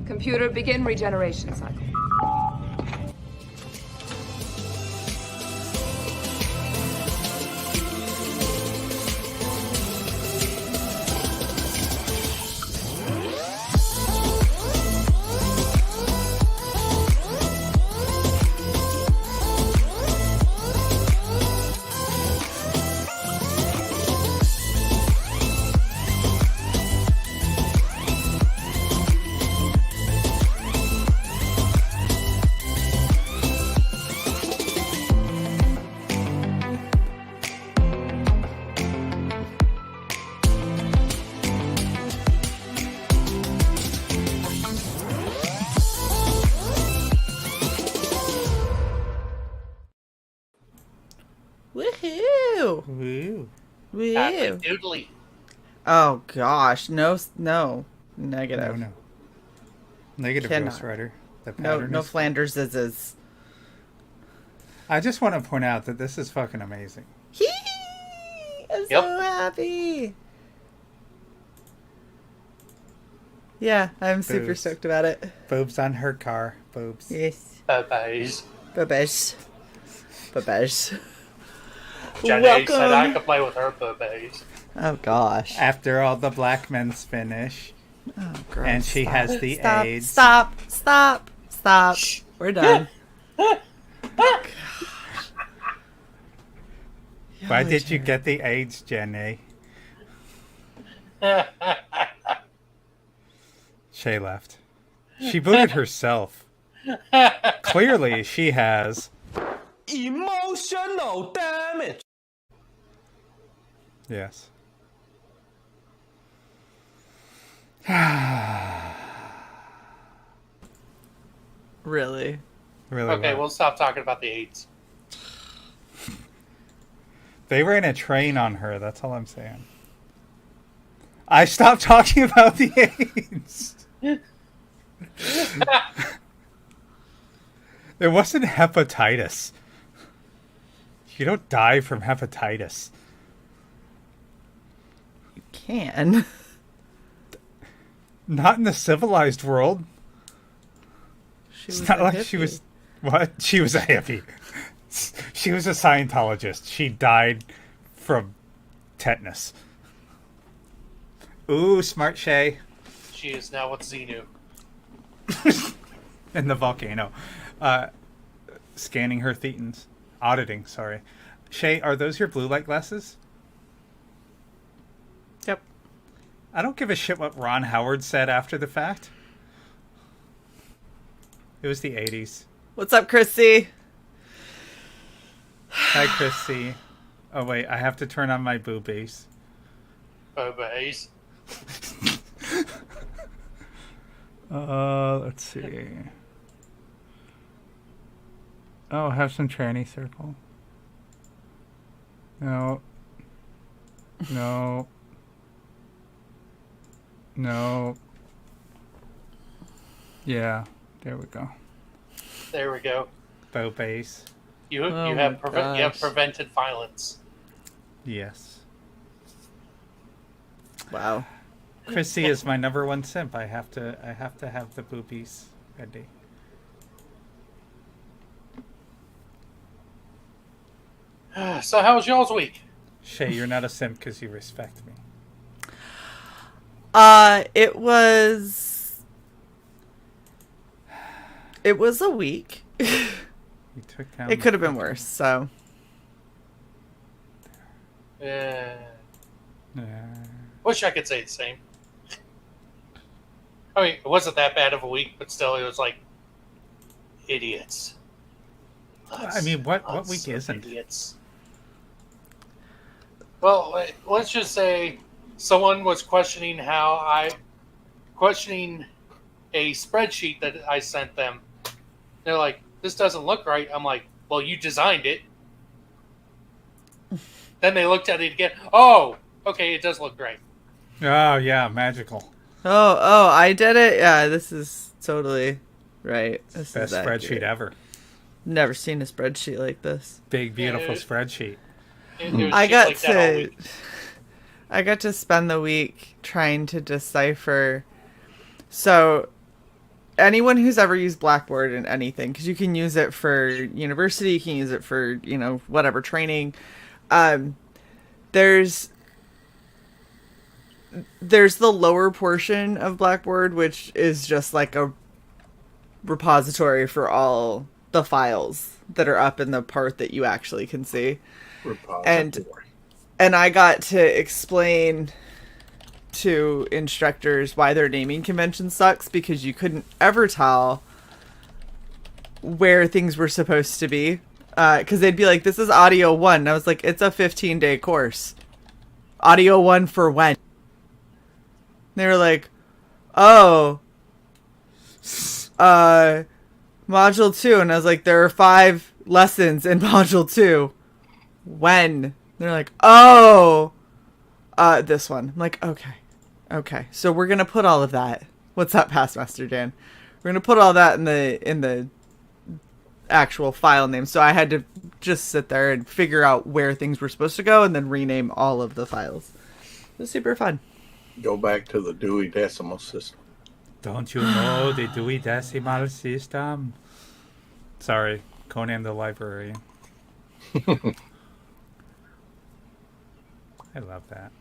Computer, begin regeneration cycle. Woohoo! Woo. Woo! Doodly. Oh gosh, no, negative. No. Negative Cannot. Ghost Rider. The No, pattern no is- Flanders is. I just want to point out that this is fucking amazing. Hee! I'm so happy. Yeah, I'm super Boobs. stoked about it. Boobs on her car. Boobs. Yes. Bye-byes. Babes. Babes. Jenny said I could play with her boobies. Oh gosh. After all the black men's finish. Oh, gross. And she has the Stop, AIDS. Stop. Shh. We're done. Why did you get the AIDS, Jenny? Shae left. She booted herself. Clearly, she has emotional damage. Yes. Really? Really Okay, well. we'll stop talking about the AIDS. They ran a train on her, that's all I'm saying. I stopped talking about the AIDS. It wasn't hepatitis. You don't die from hepatitis. You can. Not in the civilized world. It's not like she was... What? She was a hippie. She was a Scientologist. She died from tetanus. Ooh, smart Shae. She is now with Xenu. In the volcano. Scanning her thetans. Auditing, sorry. Shae, are those your blue light glasses? Yep. I don't give a shit what Ron Howard said after the fact. It was the 80s. What's up, Chrissy? Hi, Chrissy. Oh, wait, I have to turn on my boobies. Boobies. Let's see. Oh, have some tranny circle. No. No. No. Yeah, there we go. There we go. Boobies. You Oh you have my you have gosh. prevented violence. Yes. Wow. Chrissy is my number one simp. I have to have the boobies ready. So how was y'all's week? Shae, you're not a simp because you respect me. It was a week. You took down. It could have been worse, so. Yeah. Yeah. Wish I could say the same. I mean, it wasn't that bad of a week, but still, it was like idiots. I mean, what Lots week of isn't? idiots. Well, let's just say someone was questioning questioning a spreadsheet that I sent them. They're like, "This doesn't look right." I'm like, "Well, you designed it." Then they looked at it again. Oh, okay, it does look right. Oh yeah, magical. Oh, I did it? Yeah, this is totally right. This Best is spreadsheet accurate. ever. Never seen a spreadsheet like this. Big beautiful Yeah. spreadsheet. It was I just got like that all to week. I got to spend the week trying to decipher. So anyone who's ever used Blackboard in anything, because you can use it for university, you can use it for, whatever, training. There's the lower portion of Blackboard, which is just like a repository for all the files that are up in the part that you actually can see. Repository. And I got to explain to instructors why their naming convention sucks, because you couldn't ever tell where things were supposed to be. Because they'd be like, this is audio 1. And I was like, it's a 15-day course. Audio 1 for when? They were like, oh, module 2. And I was like, there are 5 lessons in module 2. When? They're like, oh, this one. I'm like, okay. So we're going to put all of that. What's up, Past Master Dan? We're going to put all that in the actual file name. So I had to just sit there and figure out where things were supposed to go and then rename all of the files. It was super fun. Go back to the Dewey Decimal System. Don't you know the Dewey Decimal System? Sorry, Conan the Librarian. I love that.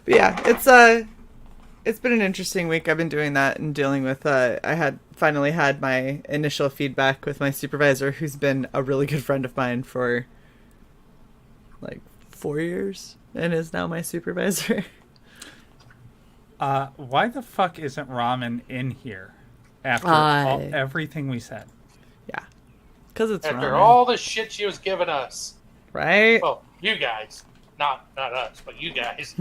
But yeah, it's been an interesting week. I've been doing that and dealing with I had finally had my initial feedback with my supervisor, who's been a really good friend of mine for like 4 years and is now my supervisor. Why the fuck isn't Ramen in here after everything we said? Yeah, because it's After ramen. all the shit she was giving us. Right? Well, you guys. Not us, but you guys.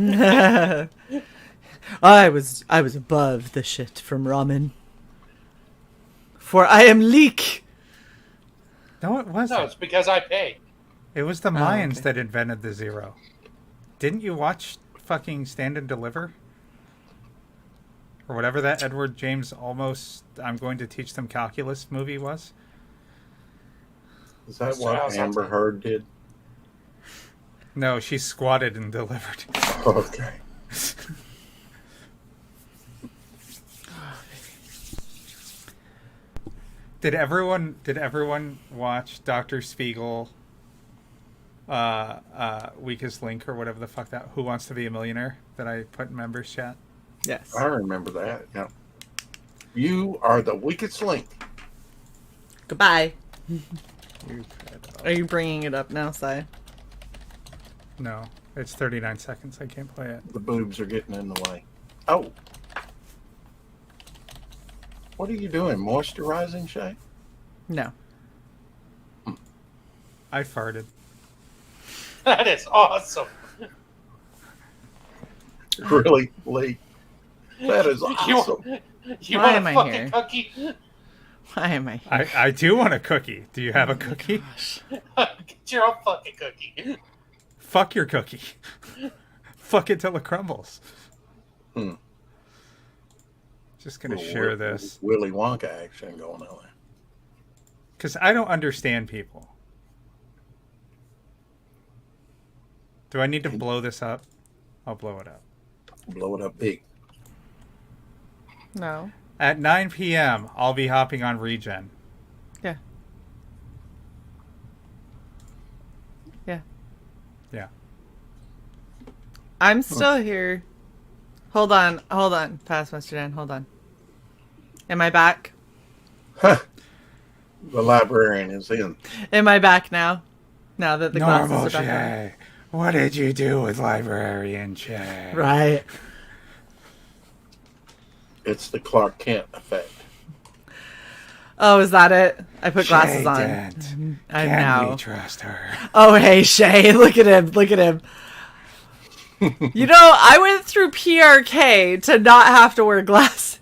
I was above the shit from ramen. For I am Leek. No, it wasn't. No, it's because I pay. It was the Mayans okay. that invented the zero. Didn't you watch fucking Stand and Deliver? Or whatever that Edward James almost I'm going to teach them calculus movie was? Is that what Amber Heard did? No, she squatted and delivered. Okay. Did everyone watch Dr. Spiegel Weakest Link or whatever the fuck that Who Wants to Be a Millionaire that I put in members chat? Yes. I remember that. Yeah. You are the weakest link. Goodbye. Are you bringing it up now, Sai? No, it's 39 seconds. I can't play it. The boobs are getting in the way. Oh. What are you doing? Moisturizing, Shae? No. I farted. That is awesome. Really, Lee? That is awesome. You Why want am a I fucking here? cookie? Why am I here? I do want a cookie. Do you have a cookie? Get your own fucking cookie. Fuck your cookie. Fuck it till it crumbles. Just gonna share this. Willy Wonka action going on there. Because I don't understand people. Do I need to blow this up? I'll blow it up. Blow it up big. No. At 9 p.m., I'll be hopping on Regen. Yeah. Yeah. Yeah. I'm still here. Hold on. Past Mr. Dan, hold on. Am I back? The librarian is in. Am I back now? Now that the Normal glasses are back on? Shae. What did you do with Librarian Shae? Right. It's the Clark Kent effect. Oh, is that it? I put Shae glasses on. didn't. I'm Can now. we trust her? Oh, hey, Shae. Look at him. Look at him. You know, I went through PRK to not have to wear glasses.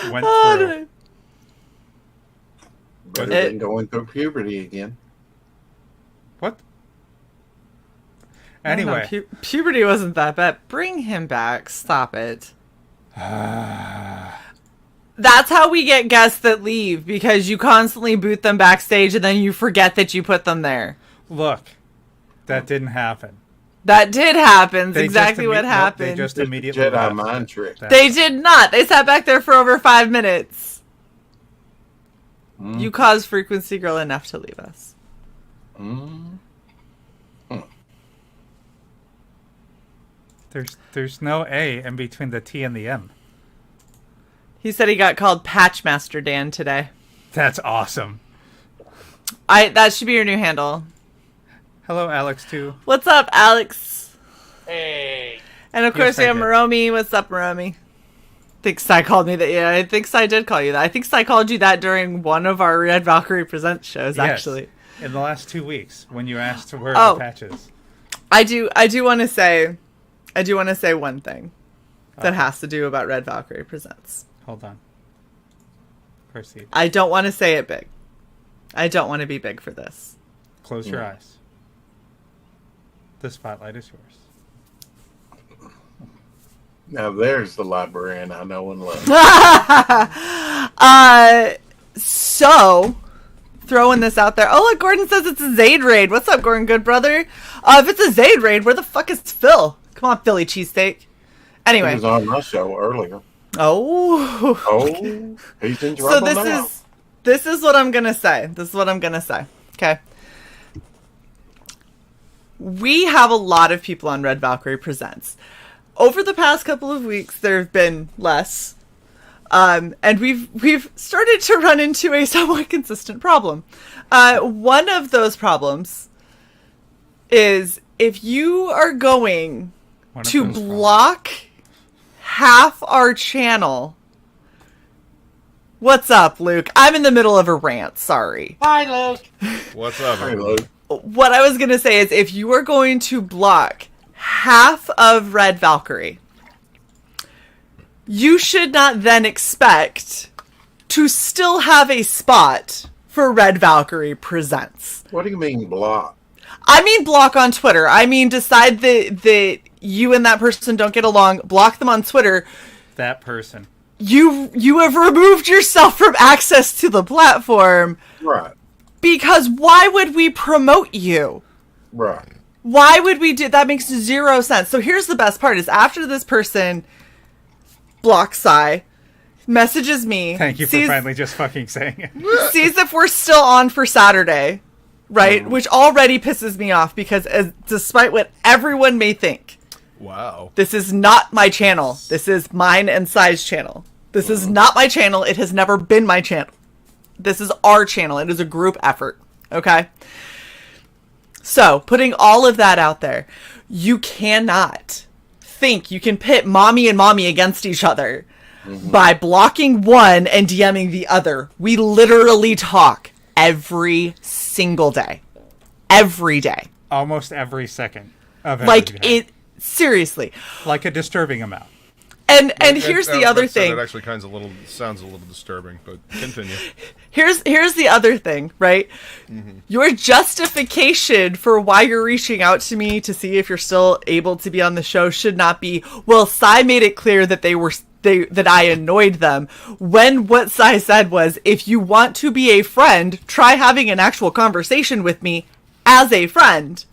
Went Oh, through. Better It- than going through puberty again. What? I don't know, Anyway. puberty wasn't that bad. Bring him back. Stop it. That's how we get guests that leave, because you constantly boot them backstage and then you forget that you put them there. Look, that didn't happen. That did happen. That's They exactly what happened. They just It's a immediately Jedi left. mind trick. They did not. They sat back there for over 5 minutes. You caused Frequency Girl enough to leave us. There's no A in between the T and the M. He said he got called Patchmaster Dan today. That's awesome. That should be your new handle. Hello, Alex, too. What's up, Alex? Hey. And of Yes, course, we I have did. Maromi. What's up, Maromi? I think Sai called me that. Yeah, I think Sai did call you that. I think Sai called you that during one of our Red Valkyrie Presents shows, Yes. actually. In the last 2 weeks, when you asked to wear Oh. the patches. I do want to say one thing that has to do about Red Valkyrie Presents. Hold on. Proceed. I don't want to say it big. I don't want to be big for this. Close your eyes. The spotlight is yours. Now there's the librarian I know and love. So, throwing this out there. Oh, look, Gordon says it's a Zayd raid. What's up, Gordon, good brother? If it's a Zayd raid, where the fuck is Phil? Come on, Philly cheesesteak. He Anyway. was on my show earlier. Oh. Oh, he's in So trouble now. this is what I'm gonna say. Okay. We have a lot of people on Red Valkyrie Presents. Over the past couple of weeks, there have been less, and we've started to run into a somewhat consistent problem. One of those problems is if you are going to block half our channel. What's up, Luke? I'm in the middle of a rant. Sorry. Hi, Luke. What's up? Hey, Luke. What I was going to say is if you are going to block half of Red Valkyrie, you should not then expect to still have a spot for Red Valkyrie Presents. What do you mean block? I mean block on Twitter. I mean decide that you and that person don't get along, block them on Twitter. That person. You have removed yourself from access to the platform. Right. Because why would we promote you? Right. Why would we do that? Makes zero sense. So here's the best part is after this person blocks Sai, messages me. Thank you for finally just fucking saying it. Sees if we're still on for Saturday, right? Which already pisses me off because despite what everyone may think, Wow. this is not my channel. This is mine and Sai's channel. This is not my channel. It has never been my channel. This is our channel. It is a group effort. Okay? So, putting all of that out there, you cannot think you can pit mommy and mommy against each other by blocking one and DMing the other. We literally talk every single day. Every day. Almost every second of every Like, day. it... Seriously. Like a disturbing amount. And here's the other thing. It actually sounds a little disturbing, but continue. Here's the other thing, right? Your justification for why you're reaching out to me to see if you're still able to be on the show should not be, well, Sai made it clear that that I annoyed them. When what Sai said was, if you want to be a friend, try having an actual conversation with me as a friend.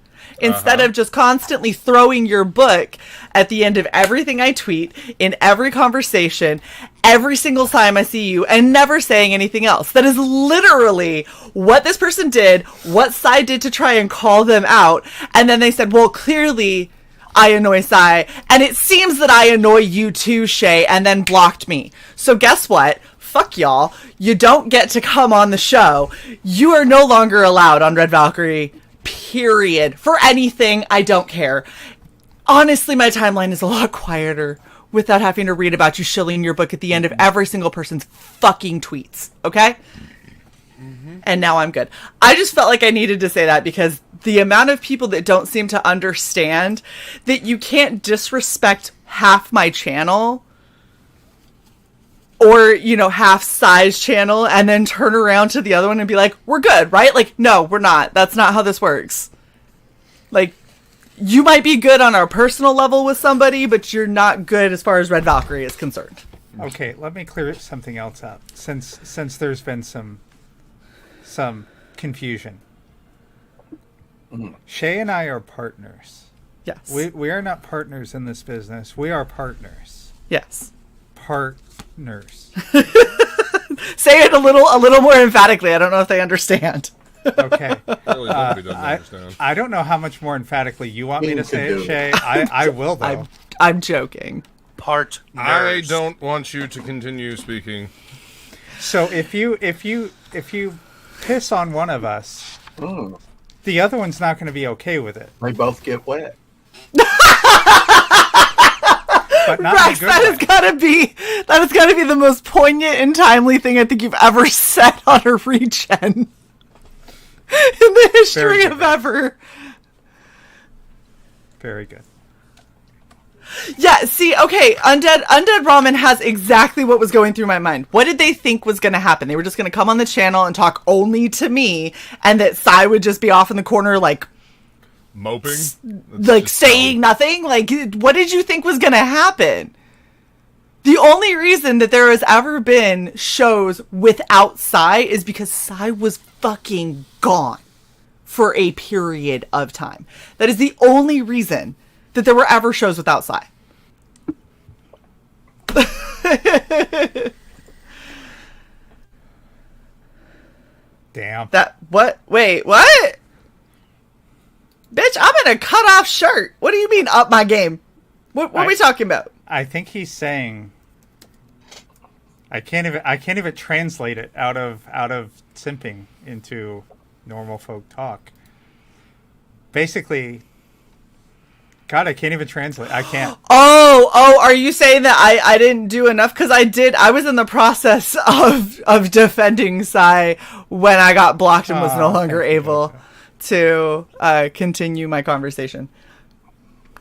Instead of just constantly throwing your book at the end of everything I tweet, in every conversation, every single time I see you, and never saying anything else. That is literally what this person did, what Sai did to try and call them out, and then they said, well, clearly I annoy Sai, and it seems that I annoy you too, Shae, and then blocked me. So guess what? Fuck y'all. You don't get to come on the show. You are no longer allowed on Red Valkyrie. Period. For anything, I don't care. Honestly, my timeline is a lot quieter without having to read about you shilling your book at the end of every single person's fucking tweets. Okay? And now I'm good. I just felt like I needed to say that because the amount of people that don't seem to understand that you can't disrespect half my channel or, half Sai's channel and then turn around to the other one and be like, we're good, right? Like, no, we're not. That's not how this works. Like, you might be good on our personal level with somebody, but you're not good as far as Red Valkyrie is concerned. Okay, let me clear something else up. Since there's been some confusion. Shae and I are partners. Yes. We are not partners in this business. We are partners. Yes. Partners. Say it a little more emphatically. I don't know if they understand. Okay. Really, nobody doesn't understand. I don't know how much more emphatically you want me to say it, do. Shae. I will though. I'm joking. Part I nerds. don't want you to continue speaking. So if you piss on one of us, Mm, the other one's not going to be okay with it. they both get wet. But not Rex, in a good way. that has got to be the most poignant and timely thing I think you've ever said on a regen in the history Very good, of Rex. ever. Very good. Yeah, see, okay, Undead Ramen has exactly what was going through my mind. What did they think was going to happen? They were just going to come on the channel and talk only to me, and that Sai would just be off in the corner, like Moping? saying nothing? Like, what did you think was going to happen? The only reason that there has ever been shows without Sai is because Sai was fucking gone for a period of time. That is the only reason that there were ever shows without Sai. Damn. What? Wait, what? Bitch, I'm in a cut-off shirt. What do you mean up my game? What are we talking about? I think he's saying. I can't even translate it out of simping into normal folk talk. Basically, God, I can't even translate. I can't. Oh, are you saying that I didn't do enough? Because I did. I was in the process of defending Sai when I got blocked and was no longer thank you, able to continue my conversation.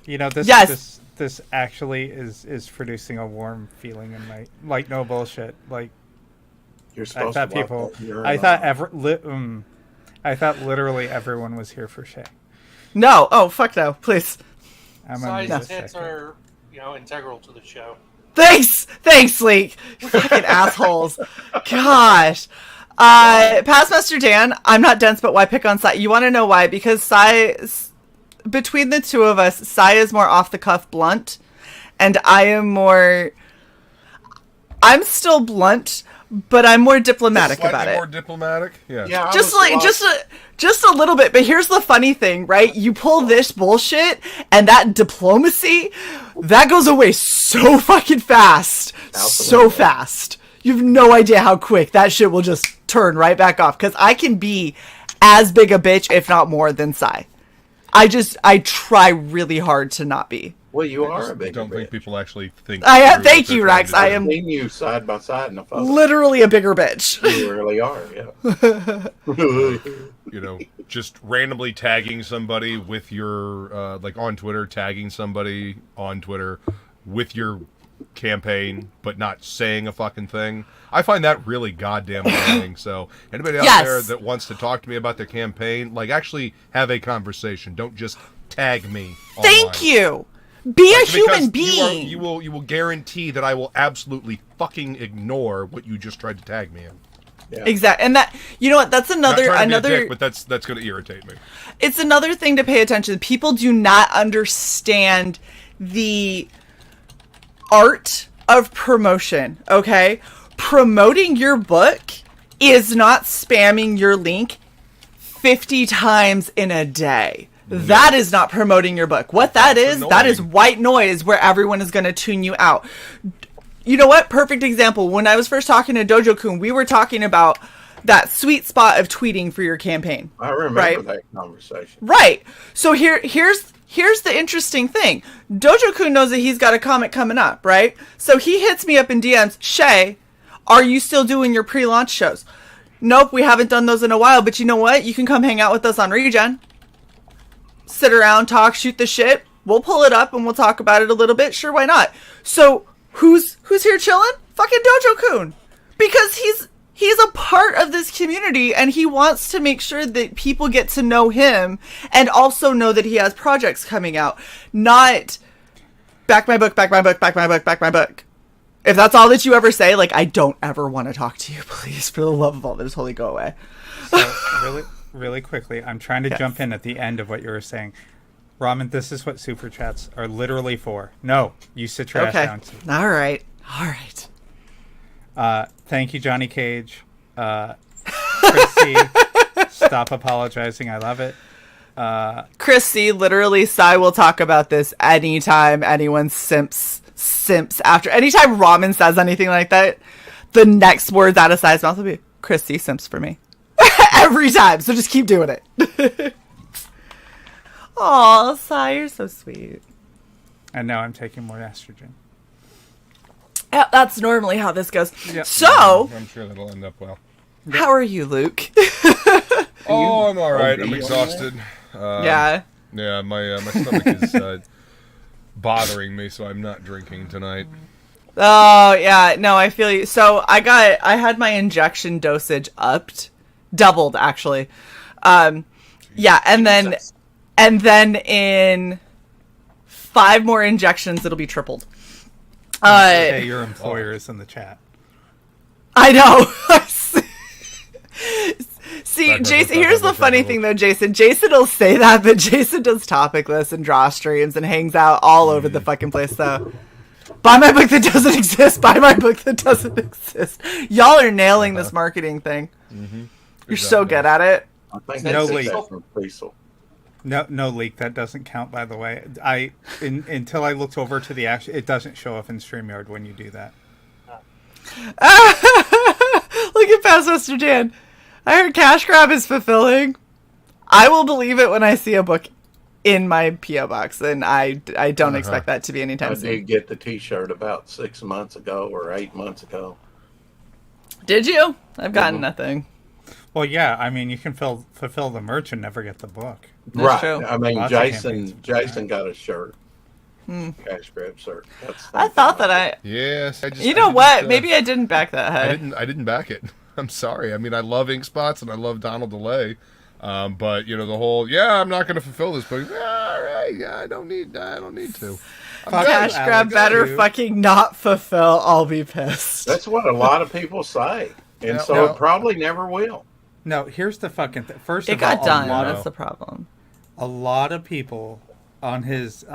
You know, Yes. this actually is producing a warm feeling in my, like, no bullshit. Like, You're I supposed thought to wipe people, that urine I thought off. I thought literally everyone was here for Shae. No. Oh, fuck no. Please. I'm gonna Size need a hits second. are, integral to the show. Thanks, Leek. You fucking assholes. Gosh. Pastmaster Dan, I'm not dense, but why pick on Sai? You want to know why? Because between the two of us, Sai is more off the cuff blunt, and I'm still blunt, but I'm more diplomatic Slightly about it. more diplomatic? Yeah. Yeah, I Just was just a little bit. But here's the funny thing, right? You pull this bullshit and that diplomacy, that goes away so fucking fast. So fast. You have no idea how quick that shit will just turn right back off. Because I can be as big a bitch, if not more, than Sai. I try really hard to not be. Well, you are a I big don't think people actually think. Thank you, Rex. I I've am seen you side by side in a photo. literally a bigger bitch. You really are, yeah. Just randomly tagging somebody with your, like on Twitter, tagging somebody on Twitter with your campaign, but not saying a fucking thing. I find that really goddamn annoying. So anybody out there that wants to talk to me about their campaign, like, actually have a conversation. Don't just tag me online. Thank you. Be a human Because being. You will guarantee that I will absolutely fucking ignore what you just tried to tag me in. Yeah. Exactly. And that, you know what, that's Not trying to be a another dick, but that's going to irritate me. it's another thing to pay attention. People do not understand the art of promotion, okay? Promoting your book is not spamming your link 50 times in a day. That is not promoting your book. What that is annoying. white noise where everyone is going to tune you out. You know what? Perfect example. When I was first talking to Dojo-kun, we were talking about that sweet spot of tweeting for your campaign. I remember Right. that conversation. Right. So here's the interesting thing. Dojo-kun knows that he's got a comic coming up, right? So he hits me up in DMs, Shae, are you still doing your pre-launch shows? Nope, we haven't done those in a while, but you know what? You can come hang out with us on Regen. Sit around, talk, shoot the shit. We'll pull it up and we'll talk about it a little bit. Sure, why not? So who's here chilling? Fucking Dojo-kun. Because he's a part of this community and he wants to make sure that people get to know him and also know that he has projects coming out. Not back my book, back my book, back my book, back my book. If that's all that you ever say, like, I don't ever want to talk to you. Please, for the love of all that is holy, go away. So really quickly, I'm trying to jump in at the end of what you were saying. Ramen, this is what super chats are literally for. No, you sit your ass Okay. down. All right. All right. Thank you, Johnny Cage. Chrissy, stop apologizing. I love it. Chrissy, literally, Cy will talk about this anytime anyone simps after. Anytime Ramen says anything like that, the next words out of Cy's mouth will be, Chrissy simps for me. Every time. So just keep doing it. Aw, Cy, you're so sweet. And now I'm taking more estrogen. Yeah, that's normally how this goes. Yep. So, I'm sure that'll end up well. how are you, Luke? Oh, I'm all right. Oh, I'm you exhausted. Yeah. Yeah, my stomach is bothering me, so I'm not drinking tonight. Oh, yeah. No, I feel you. So I had my injection dosage doubled actually. Yeah, and then in 5 more injections, it'll be tripled. Hey, your employer is in the chat. I know. See, Back, Jason, back, here's the back, funny back, thing, though, Jason. Jason will say that, but Jason does topic lists and draw streams and hangs out all over the fucking place, though. Buy my book that doesn't exist. Buy my book that doesn't exist. Y'all are nailing this marketing thing. Mm-hmm. You're so good at it. I think No that's leak. from Cecil. No leak. That doesn't count, by the way. Until I looked over to the action, it doesn't show up in StreamYard when you do that. Look at Past Mr. Dan. I heard cash grab is fulfilling. I will believe it when I see a book in my P.O. box, and I don't expect that to be I anytime soon. did get the T-shirt about 6 months ago or 8 months ago. Did you? I've gotten nothing. Well, yeah. I mean, you can fulfill the merch and never get the book. Right. true. I mean, Lots of campaigns. Jason got a shirt. Cash grab shirt. That's I thought that Yes, You know what? Maybe I didn't back that head. I didn't back it. I'm sorry. I mean, I love Ink Spots and I love Donald DeLay, but the whole I'm not going to fulfill this book. All right, I don't need to. Cash Alex, grab better you. fucking not fulfill. I'll be pissed. That's what a lot of people say, and Yeah, so well- it probably never will. No, here's the fucking thing. First It of all, got done. lot That's of- the problem. a lot of people on his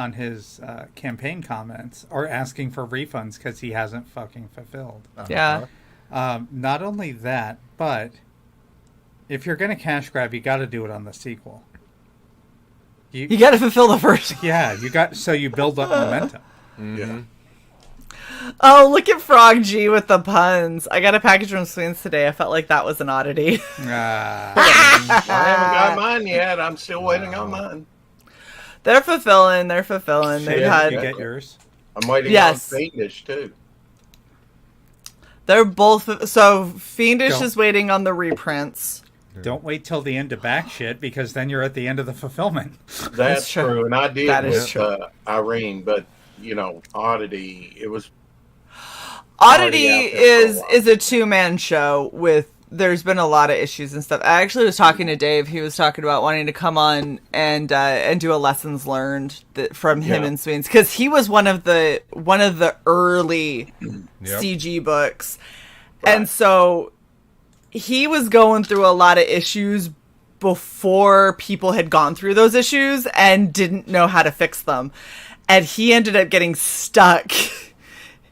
campaign comments are asking for refunds because he hasn't fucking fulfilled. Yeah. Not only that, but if you're gonna cash grab, you got to do it on the sequel. You got to fulfill the first. Yeah, you build up momentum. Yeah. Oh, look at Frog G with the puns. I got a package from Sweens today. I felt like that was an oddity. I haven't got mine yet. I'm still waiting on mine. They're fulfilling. They're fulfilling. They've Shane, had. you get yours. I'm waiting Yes. on Fiendish too. They're both. So Fiendish Don't. is waiting on the reprints. Don't wait till the end to back shit because then you're at the end of the fulfillment. That's true. true. And I did That is with true. Irene, but Oddity, it was Oddity Already out there for a while. is a 2-man show with. There's been a lot of issues and stuff. I actually was talking to Dave. He was talking about wanting to come on and do a lessons learned from him Yeah. and Sweens because he was one of the early Yep. CG books, Right. and so he was going through a lot of issues before people had gone through those issues and didn't know how to fix them, and he ended up getting stuck.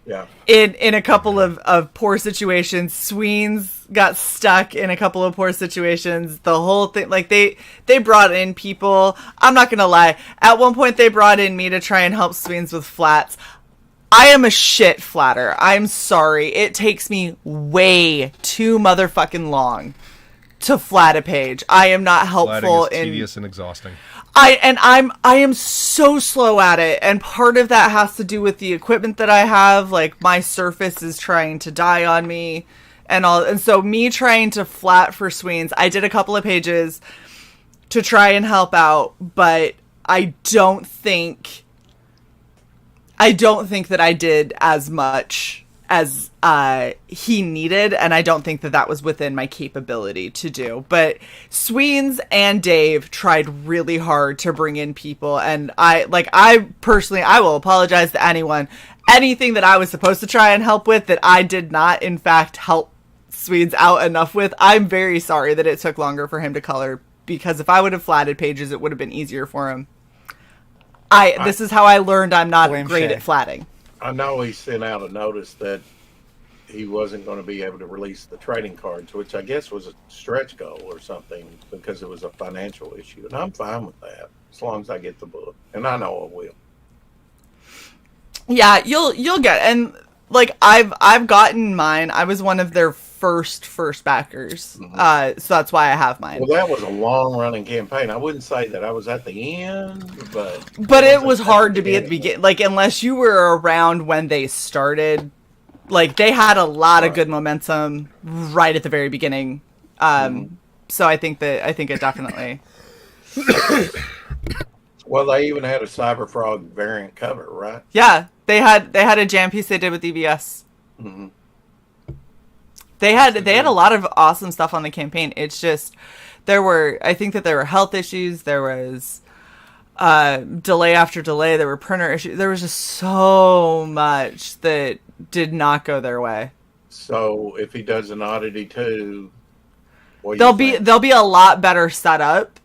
yeah. In a couple of poor situations. Sweens got stuck in a couple of poor situations. The whole thing, like they brought in people. I'm not gonna lie. At one point, they brought in me to try and help Sweens with flats. I am a shit flatter. I'm sorry. It takes me way too motherfucking long to flat a page. I am not Flatting helpful is in. tedious and exhausting. I am so slow at it, and part of that has to do with the equipment that I have. Like my surface is trying to die on me, and so me trying to flat for Sweens. I did a couple of pages to try and help out, but I don't think that I did as much as he needed, and I don't think that was within my capability to do. But Sweens and Dave tried really hard to bring in people, and I personally, I will apologize to anything that I was supposed to try and help with that I did not, in fact, help Sweens out enough with. I'm very sorry that it took longer for him to color, because if I would have flatted pages, it would have been easier for him. This is how I learned I'm not Blame great Shae. at flatting. I know he sent out a notice that he wasn't going to be able to release the trading cards, which I guess was a stretch goal or something because it was a financial issue. And I'm fine with that as long as I get the book, and I know I will. Yeah, you'll get, and like I've gotten mine. I was one of their first backers, so that's why I have mine. Well, that was a long running campaign. I wouldn't say that I was at the end, But it was hard to be at the beginning, like unless you were around when they started. Like they had a lot of good momentum right at the very beginning. So I think it definitely. Well, they even had a Cyber Frog variant cover, right? Yeah, they had a jam piece they did with EBS. Mm-hmm. They had a lot of awesome stuff on the campaign. It's just I think that there were health issues. There was delay after delay. There were printer issues. There was just so much that did not go their way. So if he does an Oddity 2, they'll be a lot better set up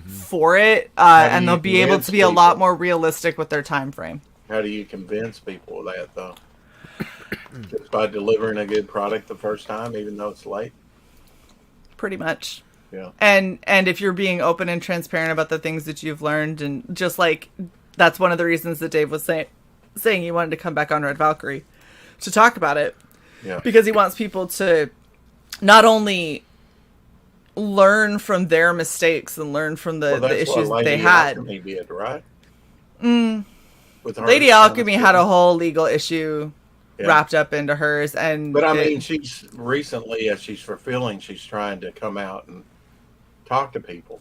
for it, and they'll be able to be a lot more realistic with their time frame. How do you convince people of that, though? Just by delivering a good product the first time, even though it's late? Pretty much. Yeah. And if you're being open and transparent about the things that you've learned, and just like that's one of the reasons that Dave was saying he wanted to come back on Red Valkyrie to talk about it. Yeah. Because he wants people to not only learn from their mistakes and learn from the issues that they had. Alchemy did, right? With her Lady Alchemy had a whole legal issue wrapped up into hers, but I mean, she's recently, as she's fulfilling, she's trying to come out and talk to people.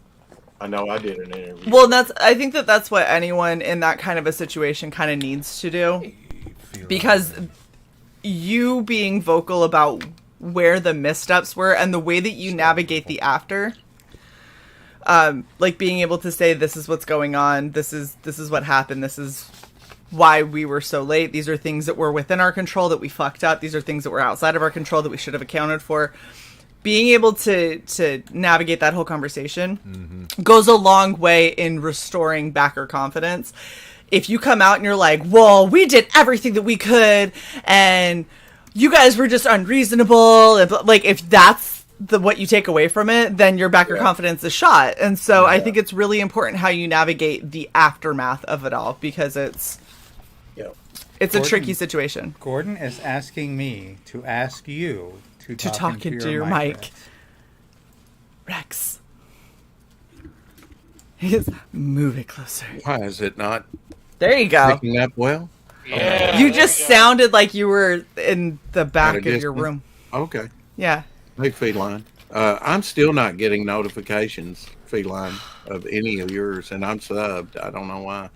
I know I did an interview. Well, I think that's what anyone in that kind of a situation kind of needs to do, because you being vocal about where the missteps were and the way that you navigate the after, like being able to say, this is what's going on, this is what happened, this is why we were so late, these are things that were within our control that we fucked up, these are things that were outside of our control that we should have accounted for. Being able to navigate that whole conversation goes a long way in restoring backer confidence. If you come out and you're like, well, we did everything that we could and you guys were just unreasonable, and like, if that's what you take away from it, then your backer confidence is shot. And so I think it's really important how you navigate the aftermath of it all, because it's a tricky situation. Gordon is asking me to ask you to talk into your mic. Rex. Move it closer. Why is it not There you go. picking up well? Yeah. You just sounded like you were in the back of your room. Okay. Yeah. Hey, Feline. I'm still not getting notifications, Feline, of any of yours, and I'm subbed. I don't know why.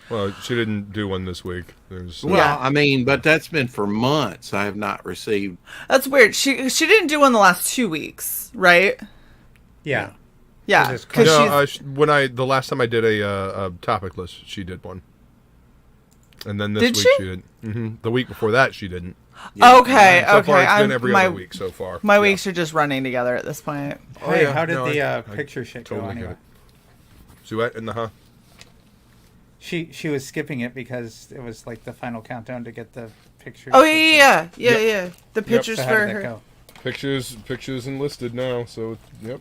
Well, she didn't do one this week. Well, I mean, but that's been for months. I have not received. That's weird. She didn't do one the last 2 weeks, right? Yeah. Yeah. Because No, the last time I did a topic list, she did one. And then this Did week she? she didn't. The week before that, she didn't. Okay, So okay. far, it's been every other week so far. My weeks are just running together at this point. Hey, how did No, the I picture shit go totally get anyway? it. Suet in the huh? She was skipping it because it was like the final countdown to get the pictures. Oh yeah. The pictures So for how did that her. go? Pictures enlisted now. So yep.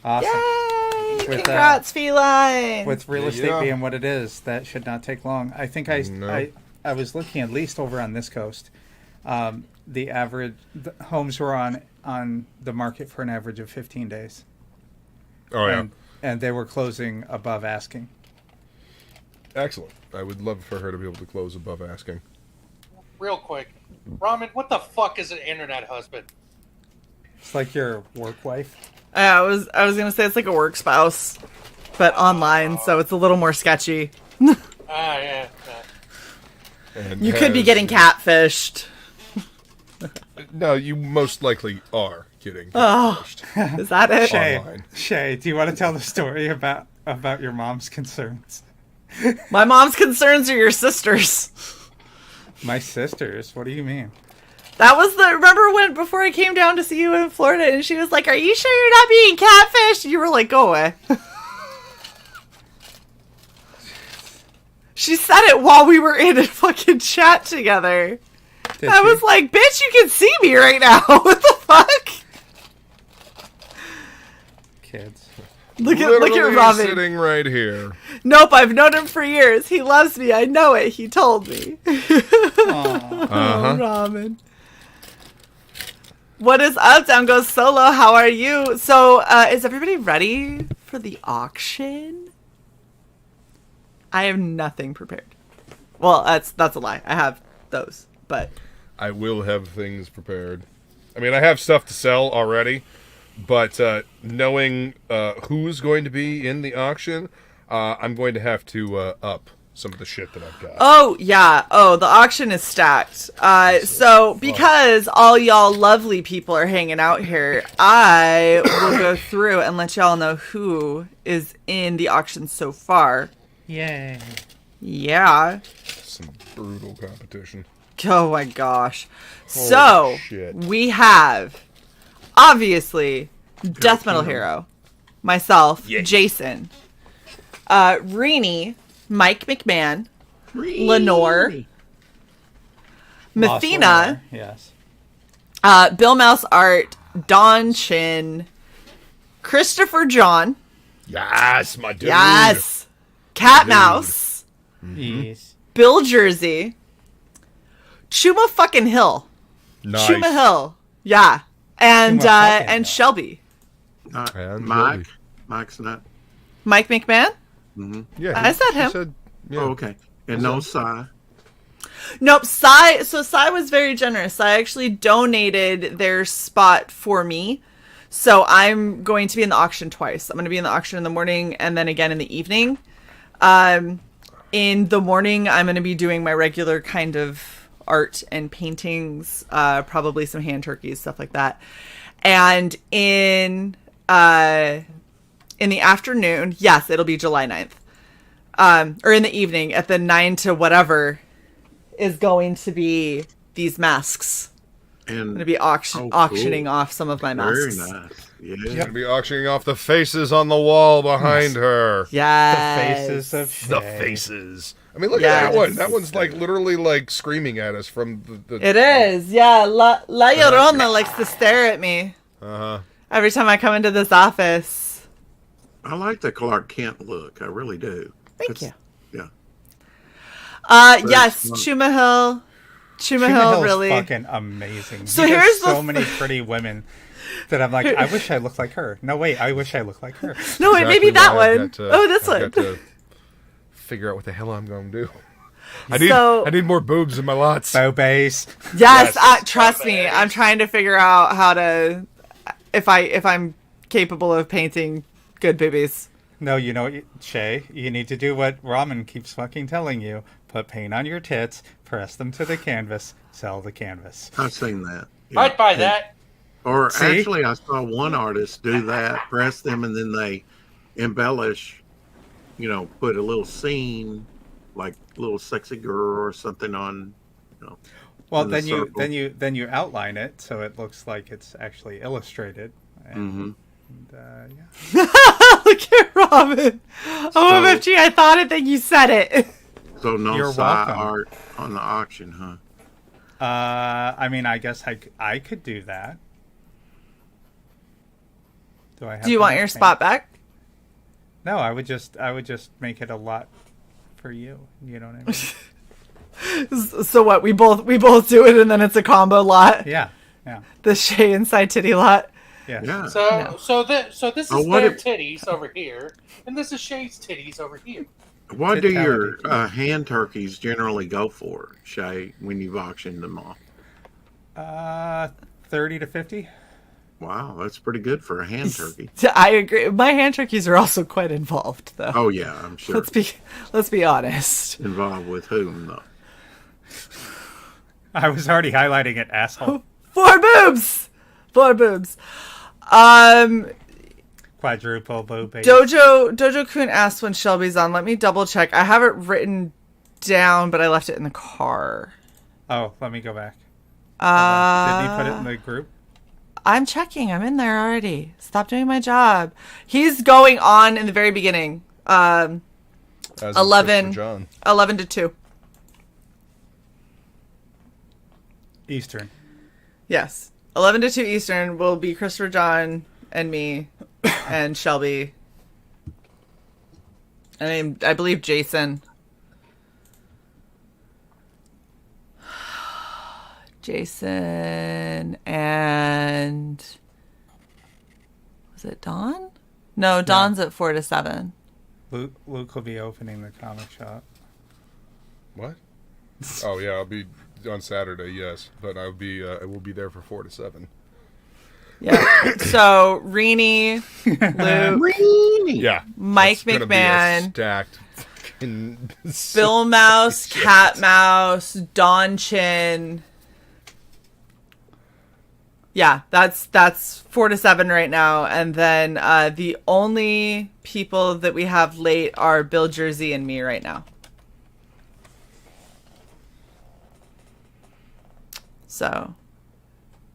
Awesome. Yay! With, Congrats, Feline. With real estate Yeah. being what it is, that should not take long. I think I was looking at least over on this coast. The average homes were on the market for an average of 15 days. Oh yeah. And they were closing above asking. Excellent. I would love for her to be able to close above asking. Real quick, Ramen, what the fuck is an internet husband? It's like your work wife. I was gonna say it's like a work spouse, but online, so it's a little more sketchy. Yeah. And You could be getting catfished. No, you most likely are getting Oh, is that it? online. Shae, do you want to tell the story about your mom's concerns? My mom's concerns are your sister's. My sisters? What do you mean? That was remember when, before I came down to see you in Florida, and she was like, are you sure you're not being catfished? You were like, go away. She said it while we were in a fucking chat together. I was like, bitch, you can see me right now. What the fuck? Kids. Look at Literally Robin. sitting right here. Nope, I've known him for years. He loves me. I know it. He told me. Oh, Robin. What is up? Down goes Solo. How are you? So, is everybody ready for the auction? I have nothing prepared. Well, that's a lie. I have those, but I will have things prepared. I mean, I have stuff to sell already, but knowing who's going to be in the auction, I'm going to have to up some of the shit that I've got. oh yeah. Oh, the auction is stacked. So because all y'all lovely people are hanging out here, I will go through and let y'all know who is in the auction so far. Yay. Yeah. Some brutal competition. Oh my gosh. Holy So shit. we have obviously Death Metal Hero, myself, Yes. Jason, Rini, Mike McMahon, Lenore, Lost Mathena, Lenore, yes. Bill Mouse Art, Don Chin, Christopher John, Yes, my dude. yes, Cat Mouse, Yes. Bill Jersey, Chuma fucking Hill, Nice. Chuma Hill, yeah, and Chuma fucking and Hill. Shelby, And Mike. Mike's not. Mike McMahon. Yeah, I said him. Yeah. Oh, okay. And no Psy. Nope, Psy. So Psy was very generous. Psy actually donated their spot for me. So I'm going to be in the auction twice. I'm going to be in the auction in the morning and then again in the evening. In the morning, I'm going to be doing my regular kind of art and paintings, probably some hand turkeys, stuff like that. And in the afternoon, yes, it'll be July 9th. Or in the evening at the 9 to whatever is going to be these masks. And I'm going to be auctioning off some of my very masks. nice. Yeah. Gonna be auctioning off the faces on the wall behind her. Yes. The faces of The Shae. faces. I mean, look Yes. at that one. That one's like literally like screaming at us from the It is. Yeah. La Llorona likes to stare at me every time I come into this office. I like the Clark Kent look. I really do. Thank you. Yeah. Yes, smart. Chuma Hill. Chuma Hill, Hill's really. fucking amazing. So He does here's the so many pretty women that I'm like, I wish I looked like her. No, wait, I wish I looked like her. No, wait, maybe Exactly that why I've one. got to- Oh, this I've one. got to figure out what the hell I'm going to do. So- I need more boobs in my lots. Bow base. Yes, Yes. trust me. I'm trying to figure out how to, if I'm capable of painting good boobies. No, you know what, Shae? You need to do what Ramen keeps fucking telling you. Put paint on your tits, press them to the canvas, sell the canvas. I've seen that. Yeah. I'd buy that. Or See? actually, I saw one artist do that, press them, and then they embellish, put a little scene, like a little sexy girl or something on, Well, in the then you circle. you outline it so it looks like it's actually illustrated. And, yeah. Look at Robin. Oh, OMFG, I thought it, then you said it. So no You're side welcome. art on the auction, huh? I mean, I guess I could do that. Do I have Do you want your enough spot paint? back? No, I would just make it a lot for you. You know what I mean? So what? We both do it, and then it's a combo lot. Yeah. The Shae inside titty lot. Yeah. Yeah. So this is Oh, what their if- titties over here, and this is Shade's titties over here. What do your Fatality. hand turkeys generally go for, Shae, when you've auctioned them off? 30 to 50. Wow, that's pretty good for a hand turkey. I agree. My hand turkeys are also quite involved, though. Oh yeah, I'm sure. Let's be honest. Involved with whom though? I was already highlighting it, asshole. 4 boobs. 4 boobs. Quadruple boob. Dojo Kun asked when Shelby's on. Let me double check. I have it written down, but I left it in the car. Oh, let me go back. Did he put it in the group? I'm checking. I'm in there already. Stop doing my job. He's going on in the very beginning. As is 11. Christopher John. 11 to 2. Eastern. Yes. 11 to 2 Eastern will be Christopher John and me and Shelby. I believe Jason. Jason and... Was it Dawn? No, Dawn's at 4 to 7. Luke will be opening the comic shop. What? Oh yeah, I'll be on Saturday. Yes, but I will be there for 4 to 7. Yeah. So Renee, Luke, Yeah. Mike It's gonna be a McMahon, stacked. Fucking Bill Mouse, Cat Mouse, Don Chin. Yeah, that's 4 to 7 right now, and then the only people that we have late are Bill Jersey and me right now. So,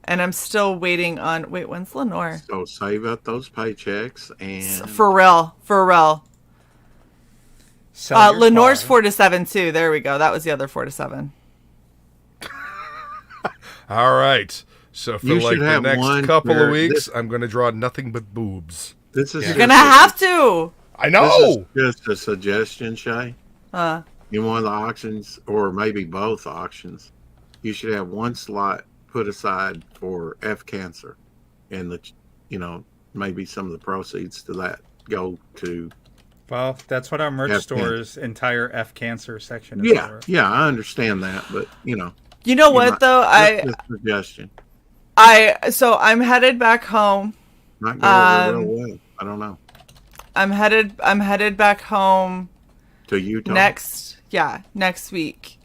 and I'm still waiting on. Wait, when's Lenore? So save up those paychecks and For real. Sell your Lenore's car. 4 to 7 too. There we go. That was the other 4 to 7. All right. So for You like should the have next one couple for of weeks, this- I'm going to draw nothing but boobs. this is You're just gonna a- have to. I This know. is just a suggestion, Shae. In one of the auctions, or maybe both auctions, you should have one slot put aside for F cancer, and maybe some of the proceeds to that go to. Well, that's what our merch F store's entire F cancer section is for. Yeah, I understand that, but You know you what might- though? just a suggestion So I'm headed back home. might go over real well. I don't know. I'm headed back home To Utah next week.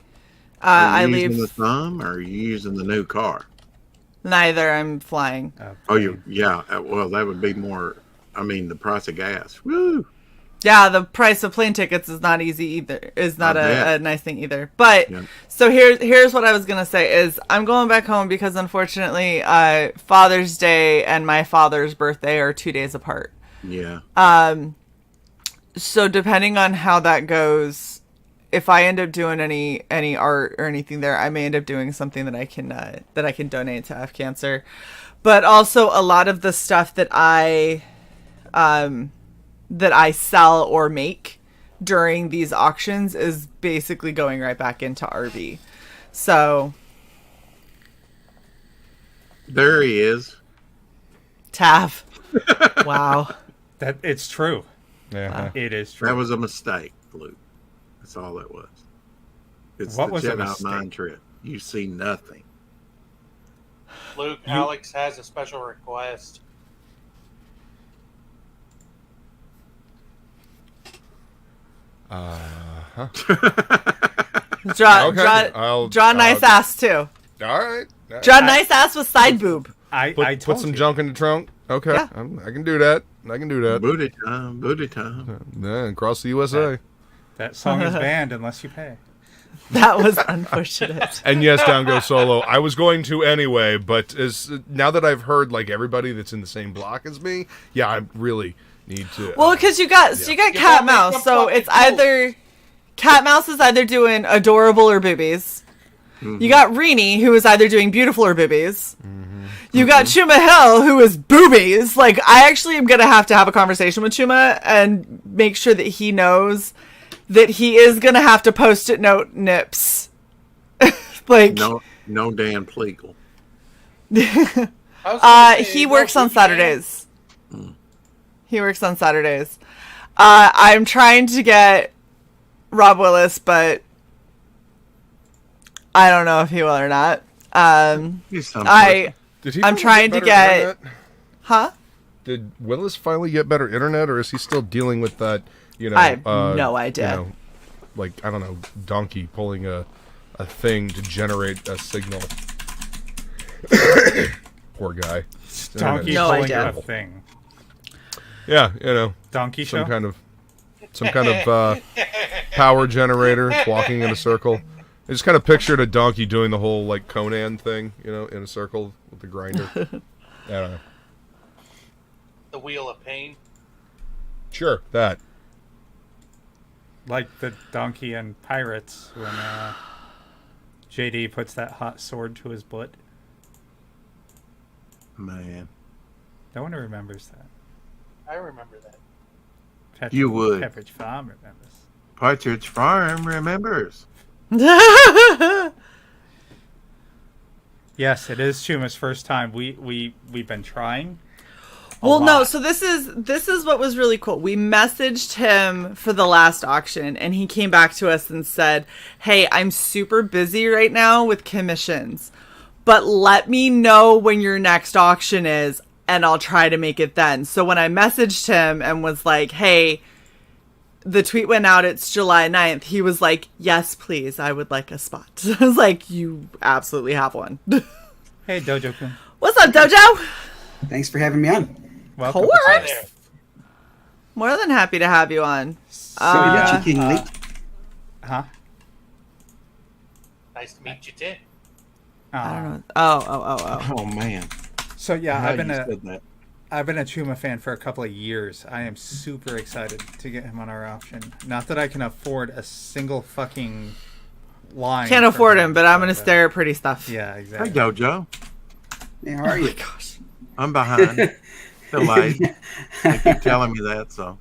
Are I you using leave. the thumb, or are you using the new car? Neither. I'm flying. Oh, well, that would be more. I mean, the price of gas. Woo! Yeah, the price of plane tickets is not easy either. Is not I a bet. nice thing either. But Yeah. so here's what I was gonna say is I'm going back home because unfortunately, Father's Day and my father's birthday are 2 days apart. Yeah. So depending on how that goes, if I end up doing any art or anything there, I may end up doing something that I can donate to F Cancer. But also a lot of the stuff that I sell or make during these auctions is basically going right back into RV. So There he is. Tav. Wow. That it's true. Yeah. It is true. That was a mistake, Luke. That's all it was. It's What the was a Jedi mistake? mind trip. You see nothing. Luke, Alex has a special request. Draw nice ass too. All right. Draw nice ass with side boob. I Put told some you. junk in the trunk. Okay. Yeah. I can do that. Booty time. Booty time. Yeah, across the USA. That song is banned unless you pay. That was unfortunate. And yes, Down Go Solo. I was going to anyway, but now that I've heard like everybody that's in the same block as me, yeah, I really need to. Well, because you got Cat gotta make Mouse, them so fucking it's either Cat Mouse is either doing adorable or boobies. You got Renee, who is either doing beautiful or boobies. You got Chuma Hill, who is boobies. Like, I actually am gonna have a conversation with Chuma and make sure that he knows that he is gonna have to post-it note nips. Like, No Dan Pleagle. he works on Saturdays. He works on Saturdays. I'm trying to get Rob Willis, but I don't know if he will or not. He's some Did he I'm finally trying to better get- internet? Huh? Did Willis finally get better internet, or is he still dealing with that? I have no idea. You know, like I don't know, donkey pulling a thing to generate a signal. Poor guy. Donkey No pulling idea. a thing. Yeah, you know, Donkey show. some kind of power generator walking in a circle. I just kind of pictured a donkey doing the whole like Conan thing, you know, in a circle with the grinder. I don't know. The Wheel of Pain. Sure, that. like the donkey and Pirates when JD puts that hot sword to his butt. Man, No one remembers that. I remember that. You would. Pepperidge Farm remembers. Partridge Farm remembers. Yes, it is Chuma's first time. We've been trying. Well, lot. no. So this is what was really cool. We messaged him for the last auction, and he came back to us and said, "Hey, I'm super busy right now with commissions, but let me know when your next auction is, and I'll try to make it then." So when I messaged him and was like, "Hey, the tweet went out, it's July 9th," he was like, "Yes, please, I would like a spot." I was like, "You absolutely have one." Hey, Dojo-kun. What's up, Dojo? Thanks for having me on. Welcome. Cool. Hi there. More than happy to have you on. So you got your king late. Huh? Nice to meet you too. I don't know. Oh. Oh man. So yeah, How I've been you a said that. I've been a Chuma fan for a couple of years. I am super excited to get him on our auction. Not that I can afford a single fucking line. Can't from afford him, but I'm gonna stare at pretty stuff. Yeah, Hey exactly. Dojo, Hey, how are you? Gosh. I'm behind. Delayed. They keep telling me that, so.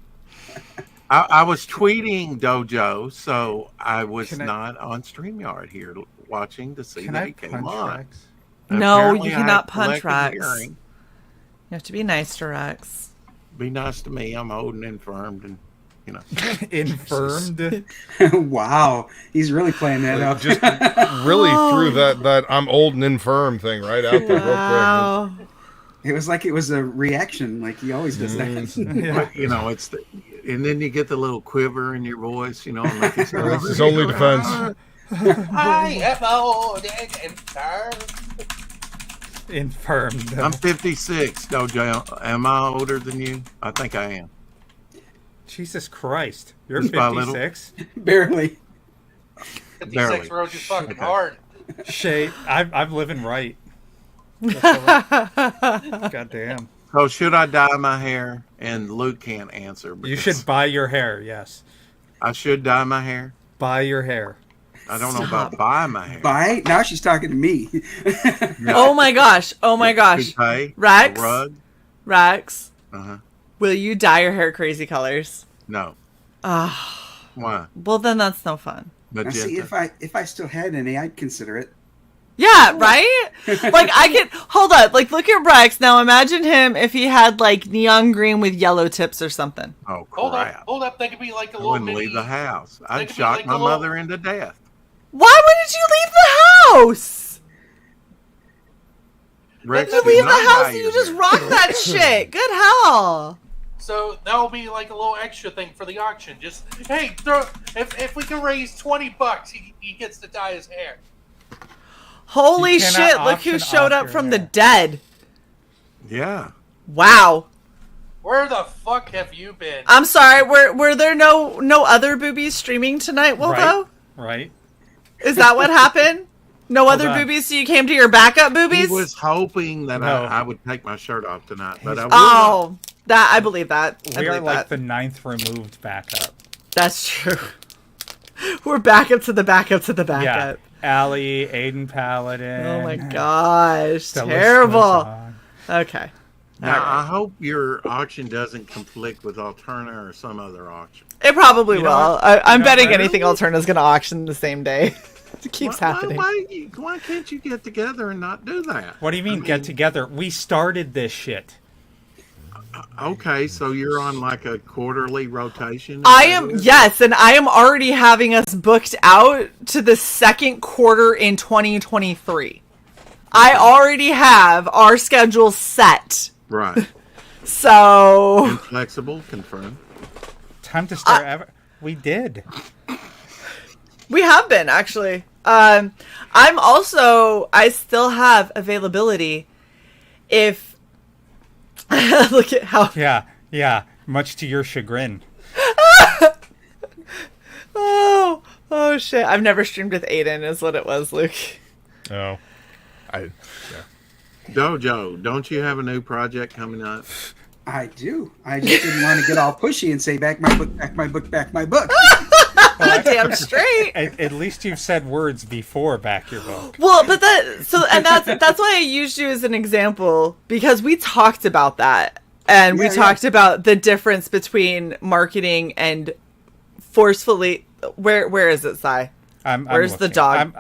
I was tweeting Dojo, so I was Can I- not on StreamYard here watching to see Can that I he came punch on. Rex? No, Apparently you I cannot have punch collective Rex. hearing. You have to be nice to Rex. Be nice to me. I'm old and infirmed, and you know. Infirmed. Wow, he's really playing that up. Just really threw that I'm old and infirm thing right out there real Wow. It was like it was a reaction, like he always does that. Yeah. But, you know, it's the, and then you get the little quiver in your voice, you know. And like it's That's his only defense. I am old and infirm. Infirmed. I'm 56, Dojo. Am I older than you? I think I am. Jesus Christ. You're Just by a little. 56? Barely. 56 Barely. roads is fucking Okay. hard. Shae, I'm living right. God damn. So should I dye my hair? And Luke can't answer. You because should buy your hair, yes. I should dye my hair. Buy your hair. I don't know Stop. about buy my hair. Bye. Now she's talking to me. Oh my gosh. Oh my gosh. Toupee, Rex? a rug. Rex, Uh-huh. will you dye your hair crazy colors? No. Ah, Why? well then that's no fun. Now, see, Magenta. if I still had any, I'd consider it. Yeah, right? Like I could hold up. Like look at Rex. Now imagine him if he had like neon green with yellow tips or something. Oh Hold crap! up, hold up. They could be like a I little wouldn't mini. leave the house. They I'd could be shock like my a little- mother into death. Why wouldn't you leave the house? Rex, You did leave not the house dye and your you just hair. rock that shit. Good hell. So that'll be like a little extra thing for the auction. Just hey, throw if we can raise $20, he gets to dye his hair. Holy You cannot shit, look who auction showed off up your from the hair. dead. Yeah. Wow. Where the fuck have you been? I'm sorry, were there no other boobies streaming tonight, Wilco? Right? Is that what happened? No other on. boobies, so you came to your backup He boobies? was hoping that No. I would take my shirt off tonight, but I will Oh, that I believe that. I We are believe like that. the 9th removed backup. That's true. We're backup to the backup to the backup. Yeah. Allie, Aiden Paladin. Oh my gosh, The list terrible. goes on. Okay. Now, All right. I hope your auction doesn't conflict with Alterna or some other auction. It probably You know will. what? I'm You know betting what? anything Alterna's going to auction the same day. It keeps happening. Why can't you get together and not do that? What do you mean, get together? We started this shit. Okay, so you're on like a quarterly rotation? I am, yes, and I am already having us booked out to the second quarter in 2023. I already have our schedule set. Right. So, Inflexible, confirmed. Time to start. We did. we have been, actually. I still have availability if, look at how, Yeah. Much to your chagrin. oh shit. I've never streamed with Aiden is what it was, Luke. Oh. Dojo, don't you have a new project coming up? I do. I just didn't want to get all pushy and say, back my book, back my book, back my book. Damn straight. At least you've said words before back your book. Well, but that's why I used you as an example, because we talked about that, and we talked about the difference between marketing and forcefully. Where is it, Cy? Where's the dog?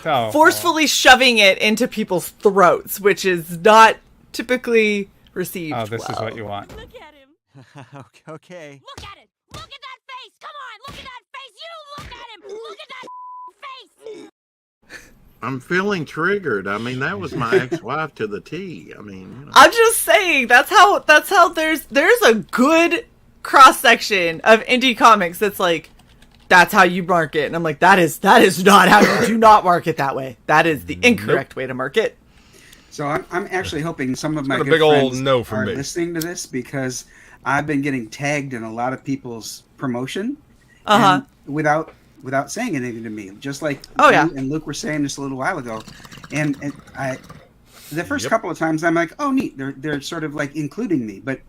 Forcefully shoving it into people's throats, which is not typically received. Oh, this is what you want. Look at him. Okay. Look at it. Look at that face. Come on. Look at that face. You look at him. Look at that face. I'm feeling triggered. I mean, that was my ex-wife to the T. I mean, you know. I'm just saying that's how there's a good cross section of indie comics that's like, that's how you market, and I'm like, that is not how you do not market that way. That is the incorrect way to market. So I'm actually hoping some of my got a good big old friends no from are me. listening to this, because I've been getting tagged in a lot of people's promotion Uh-huh. and without saying anything to me, just like Oh, you yeah. and Luke were saying just a little while ago. And I the first couple of times I'm like, oh neat, they're sort of like including me, but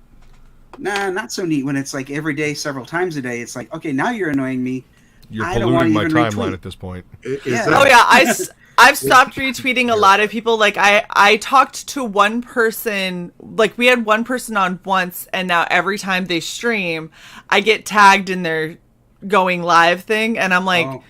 nah, not so neat when it's like every day, several times a day. It's like, okay, now you're annoying me. You're I don't wanna polluting my even timeline retweet. at this point. Yeah. Oh yeah, I've stopped retweeting a lot of people. Like I talked to one person, like we had one person on once, and now every time they stream, I get tagged in their going live thing, and I'm like, Oh.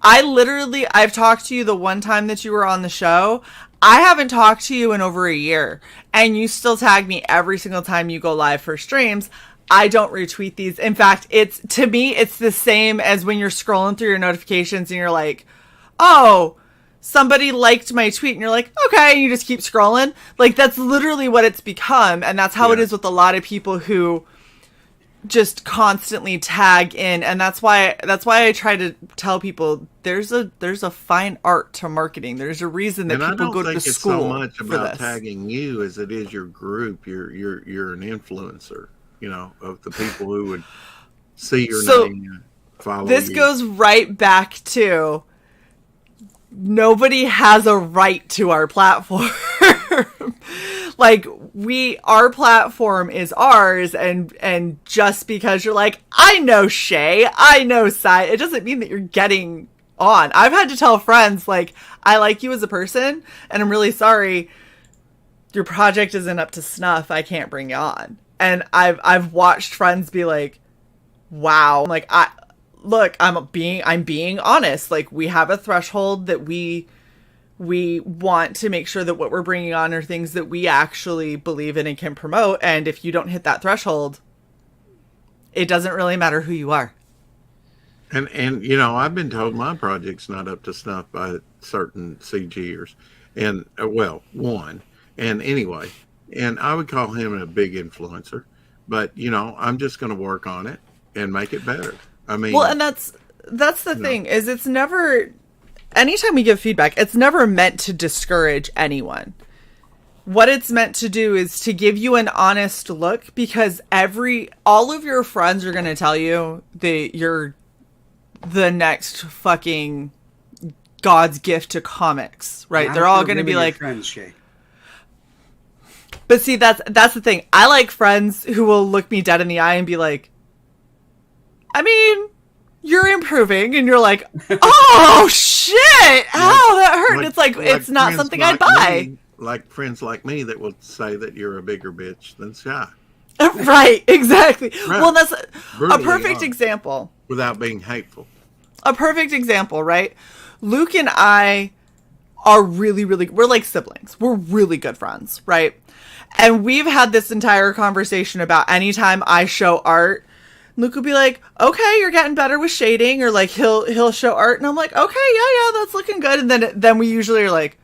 I've talked to you the one time that you were on the show. I haven't talked to you in over a year, and you still tag me every single time you go live for streams. I don't retweet these. In fact, to me, it's the same as when you're scrolling through your notifications and you're like, oh, somebody liked my tweet, and you're like, okay, and you just keep scrolling. Like, that's literally what it's become, and that's how it is with a lot of people who just constantly tag in, and that's why I try to tell people there's a fine art to marketing. There's a reason that And people go to I don't think it's school so much for about this. tagging you as it is your group. You're an influencer, you know, of the people who would see your name and follow This you. goes right back to nobody has a right to our platform. Like, our platform is ours, and just because you're like, I know Shae, I know Cy, it doesn't mean that you're getting on. I've had to tell friends, like, I like you as a person, and I'm really sorry your project isn't up to snuff, I can't bring you on. And I've watched friends be like, wow, like, I'm being honest. Like, we have a threshold that we want to make sure that what we're bringing on are things that we actually believe in and can promote. And if you don't hit that threshold, it doesn't really matter who you are. And you know, I've been told my project's not up to snuff by certain CGers, and one, and anyway, and I would call him a big influencer, but you know, I'm just going to work on it and make it better. I mean, well, and that's the thing, is it's never, anytime we give feedback, it's never meant to discourage anyone. What it's meant to do is to give you an honest look, because all of your friends are going to tell you that you're the next fucking God's gift to comics, right? They're all going to be like, friends, Shae. but see, that's the thing. I like friends who will look me dead in the eye and be like, I mean, you're improving, and you're like, oh shit, ow, that hurt. It's like it's not friends something like I'd buy. me, like friends like me that will say that you're a bigger bitch than Shae. Right, exactly. Right. Well, that's a Brutally perfect honest. example. Without being hateful. A perfect example, right? Luke and I are really, really, we're like siblings. We're really good friends, right? And we've had this entire conversation about anytime I show art, Luke will be like, okay, you're getting better with shading, or like he'll show art, and I'm like, okay, yeah, that's looking good. And then we usually are like,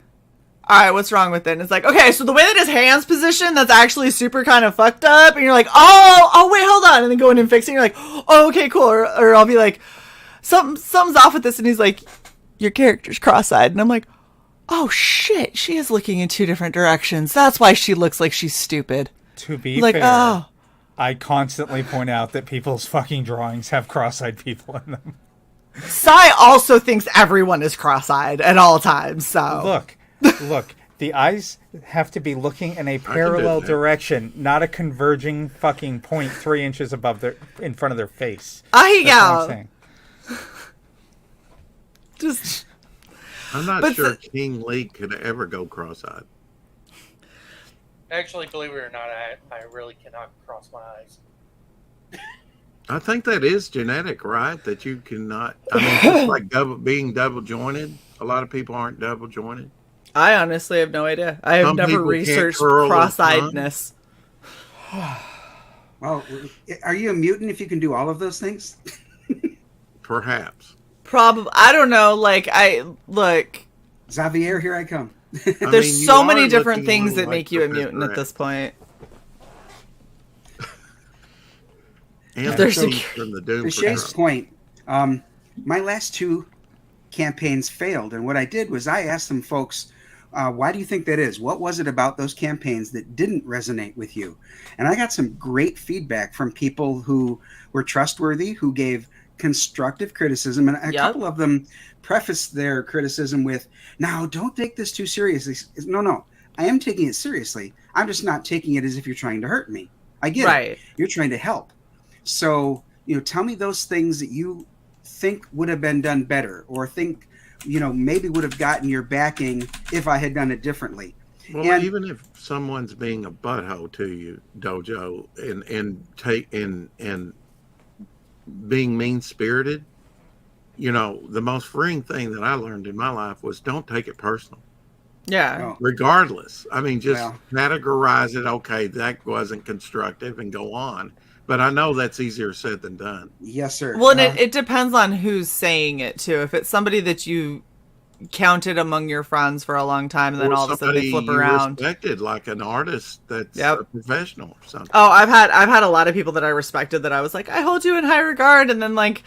all right, what's wrong with it? And it's like, okay, so the way that his hand's positioned, that's actually super kind of fucked up. And you're like, oh, wait, hold on. And then go in and fix it. And you're like, oh, okay, cool. Or I'll be like, something's off with this. And he's like, your character's cross-eyed. And I'm like, oh, shit, she is looking in two different directions. That's why she looks like she's stupid. To be Like, fair, oh. I constantly point out that people's fucking drawings have cross-eyed people in them. Cy also thinks everyone is cross-eyed at all times, so. Look, the eyes have to be looking in a parallel direction, not a converging fucking point 3 inches above in front of their face. I That's what I'm go. saying. Just I'm not But sure King Lee could ever go cross-eyed. Actually, believe it or not, I really cannot cross my eyes. I think that is genetic, right? That you cannot. I mean, just like being double jointed. A lot of people aren't double jointed. I honestly have no idea. I have Some never people can't researched curl their cross-eyedness. Well, are you a mutant if you can do all of those things? Perhaps. Probably, I don't know. Like, look. Xavier, here I come. There's so many different things that make you a mutant at this point. And There's from the Doom To Shae's Patrol. point, my last two campaigns failed, and what I did was I asked them folks, why do you think that is? What was it about those campaigns that didn't resonate with you? And I got some great feedback from people who were trustworthy, who gave constructive criticism, and a couple of them prefaced their criticism with, now, don't take this too seriously. No, I am taking it seriously. I'm just not taking it as if you're trying to hurt me. I get it. You're trying to help. So, tell me those things that you think would have been done better, or think, maybe would have gotten your backing if I had done it differently. Well, And even if someone's being a butthole to you, Dojo, and being mean-spirited, the most freeing thing that I learned in my life was don't take it personal. Yeah. Regardless. I mean, just categorize it. Okay, that wasn't constructive, and go on. But I know that's easier said than done. Yes, sir. Well, and it depends on who's saying it, too. If it's somebody that you counted among your friends for a long time, and then all of a sudden they flip around. Respected, like an artist that's a professional or something. Oh, I've had a lot of people that I respected that I was like, I hold you in high regard, and then like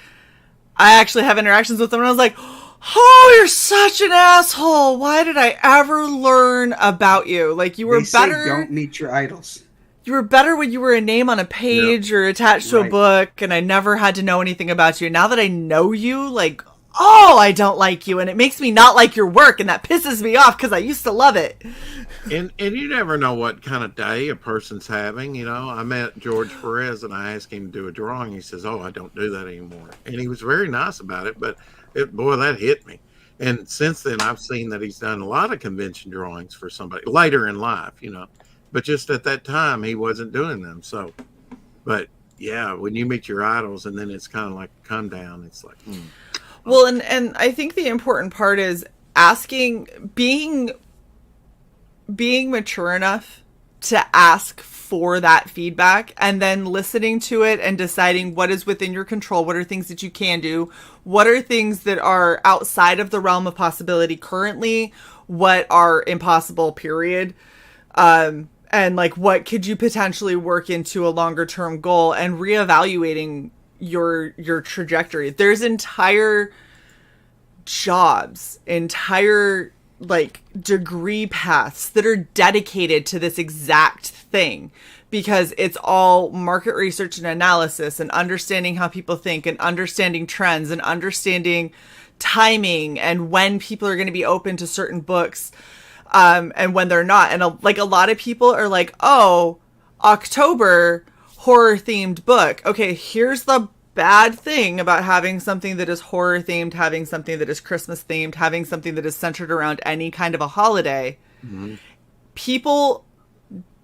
I actually have interactions with them, and I was like, oh, you're such an asshole. Why did I ever learn about you? Like, you were better. Don't meet your idols. You were better when you were a name on a page or attached to a book, and I never had to know anything about you. Now that I know you, like, oh, I don't like you, and it makes me not like your work, and that pisses me off because I used to love it. And you never know what kind of day a person's having. I met George Perez, and I asked him to do a drawing. He says, oh, I don't do that anymore. And he was very nice about it, but boy, that hit me. And since then, I've seen that he's done a lot of convention drawings for somebody later in life, But just at that time, he wasn't doing them. So, but yeah, when you meet your idols, and then it's kind of like a come down. It's like, Well, and I think the important part is being mature enough to ask for that feedback, and then listening to it and deciding what is within your control, what are things that you can do, what are things that are outside of the realm of possibility currently, what are impossible, period. And like, what could you potentially work into a longer term goal, and reevaluating your trajectory. There's entire jobs, entire like degree paths that are dedicated to this exact thing, because it's all market research and analysis, and understanding how people think, and understanding trends, and understanding timing, and when people are going to be open to certain books. And when they're not. And a lot of people are like, oh, October, horror themed book. Okay, here's the bad thing about having something that is horror themed, having something that is Christmas themed, having something that is centered around any kind of a holiday. Mm-hmm. People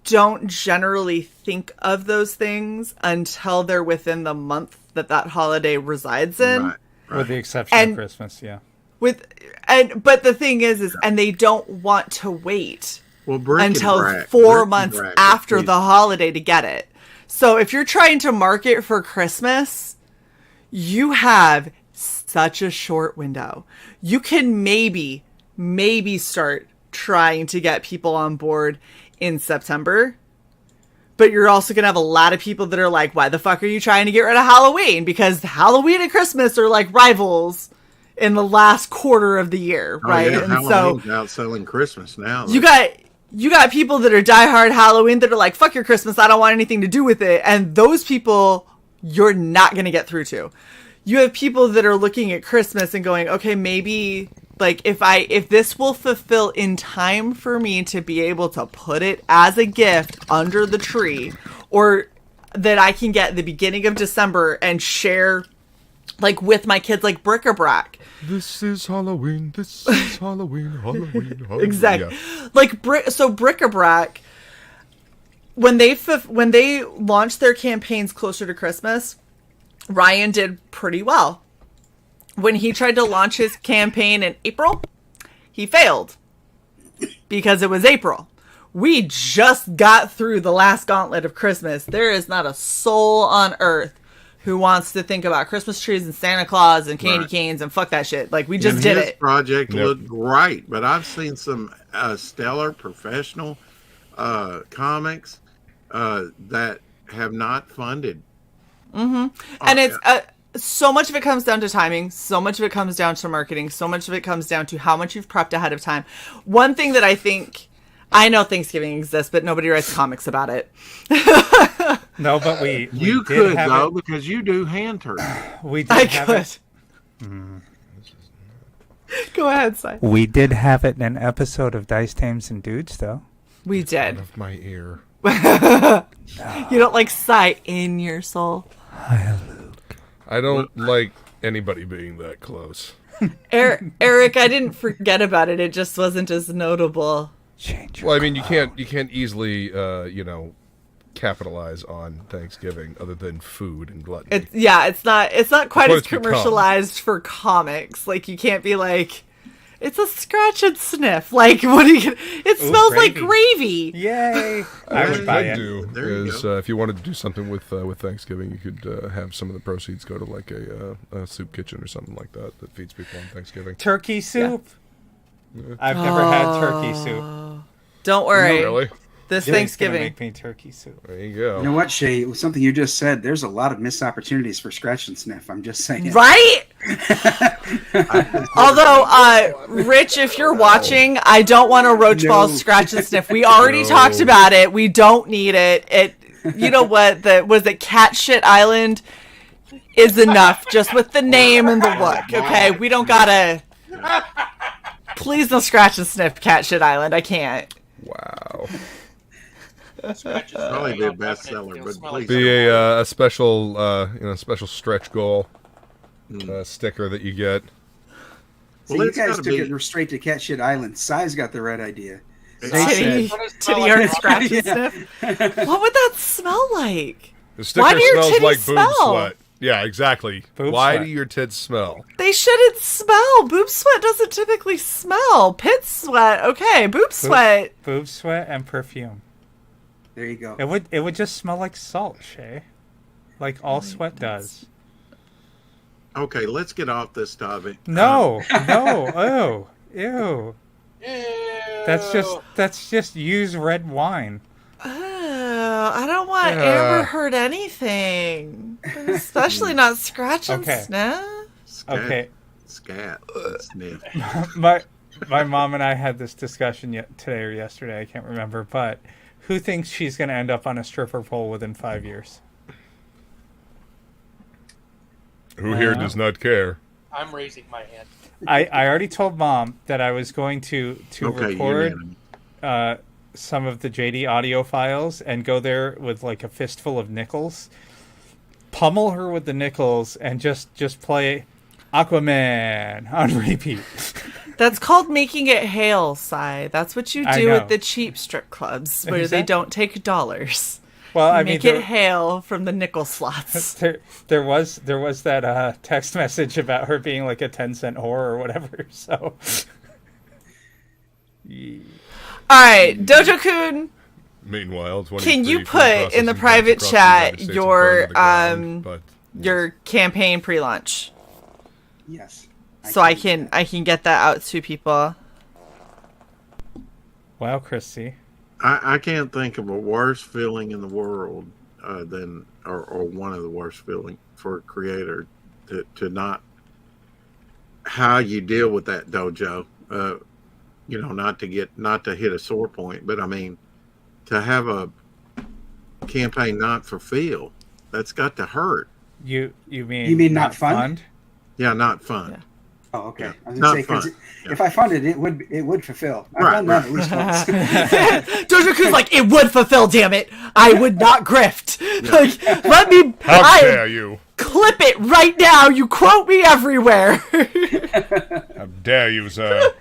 don't generally think of those things until they're within the month that holiday resides in. Right. With the exception of Christmas, yeah. But the thing is and they don't want to wait until 4 months after the holiday to get it. So if you're trying to market for Christmas, you have such a short window. You can maybe start trying to get people on board in September. But you're also going to have a lot of people that are like, why the fuck are you trying to get rid of Halloween? Because Halloween and Christmas are like rivals in the last quarter of the year, right? Yeah, and Halloween's outselling Christmas now. You got people that are diehard Halloween that are like, fuck your Christmas, I don't want anything to do with it. And those people, you're not going to get through to. You have people that are looking at Christmas and going, okay, maybe like if this will fulfill in time for me to be able to put it as a gift under the tree, or that I can get the beginning of December and share like with my kids, like bric-a-brac. This is Halloween. This is Halloween. Halloween. Halloween. Exactly. Yeah. Like bric-a-brac. When they launched their campaigns closer to Christmas, Ryan did pretty well. When he tried to launch his campaign in April, he failed because it was April. We just got through the last gauntlet of Christmas. There is not a soul on earth who wants to think about Christmas trees and Santa Claus and candy canes and fuck that shit. Like, we just did it. Project looked great, but I've seen some stellar professional comics that have not funded. Mm-hmm. And it's so much of it comes down to timing. So much of it comes down to marketing. So much of it comes down to how much you've prepped ahead of time. One thing that I know Thanksgiving exists, but nobody writes comics about it. No, but we you did could have though it. because you do hand turkey. We did I have could. it. Go ahead, Si. We did have it in an episode of Dice Tames and Dudes, though. We Out did. of my ear. You don't like sigh in your soul. Hi, Luke. I don't like anybody being that close. Eric, I didn't forget about it. It just wasn't as notable. Change your Well, I mean, you can't easily, capitalize on Thanksgiving other than food and gluttony. It's not quite what as it's become. commercialized for comics. Like, you can't be like, it's a scratch and sniff. Like, what are you? It smells like gravy. Yay! I would buy What it. do There you is if you wanted to do something with Thanksgiving, you could have some of the proceeds go to like a soup kitchen or something like that feeds people on Thanksgiving. Turkey soup. I've never had turkey soup. Don't worry. Really? This Jay's gonna Thanksgiving. make me turkey soup. There you go. You know what, Shae? With something you just said, there's a lot of missed opportunities for scratch and sniff. I'm just saying. Right? Although, Rich, if you're watching, I don't want a roach ball scratch and sniff. We already talked about it. We don't need it. You know what? Was it Cat Shit Island? Is enough just with the name and the look. Okay, we don't gotta. Please don't scratch and sniff Cat Shit Island. I can't. Wow. Probably be a bestseller, but please. Be a special special stretch goal sticker that you get. So Well, you it's guys gotta took be- it straight to Cat Shit Island. Si's got the right idea. Titty or scratch and sniff. What would that smell like? The sticker Why do your smells titties like boob smell? sweat. Yeah, exactly. Boob Why sweat. do your tits smell? They shouldn't smell. Boob sweat doesn't typically smell. Pit sweat, okay. Boob sweat. Boob sweat and perfume. There you go. It would just smell like salt, Shae. Like all sweat does. Okay, let's get off this topic. No, oh, ew. Ew. That's just used red wine. I don't want Amber Heard anything. Especially not scratch and Okay. sniff. Scat, Okay. Scat. Sniff. My mom and I had this discussion today or yesterday, I can't remember, but who thinks she's going to end up on a stripper pole within 5 years? Who here does not care? I'm raising my hand. I already told Mom that I was going to Okay, record unanimous. some of the JD audio files and go there with like a fistful of nickels, pummel her with the nickels, and just play Aquaman on repeat. That's called making it hail, Si. That's what you I do know. at the cheap strip clubs where they Exactly. don't take dollars. Well, I Make mean, it hail from the nickel slots. there was that text message about her being like a 10-cent whore or whatever. So, All right, Dojo-kun, Meanwhile, can you 23 food put in the processing private plants across the chat United States your are burned to the ground, but your campaign pre-launch Yes. so I can get that out to people? wow, Christy. I can't think of a worse feeling in the world than, or one of the worst feeling for a creator to not, how you deal with that dojo, not to hit a sore point, but I mean, to have a campaign not fulfilled, that's got to hurt. You mean You mean not fun? Yeah, not fun. Yeah. Oh, okay. Yeah. I was Not gonna say, 'cause fun. if I funded it, it would fulfill. I've Right, done that at least once. Dojo-kun's like, it would fulfill, damn it. I would not grift. Like, let me... how I dare am you? clip it right now. You quote me everywhere. How dare you, sir?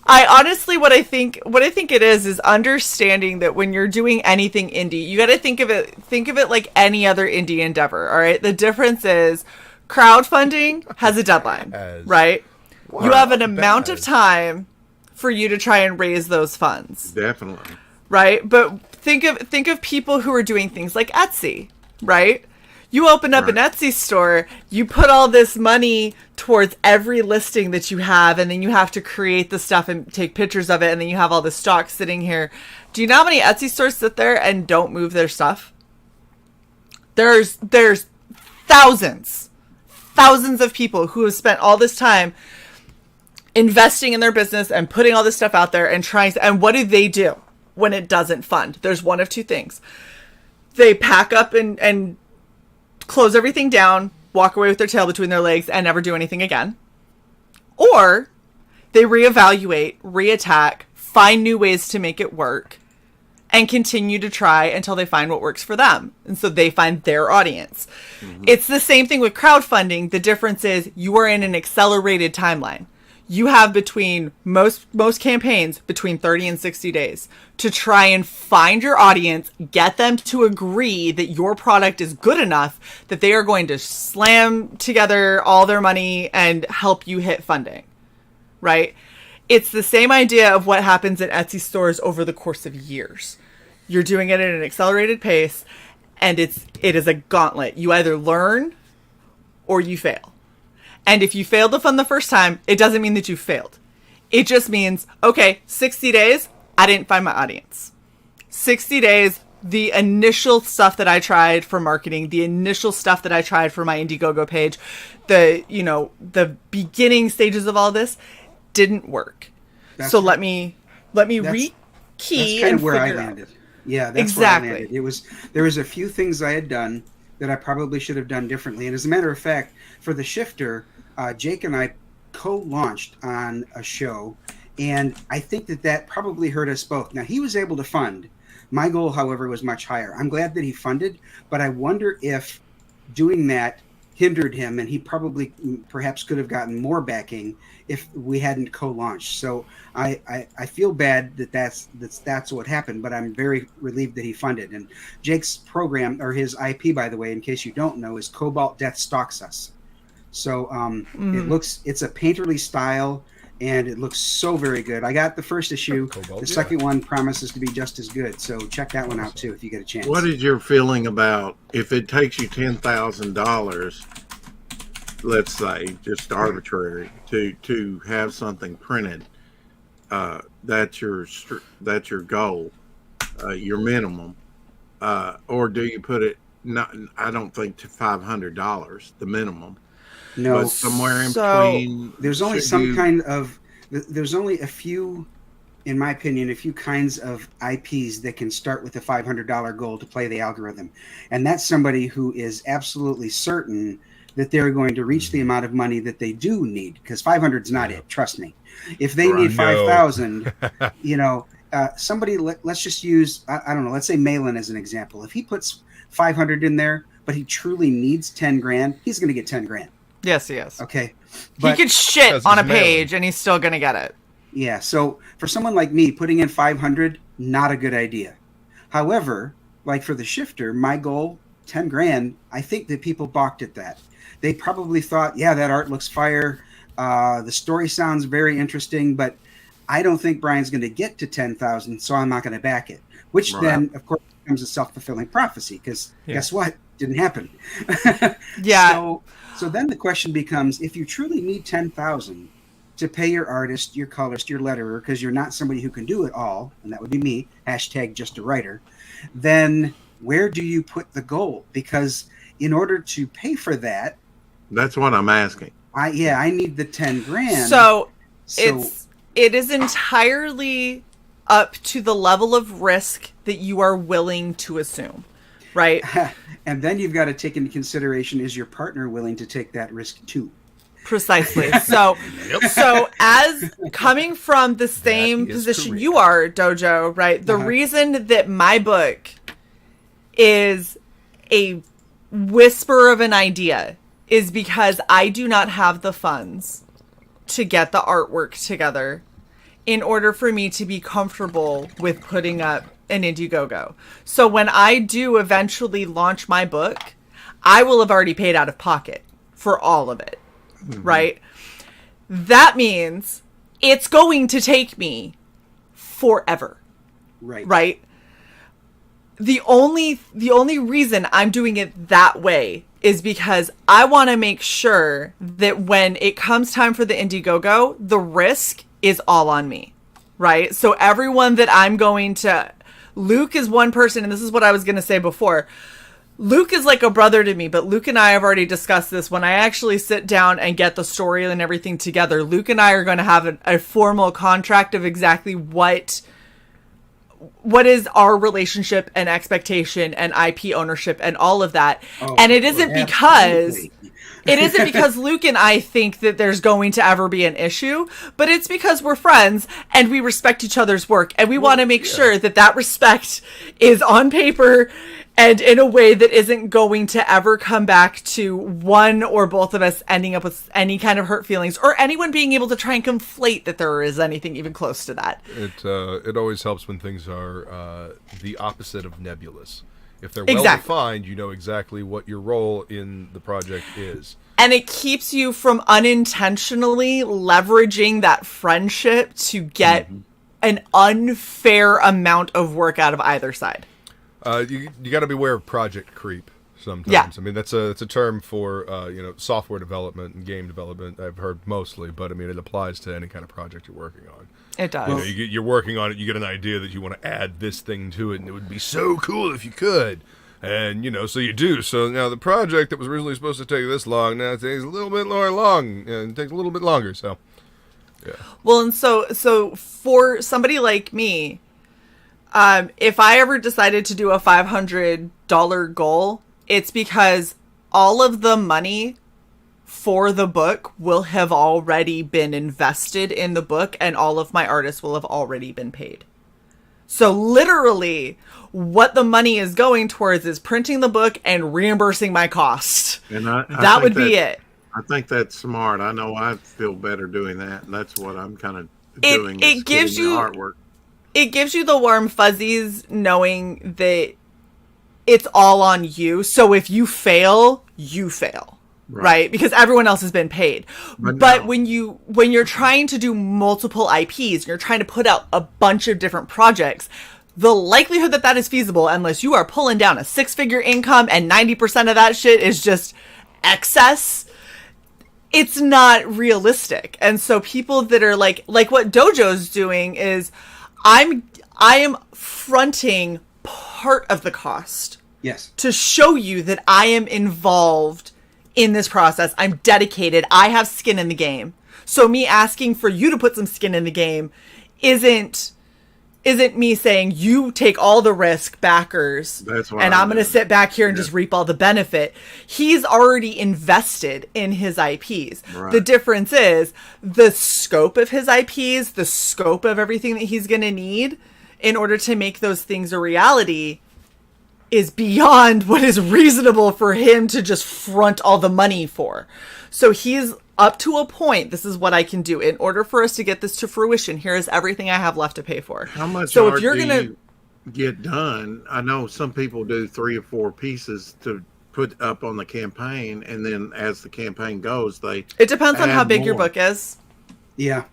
I honestly, what I think it is understanding that when you're doing anything indie, you got to think of it like any other indie endeavor. All right. The difference is crowdfunding has a deadline, right? Wow, you have an amount of time for you to try and raise those funds. Definitely. Right. But think of people who are doing things like Etsy, right? You open up an Etsy store, you put all this money towards every listing that you have, and then you have to create the stuff and take pictures of it, and then you have all the stock sitting here. Do you know how many Etsy stores sit there and don't move their stuff? There's thousands of people who have spent all this time investing in their business and putting all this stuff out there and trying to, and what do when it doesn't fund? There's one of two things. They pack up and close everything down, walk away with their tail between their legs, and never do anything again. Or they reevaluate, reattack, find new ways to make it work, and continue to try until they find what works for them. And so they find their audience. Mm-hmm. It's the same thing with crowdfunding. The difference is you are in an accelerated timeline. You have between most campaigns between 30 and 60 days to try and find your audience, get them to agree that your product is good enough that they are going to slam together all their money and help you hit funding, right? It's the same idea of what happens in Etsy stores over the course of years. You're doing it at an accelerated pace, and it is a gauntlet. You either learn or you fail. And if you failed to fund the first time, it doesn't mean that you failed. It just means, okay, 60 days, I didn't find my audience. 60 days, the initial stuff that I tried for marketing, the initial stuff that I tried for my Indiegogo page, the beginning stages of all this didn't work. So let me rekey. That's kind of where I landed. Yeah, that's exactly where I landed. There was a few things I had done that I probably should have done differently. And as a matter of fact, for the Shifter, Jake and I co-launched on a show, and I think that probably hurt us both. Now, he was able to fund. My goal, however, was much higher. I'm glad that he funded, but I wonder if doing that hindered him, and he perhaps could have gotten more backing if we hadn't co-launched. So I feel bad that's what happened, but I'm very relieved that he funded. And Jake's program, or his IP, by the way, in case you don't know, is Cobalt Death Stalks Us. So it's a painterly style, and it looks so very good. I got the first issue. The second one promises to be just as good. So check that one out too if you get a chance. What is your feeling about if it takes you $10,000, let's say, just arbitrary, to have something printed? That's your goal, your minimum, or do you put it? Not, I don't think to $500, the minimum. No, but somewhere in between. There's only there's only a few, in my opinion, a few kinds of IPs that can start with a $500 goal to play the algorithm. And that's somebody who is absolutely certain that they're going to reach the amount of money that they do need, because 500 is not it. Trust me. If they need 5,000, somebody, let's just use, I don't know, let's say Malin as an example. If he puts 500 in there, but he truly needs 10 grand, he's going to get 10 grand. Yes, he is. Okay. He could shit on a page and he's still going to get it. Yeah. So for someone like me, putting in 500, not a good idea. However, like for the Shifter, my goal, 10 grand, I think that people balked at that. They probably thought, yeah, that art looks fire. The story sounds very interesting, but I don't think Brian's going to get to 10,000, so I'm not going to back it. Which then, of course, becomes a self-fulfilling prophecy, because guess what? Didn't happen. Yeah. So then the question becomes, if you truly need 10,000 to pay your artist, your colorist, your letterer, because you're not somebody who can do it all, and that would be me, #JustAWriter, then where do you put the goal? Because in order to pay for that, that's what I'm asking. I need the 10 grand. So it is entirely up to the level of risk that you are willing to assume, right? And then you've got to take into consideration, is your partner willing to take that risk too? Precisely. So, so as coming from the same position you are, Dojo, right? The reason that my book is a whisper of an idea is because I do not have the funds to get the artwork together in order for me to be comfortable with putting up an Indiegogo. So when I do eventually launch my book, I will have already paid out of pocket for all of it, right? That means it's going to take me forever, right? The only reason I'm doing it that way is because I want to make sure that when it comes time for the Indiegogo, the risk is all on me, right? So everyone that I'm going to... Luke is one person, and this is what I was going to say before. Luke is like a brother to me, but Luke and I have already discussed this. When I actually sit down and get the story and everything together, Luke and I are going to have a formal contract of exactly what is our relationship and expectation and IP ownership and all of that. And it isn't because Luke and I think that there's going to ever be an issue, but it's because we're friends and we respect each other's work, and we want to make sure that respect is on paper and in a way that isn't going to ever come back to one or both of us ending up with any kind of hurt feelings, or anyone being able to try and conflate that there is anything even close to that. It always helps when things are the opposite of nebulous. If they're well defined, you know exactly what your role in the project is. And it keeps you from unintentionally leveraging that friendship to get an unfair amount of work out of either side. You got to beware of project creep sometimes. Yeah. I mean, that's a term for software development and game development. I've heard mostly, but I mean it applies to any kind of project you're working on. It does. You're working on it. You get an idea that you want to add this thing to it, and it would be so cool if you could. And so you do. So now the project that was originally supposed to take this long now it takes a little bit more long, and it takes a little bit longer. So, yeah. Well, and so for somebody like me, if I ever decided to do a $500 goal, it's because all of the money for the book will have already been invested in the book, and all of my artists will have already been paid. So literally what the money is going towards is printing the book and reimbursing my cost. And that would be it. I think that's smart. I know I feel better doing that, and that's what I'm kind of doing. It gives you artwork. It gives you the warm fuzzies knowing that it's all on you. So if you fail, you fail. Right? Because everyone else has been paid. But when you're trying to do multiple IPs, you're trying to put out a bunch of different projects, the likelihood that is feasible, unless you are pulling down a 6-figure income and 90% of that shit is just excess, it's not realistic. And so people that are like what Dojo's doing is I am fronting part of the cost. Yes. To show you that I am involved in this process. I'm dedicated. I have skin in the game. So me asking for you to put some skin in the game isn't me saying you take all the risk, backers, and I'm going to sit back here and just reap all the benefit. He's already invested in his IPs. Right. The difference is the scope of his IPs, the scope of everything that he's going to need in order to make those things a reality is beyond what is reasonable for him to just front all the money for. So he's up to a point. This is what I can do in order for us to get this to fruition. Here is everything I have left to pay for. How much art do you get done? I know some people do 3 or 4 pieces to put up on the campaign, and then as the campaign goes, it depends on how big your book is. Yeah.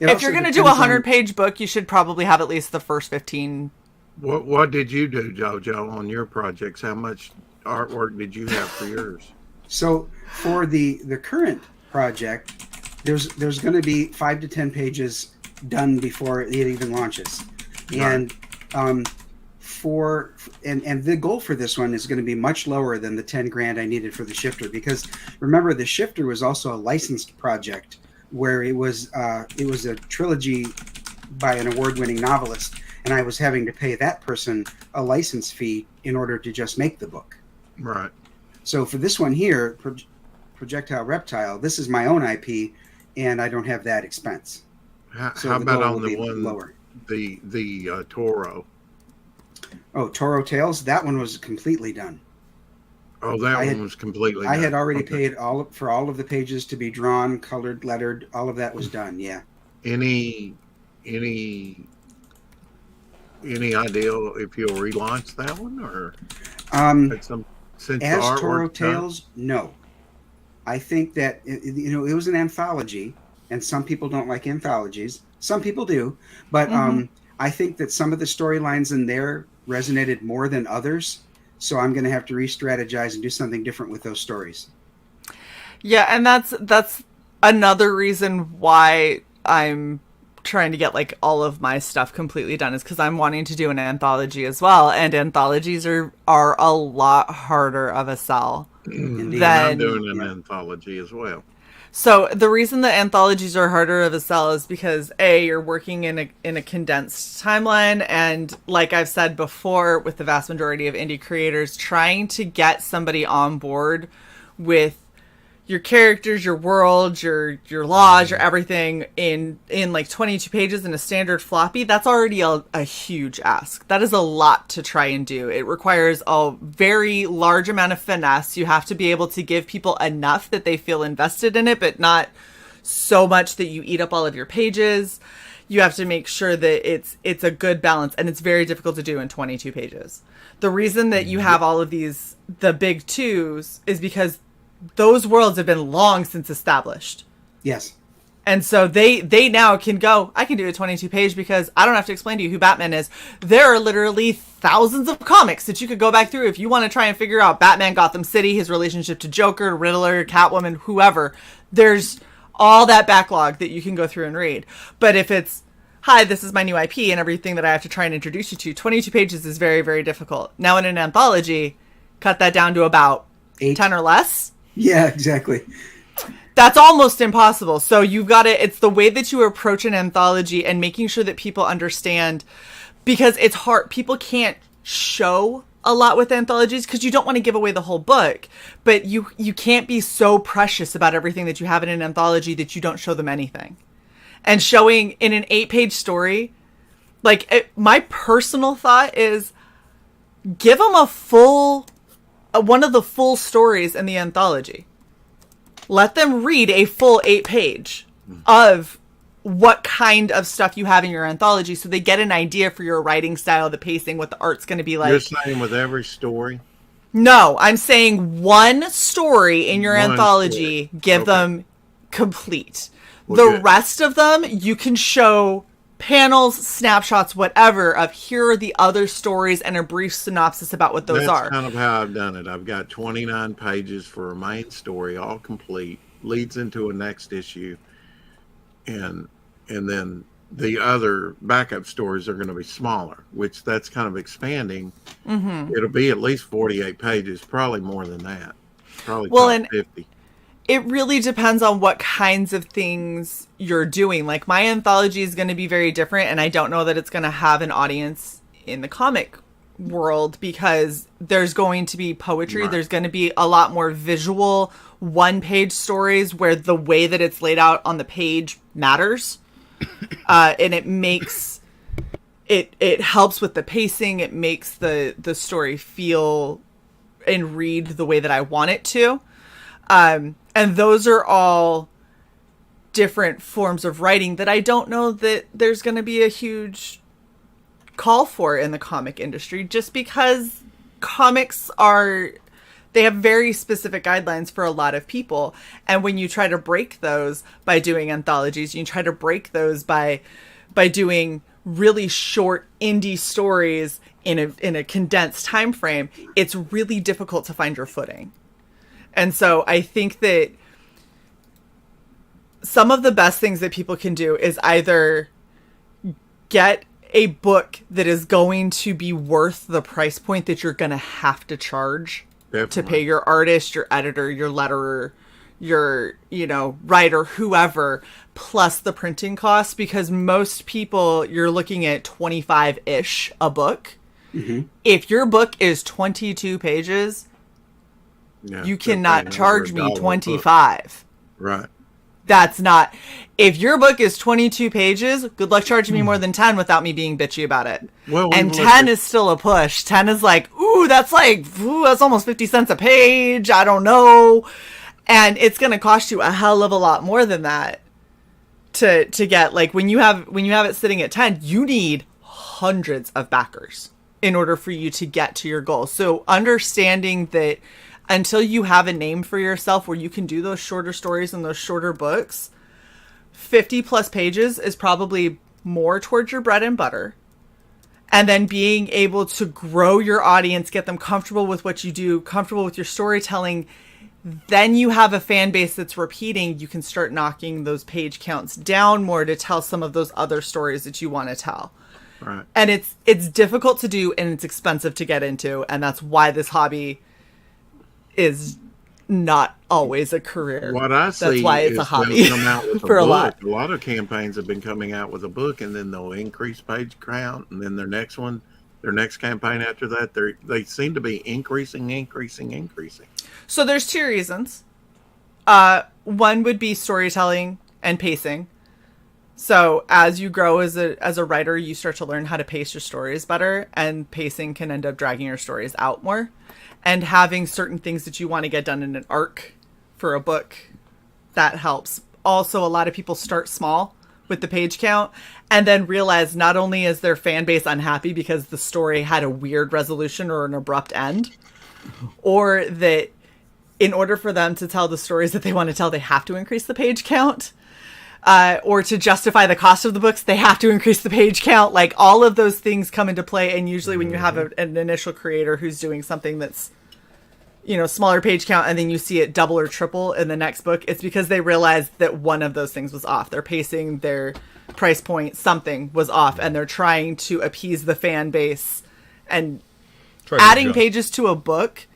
If you're going to do a 100-page book, you should probably have at least the first 15. What did you do, JoJo, on your projects? How much artwork did you have for yours? So for the current project, there's going to be 5 to 10 pages done before it even launches. Right. And the goal for this one is going to be much lower than the 10 grand I needed for the shifter, because remember the shifter was also a licensed project where it was a trilogy by an award-winning novelist, and I was having to pay that person a license fee in order to just make the book. Right. So for this one here, Projectile Reptile, this is my own IP, and I don't have that expense. How about on the one lower? The Toro. Oh, Toro Tales, that one was completely done. Oh, that one was completely. I had done. already Okay. paid for all of the pages to be drawn, colored, lettered. All of that was done. Yeah. Any any idea if you'll relaunch that one or at some since the As Toro artwork's done? Tales, no. I think that it was an anthology, and some people don't like anthologies. Some people do, but I think that some of the storylines in there resonated more than others. So I'm going to have to re-strategize and do something different with those stories. Yeah, and that's another reason why I'm trying to get like all of my stuff completely done is because I'm wanting to do an anthology as well, and anthologies are a lot harder of a sell And I'm than. doing an anthology as well. So the reason that anthologies are harder of a sell is because you're working in a condensed timeline, and like I've said before, with the vast majority of indie creators, trying to get somebody on board with your characters, your world, your laws, your everything in like 22 pages in a standard floppy, that's already a huge ask. That is a lot to try and do. It requires a very large amount of finesse. You have to be able to give people enough that they feel invested in it, but not so much that you eat up all of your pages. You have to make sure that it's a good balance, and it's very difficult to do in 22 pages. The reason that you have all of the big twos is because those worlds have been long since established. Yes. And so they now can go, I can do a 22 page because I don't have to explain to you who Batman is. There are literally thousands of comics that you could go back through if you want to try and figure out Batman, Gotham City, his relationship to Joker, Riddler, Catwoman, whoever. There's all that backlog that you can go through and read. But if it's, hi, this is my new IP and everything that I have to try and introduce you to, 22 pages is very, very difficult. Now in an anthology, cut that down to about 10 or less. Yeah, exactly. That's almost impossible. So you've got to, it's the way that you approach an anthology and making sure that people understand, because it's hard. People can't show a lot with anthologies because you don't want to give away the whole book, but you can't be so precious about everything that you have in an anthology that you don't show them anything. And showing in an 8-page story, my personal thought is give them one of the full stories in the anthology. Let them read a full 8-page of what kind of stuff you have in your anthology so they get an idea for your writing style, the pacing, what the art's going to be like. You're saying with every story? No, I'm saying one story in your anthology, give them complete. The rest of them, you can show panels, snapshots, whatever, of here are the other stories and a brief synopsis about what those are. That's kind of how I've done it. I've got 29 pages for a main story, all complete, leads into a next issue, and then the other backup stories are going to be smaller, which that's kind of expanding. Mm-hmm. It'll be at least 48 pages, probably more than that. Probably 50. It really depends on what kinds of things you're doing. Like my anthology is going to be very different, and I don't know that it's going to have an audience in the comic world because there's going to be poetry. Right. There's going to be a lot more visual 1-page stories where the way that it's laid out on the page matters. And it makes it helps with the pacing. It makes the story feel and read the way that I want it to. And those are all different forms of writing that I don't know that there's going to be a huge call for in the comic industry, just because comics they have very specific guidelines for a lot of people. And when you try to break those by doing anthologies, you try to break those by doing really short indie stories in a condensed time frame, it's really difficult to find your footing. And so I think that some of the best things that people can do is either get a book that is going to be worth the price point that you're going to have to charge to pay your artist, your editor, your letterer, your, writer, whoever, plus the printing costs, because most people, you're looking at 25-ish a book. Mm-hmm. If your book is 22 pages, you cannot charge me 25. Right. That's not. If your book is 22 pages, good luck charging me more than 10 without me being bitchy about it. Well, and 10 is still a push. 10 is like, that's almost 50 cents a page. I don't know. And it's going to cost you a hell of a lot more than that to get, like, when you have it sitting at 10, you need hundreds of backers in order for you to get to your goal. So understanding that until you have a name for yourself where you can do those shorter stories and those shorter books, 50 plus pages is probably more towards your bread and butter. And then being able to grow your audience, get them comfortable with what you do, comfortable with your storytelling. Then you have a fan base that's repeating. You can start knocking those page counts down more to tell some of those other stories that you want to tell. Right. And it's difficult to do, and it's expensive to get into. And that's why this hobby is not always a career. What I see that's why it's is a hobby they'll come out with for a a book. lot. A lot of campaigns have been coming out with a book, and then they'll increase page count, and then their next campaign after that, they seem to be increasing. So there's two reasons. One would be storytelling and pacing. So as you grow as a writer, you start to learn how to pace your stories better, and pacing can end up dragging your stories out more. And having certain things that you want to get done in an arc for a book, that helps. Also, a lot of people start small with the page count and then realize not only is their fan base unhappy because the story had a weird resolution or an abrupt end, or that in order for them to tell the stories that they want to tell, they have to increase the page count. Or to justify the cost of the books, they have to increase the page count. Like, all of those things come into play. And usually when you have an initial creator who's doing something that's, smaller page count, and then you see it double or triple in the next book, it's because they realized that one of those things was off. Their pacing, their price point, something was off. And they're trying to appease the fan base. And adding pages to a book,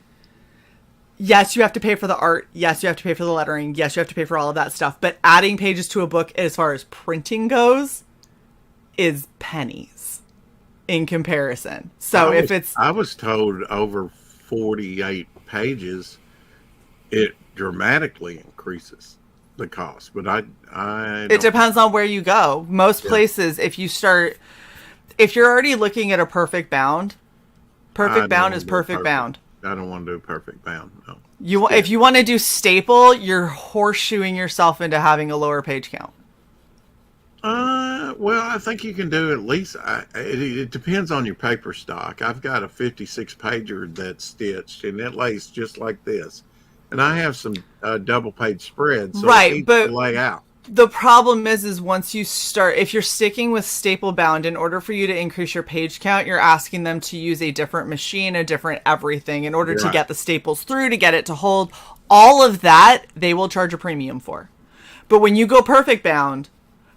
yes, you have to pay for the art. Yes, you have to pay for the lettering. Yes, you have to pay for all of that stuff. But adding pages to a book, as far as printing goes, is pennies in comparison. So I was told over 48 pages, it dramatically increases the cost. But it depends on where you go. Most places, if you're already looking at a perfect bound is perfect bound. I don't want to do perfect bound. No. If you want to do staple, you're horseshoeing yourself into having a lower page count. Well, I think you can do at least. It depends on your paper stock. I've got a 56 pager that's stitched, and it lays just like this. And I have some double page spreads, so it's easy to lay out. The problem is once you start, if you're sticking with staple bound, in order for you to increase your page count, you're asking them to use a different machine, a different everything in order to get the staples through, to get it to hold. All of that, they will charge a premium for. But when you go perfect bound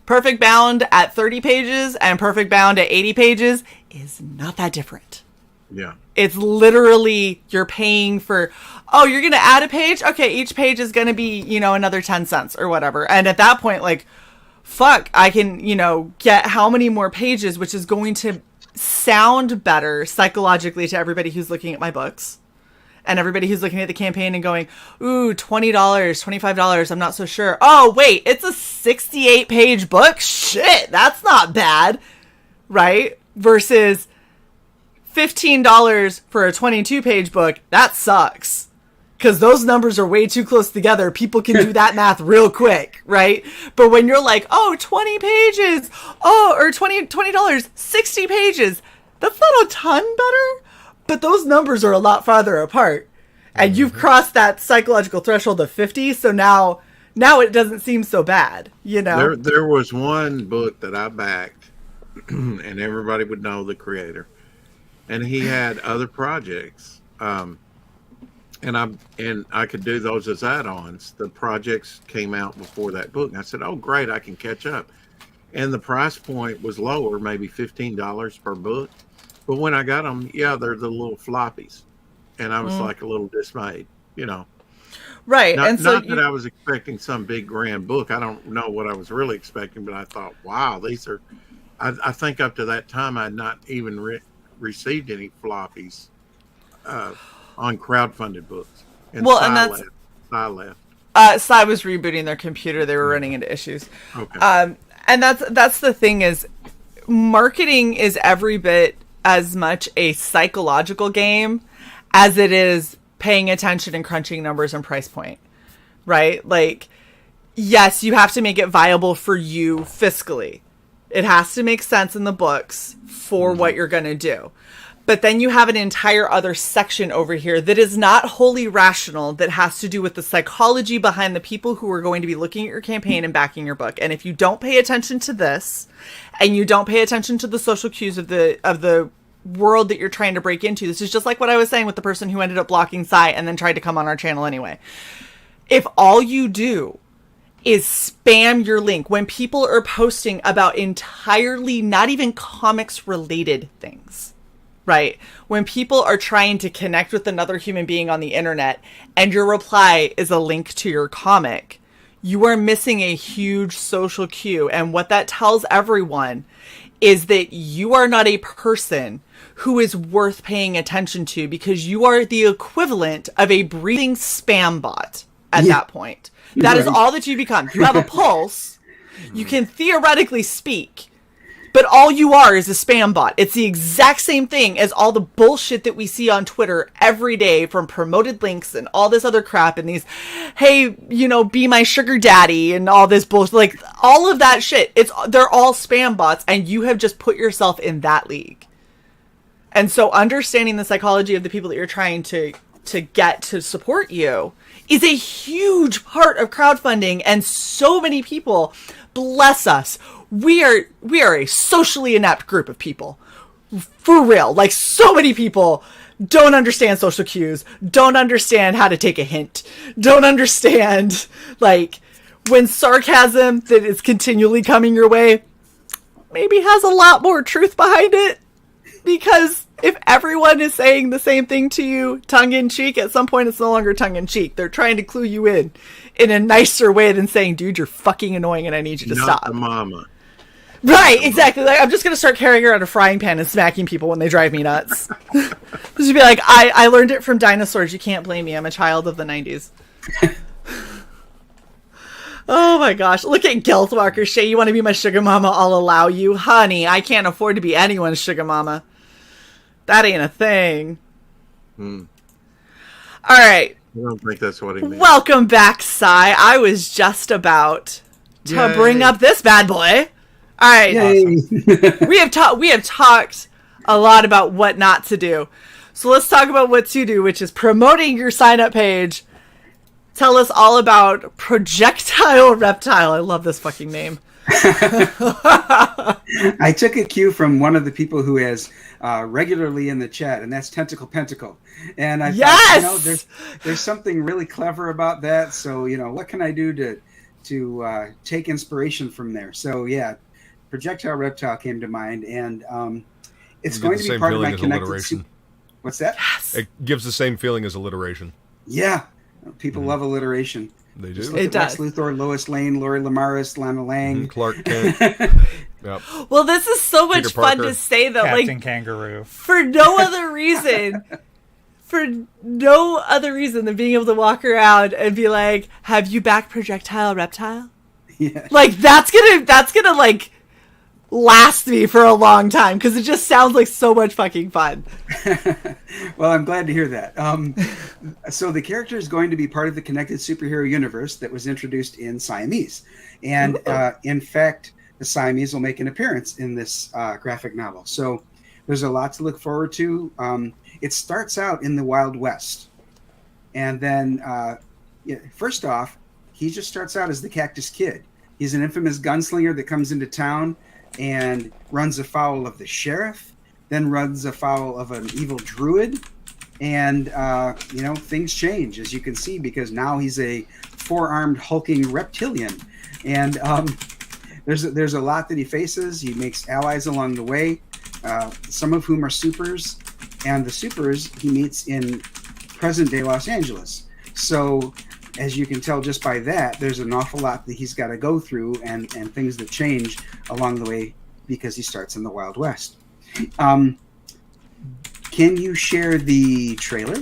at 30 pages and perfect bound at 80 pages is not that different. Yeah. It's literally, you're paying for, you're going to add a page? Okay, each page is going to be, another 10 cents or whatever. And at that point, like, fuck, I can, get how many more pages, which is going to sound better psychologically to everybody who's looking at my books. And everybody who's looking at the campaign and going, ooh, $20, $25, I'm not so sure. Oh, wait, it's a 68-page book? Shit, that's not bad, right? Versus $15 for a 22-page book, that sucks. Because those numbers are way too close together. People can do that math real quick, right? But when you're like, 20 pages, or $20, 60 pages, that's not a ton better. But those numbers are a lot farther apart. And you've crossed that psychological threshold of 50, so now it doesn't seem so bad, There was one book that I backed, and everybody would know the creator. And he had other projects. And I could do those as add-ons. The projects came out before that book. And I said, oh, great, I can catch up. And the price point was lower, maybe $15 per book. But when I got them, they're the little floppies. And I was like a little dismayed, Right. Not that I was expecting some big grand book. I don't know what I was really expecting, but I thought, wow, these are, I think up to that time, I'd not even received any floppies on crowdfunded books. And I left. Sai was rebooting their computer. They were running into issues. Okay. And that's the thing is, marketing is every bit as much a psychological game as it is paying attention and crunching numbers and price point, right? Like, yes, you have to make it viable for you fiscally. It has to make sense in the books for what you're going to do. But then you have an entire other section over here that is not wholly rational, that has to do with the psychology behind the people who are going to be looking at your campaign and backing your book. And if you don't pay attention to this, and you don't pay attention to the social cues of the world that you're trying to break into, this is just like what I was saying with the person who ended up blocking Sai and then tried to come on our channel anyway. If all you do is spam your link when people are posting about entirely not even comics related things, right? When people are trying to connect with another human being on the internet and your reply is a link to your comic, you are missing a huge social cue. And what that tells everyone is that you are not a person who is worth paying attention to, because you are the equivalent of a breathing spam bot at that point. That is all that you become. You have a pulse. You can theoretically speak. But all you are is a spam bot. It's the exact same thing as all the bullshit that we see on Twitter every day from promoted links and all this other crap and these, hey, you know, be my sugar daddy and all this bullshit. Like, all of that shit. They're all spam bots, and you have just put yourself in that league. And so understanding the psychology of the people that you're trying to get to support you is a huge part of crowdfunding. And so many people, bless us, we are a socially inept group of people, for real. Like, so many people don't understand social cues, don't understand how to take a hint, don't understand, like, when sarcasm that is continually coming your way maybe has a lot more truth behind it. Because if everyone is saying the same thing to you tongue-in-cheek, at some point it's no longer tongue-in-cheek. They're trying to clue you in a nicer way than saying, dude, you're fucking annoying and I need you to stop. Not the mama. Right, exactly. Like, I'm just going to start carrying around a frying pan and smacking people when they drive me nuts. Just be like, I learned it from dinosaurs. You can't blame me. I'm a child of the 90s. Oh my gosh. Look at Guildwalker. Shae, you want to be my sugar mama? I'll allow you. Honey, I can't afford to be anyone's sugar mama. That ain't a thing. All right. I don't think that's what he meant. Welcome back, Sai. I was just about to bring up this bad boy. All right. Awesome. we have talked a lot about what not to do. So let's talk about what to do, which is promoting your sign-up page. Tell us all about Projectile Reptile. I love this fucking name. I took a cue from one of the people who is regularly in the chat, and that's Tentacle Pentacle. And I thought, you know, there's something really clever about that. So, you know, what can I do to take inspiration from there? So, yeah, Projectile Reptile came to mind, and it's going to be part of my connected. What's that? Yes. It gives the same feeling as alliteration. Yeah. People love alliteration. They do. It does. Lex Luthor, Lois Lane, Lori Lamaris, Lana Lang, Clark Kent. Yep. Well, this is so much fun to say that, Captain like, Kangaroo. for no other reason than being able to walk around and be like, "Have you backed Projectile Reptile?" Yeah. Like, that's gonna like last me for a long time, because it just sounds like so much fucking fun. Well, I'm glad to hear that. So the character is going to be part of the connected superhero universe that was introduced in Siamese. And in fact, the Siamese will make an appearance in this graphic novel. So there's a lot to look forward to. It starts out in the Wild West. And then, first off, he just starts out as the Cactus Kid. He's an infamous gunslinger that comes into town and runs afoul of the sheriff, then runs afoul of an evil druid. And, things change, as you can see, because now he's a four-armed hulking reptilian. And there's a lot that he faces. He makes allies along the way, some of whom are supers. And the supers he meets in present-day Los Angeles. So, as you can tell just by that, there's an awful lot that he's got to go through and things that change along the way because he starts in the Wild West. Can you share the trailer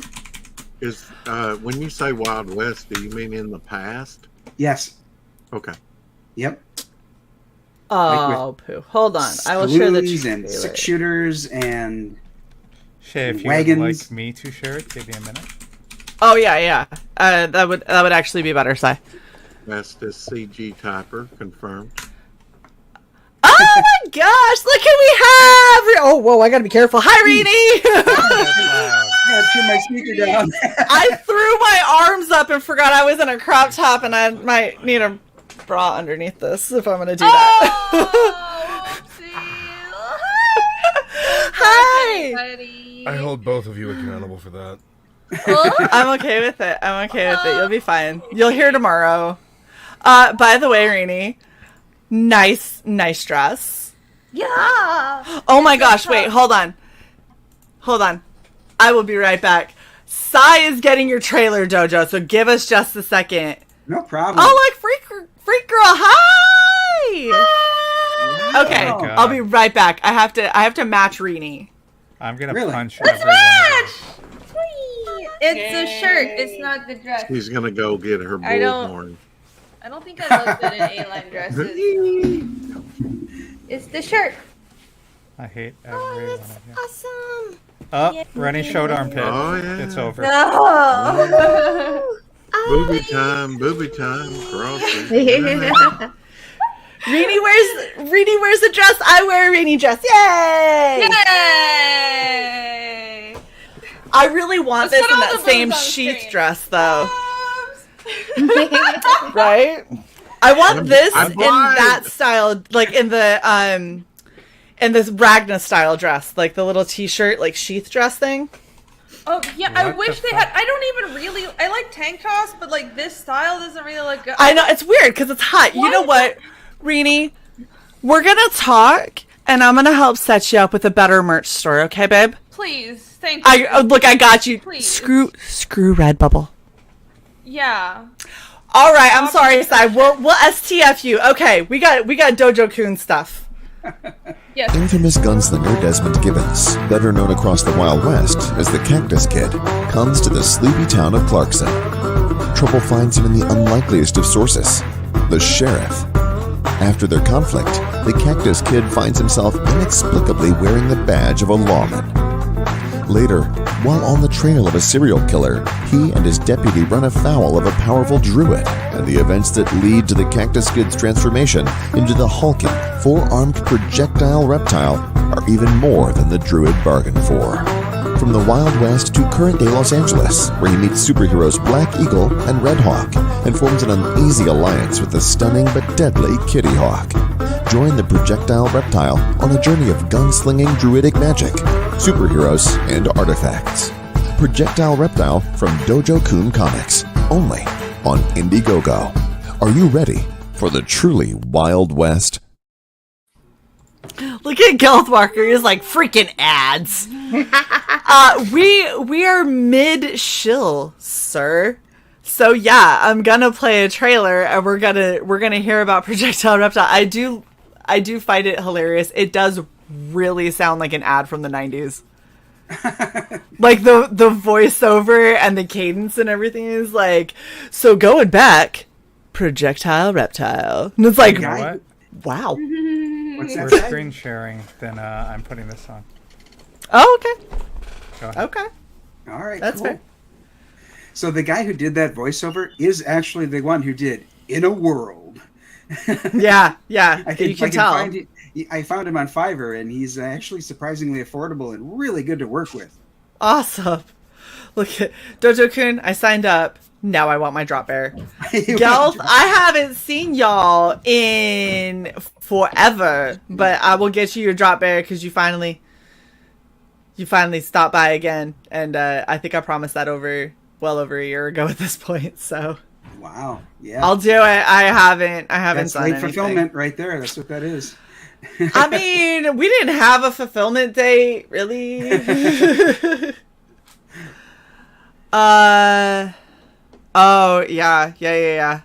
Is when you say Wild West, do you mean in the past? Yes. Okay. Yep. Oh, poo. Hold on. I will share the Saloons and trailer. 6-shooters and Shay, if you wagons. would like me to share it, give me a minute. Oh yeah. That would actually be better, Si. Fastest CG typer confirmed. Oh my gosh! Look who we have! Oh, whoa! I gotta be careful. Hi, Rini. I gotta turn my speaker down. I threw my arms up and forgot I was in a crop top, and I might need a bra underneath this if I'm gonna do that. Hi. I hold both of you accountable for that. I'm okay with it. You'll be fine. You'll hear tomorrow. By the way, Rini, nice dress. Yeah. Oh my gosh! Wait, hold on. I will be right back. Sai is getting your trailer, Dojo. So give us just a second. No problem. Oh, look, freak girl! Hi. Okay, Oh my God. I'll be right back. I have to match Rini. I'm gonna Really? punch Let's everyone. match. It's a shirt. It's not the dress. He's gonna go get her I don't- bullhorn. I don't think I look good in A-line dresses. It's the shirt. I hate every one of you. Awesome. Oh, Rennie showed armpit. Oh, yeah. It's over. No. Booby time, crossing. Rini wears the dress. I wear a Rini dress. Yay! Yay! I really want Let's this put in all that the same boobs on sheath screen. dress, though. Right? I want this I'm in blind. that style, like in this Ragna style dress, like the little t-shirt, like sheath dress thing. Oh yeah, I What wish the they had. fuck? I don't even really. I like tank tops, but like this style doesn't really look good. I know, it's weird because it's hot. You know what, Rini? We're gonna talk, and I'm gonna help set you up with a better merch store, okay, babe? Please, thank you. I got you. Please. Screw Redbubble. Yeah. All right, I'm sorry, Sai. We'll STF you. Okay, we got Dojo Kun stuff. Yes. Infamous gunslinger Desmond Gibbons, better known across the Wild West as the Cactus Kid, comes to the sleepy town of Clarkson. Trouble finds him in the unlikeliest of sources, the sheriff. After their conflict, the Cactus Kid finds himself inexplicably wearing the badge of a lawman. Later, while on the trail of a serial killer, he and his deputy run afoul of a powerful druid, and the events that lead to the Cactus Kid's transformation into the hulking, four-armed projectile reptile are even more than the druid bargained for. From the Wild West to current-day Los Angeles, where he meets superheroes Black Eagle and Red Hawk, and forms an uneasy alliance with the stunning but deadly Kitty Hawk. Join the projectile reptile on a journey of gunslinging druidic magic, superheroes, and artifacts. Projectile Reptile from Dojo Kun Comics, only on Indiegogo. Are you ready for the truly Wild West? Look at Gelthwalker. He's like freaking ads. We are mid-shill, sir. So yeah, I'm gonna play a trailer, and we're gonna hear about Projectile Reptile. I do find it hilarious. It does really sound like an ad from the 90s. Like the voiceover and the cadence and everything is like, so going back, Projectile Reptile. And it's like, You know what? wow. What's We're that? screen sharing, then I'm putting this on. Oh, okay. Go ahead. Okay. All right, That's cool. fair. So the guy who did that voiceover is actually the one who did In a World. Yeah. I You can tell. find it. I found him on Fiverr, and he's actually surprisingly affordable and really good to work with. Awesome. Look at Dojo Kun. I signed up. Now I want my drop bear. Gelth, I haven't seen y'all in forever, but I will get you your drop bear because you finally stopped by again, and I think I promised that well over a year ago at this point. So Wow. Yeah. I'll do it. I haven't That's done late anything. fulfillment right there. That's what that is. I mean, we didn't have a fulfillment date, really. Oh, yeah.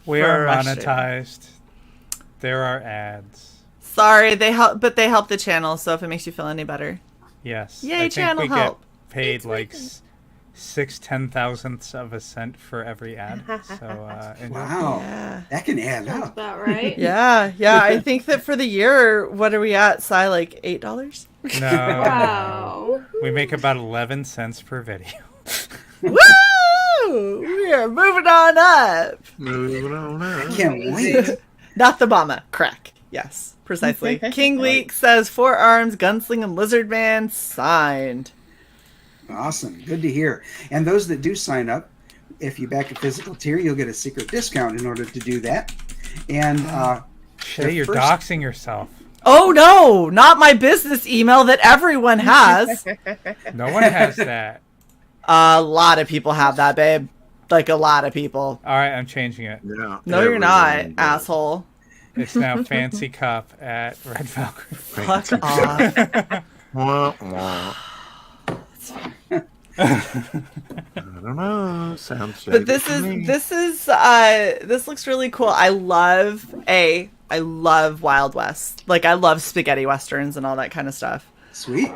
We are Frustrating. monetized. There are ads. Sorry, they help the channel, so if it makes you feel any better. Yes. Yay, I think channel we help. get paid like 6/10,000ths of a cent for every ad. So wow, Yeah. that can add Sounds up. about right. Yeah. I think that for the year, what are we at, Cy? Like $8? no, Wow. we make about 11 cents per video. Woo! We are moving on up. Moving on I up. can't wait. Not the Bama. Crack. Yes, precisely. King Leak says 4 arms, gunsling, lizard man signed. Awesome. Good to hear. And those that do sign up, if you back a physical tier, you'll get a secret discount in order to do that. And Shae, you're first- doxing yourself. Oh no, not my business email that everyone has. No one has that. A lot of people have that, babe. Like a lot of people. All right, I'm changing it. Yeah, No, you're not, everyone does. asshole. It's now Fancy Cup at Red Valkyrie. Fuck off. Wah, wah. I don't know. Sounds shady But to me. this looks really cool. I love Wild West. Like I love spaghetti westerns and all that kind of stuff. Sweet.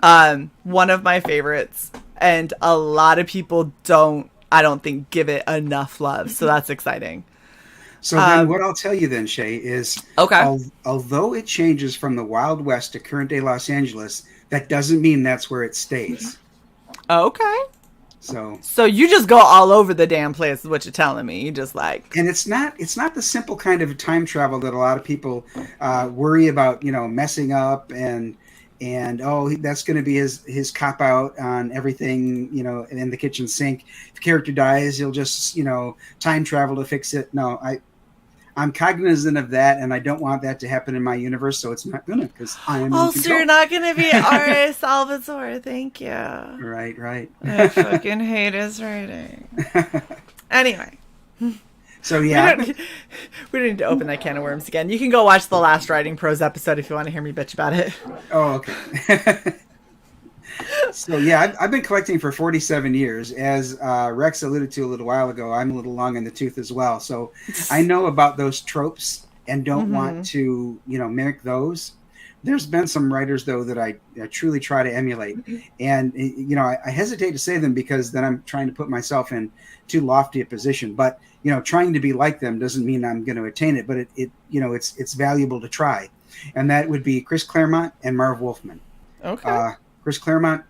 One of my favorites, and a lot of people I don't think give it enough love. So that's exciting. So then what I'll tell you then, Shae, is Okay. although it changes from the Wild West to current day Los Angeles, that doesn't mean that's where it stays. Okay. So you just go all over the damn place is what you're telling me. You just like and it's not the simple kind of time travel that a lot of people worry about, messing up and that's going to be his cop out on everything, in the kitchen sink. If a character dies, he'll just time travel to fix it. No, I'm cognizant of that, and I don't want that to happen in my universe, so it's not gonna, because I am. oh, so you're not gonna be R.A. Salvatore? Thank you. Right. I fucking hate his writing. Anyway. So yeah, we don't need to open that can of worms again. You can go watch the last Writing Pros episode if you want to hear me bitch about it. Oh, okay. So yeah, I've been collecting for 47 years. As Rex alluded to a little while ago, I'm a little long in the tooth as well. So I know about those tropes and don't want to, mimic those. There's been some writers though that I truly try to emulate, and I hesitate to say them because then I'm trying to put myself in too lofty a position. But trying to be like them doesn't mean I'm going to attain it. But it's valuable to try, and that would be Chris Claremont and Marv Wolfman. Okay. Chris Claremont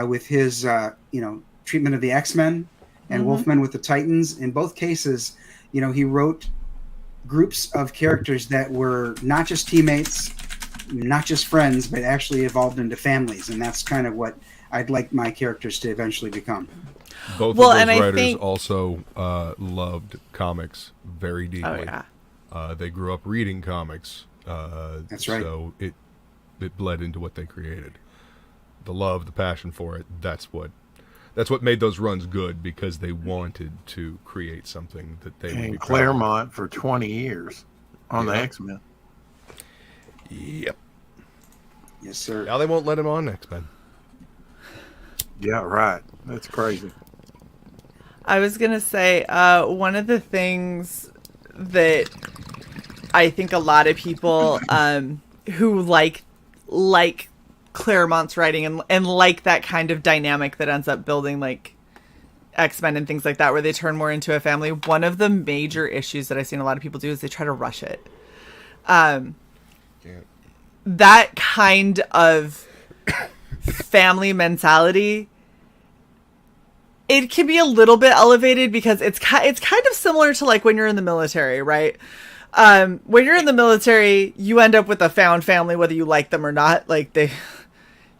with his treatment of the X-Men, and Wolfman with the Titans. In both cases, he wrote groups of characters that were not just teammates, not just friends, but actually evolved into families, and that's kind of what I'd like my characters to eventually become. Both of those writers also loved comics very deeply. Oh yeah. They grew up reading comics. That's right. So it bled into what they created. The love, the passion for it, that's what made those runs good, because they wanted to create something that they would be proud of. Claremont for 20 years on the X-Men. Yep. Yes, sir. Now they won't let him on X-Men. Yeah, right. That's crazy. I was gonna say one of the things that I think a lot of people who like Claremont's writing and like that kind of dynamic that ends up building like X-Men and things like that, where they turn more into a family. One of the major issues that I've seen a lot of people do is they try to rush it. That kind of family mentality, it can be a little bit elevated because it's kind of similar to like when you're in the military, right? When you're in the military, you end up with a found family, whether you like them or not. Like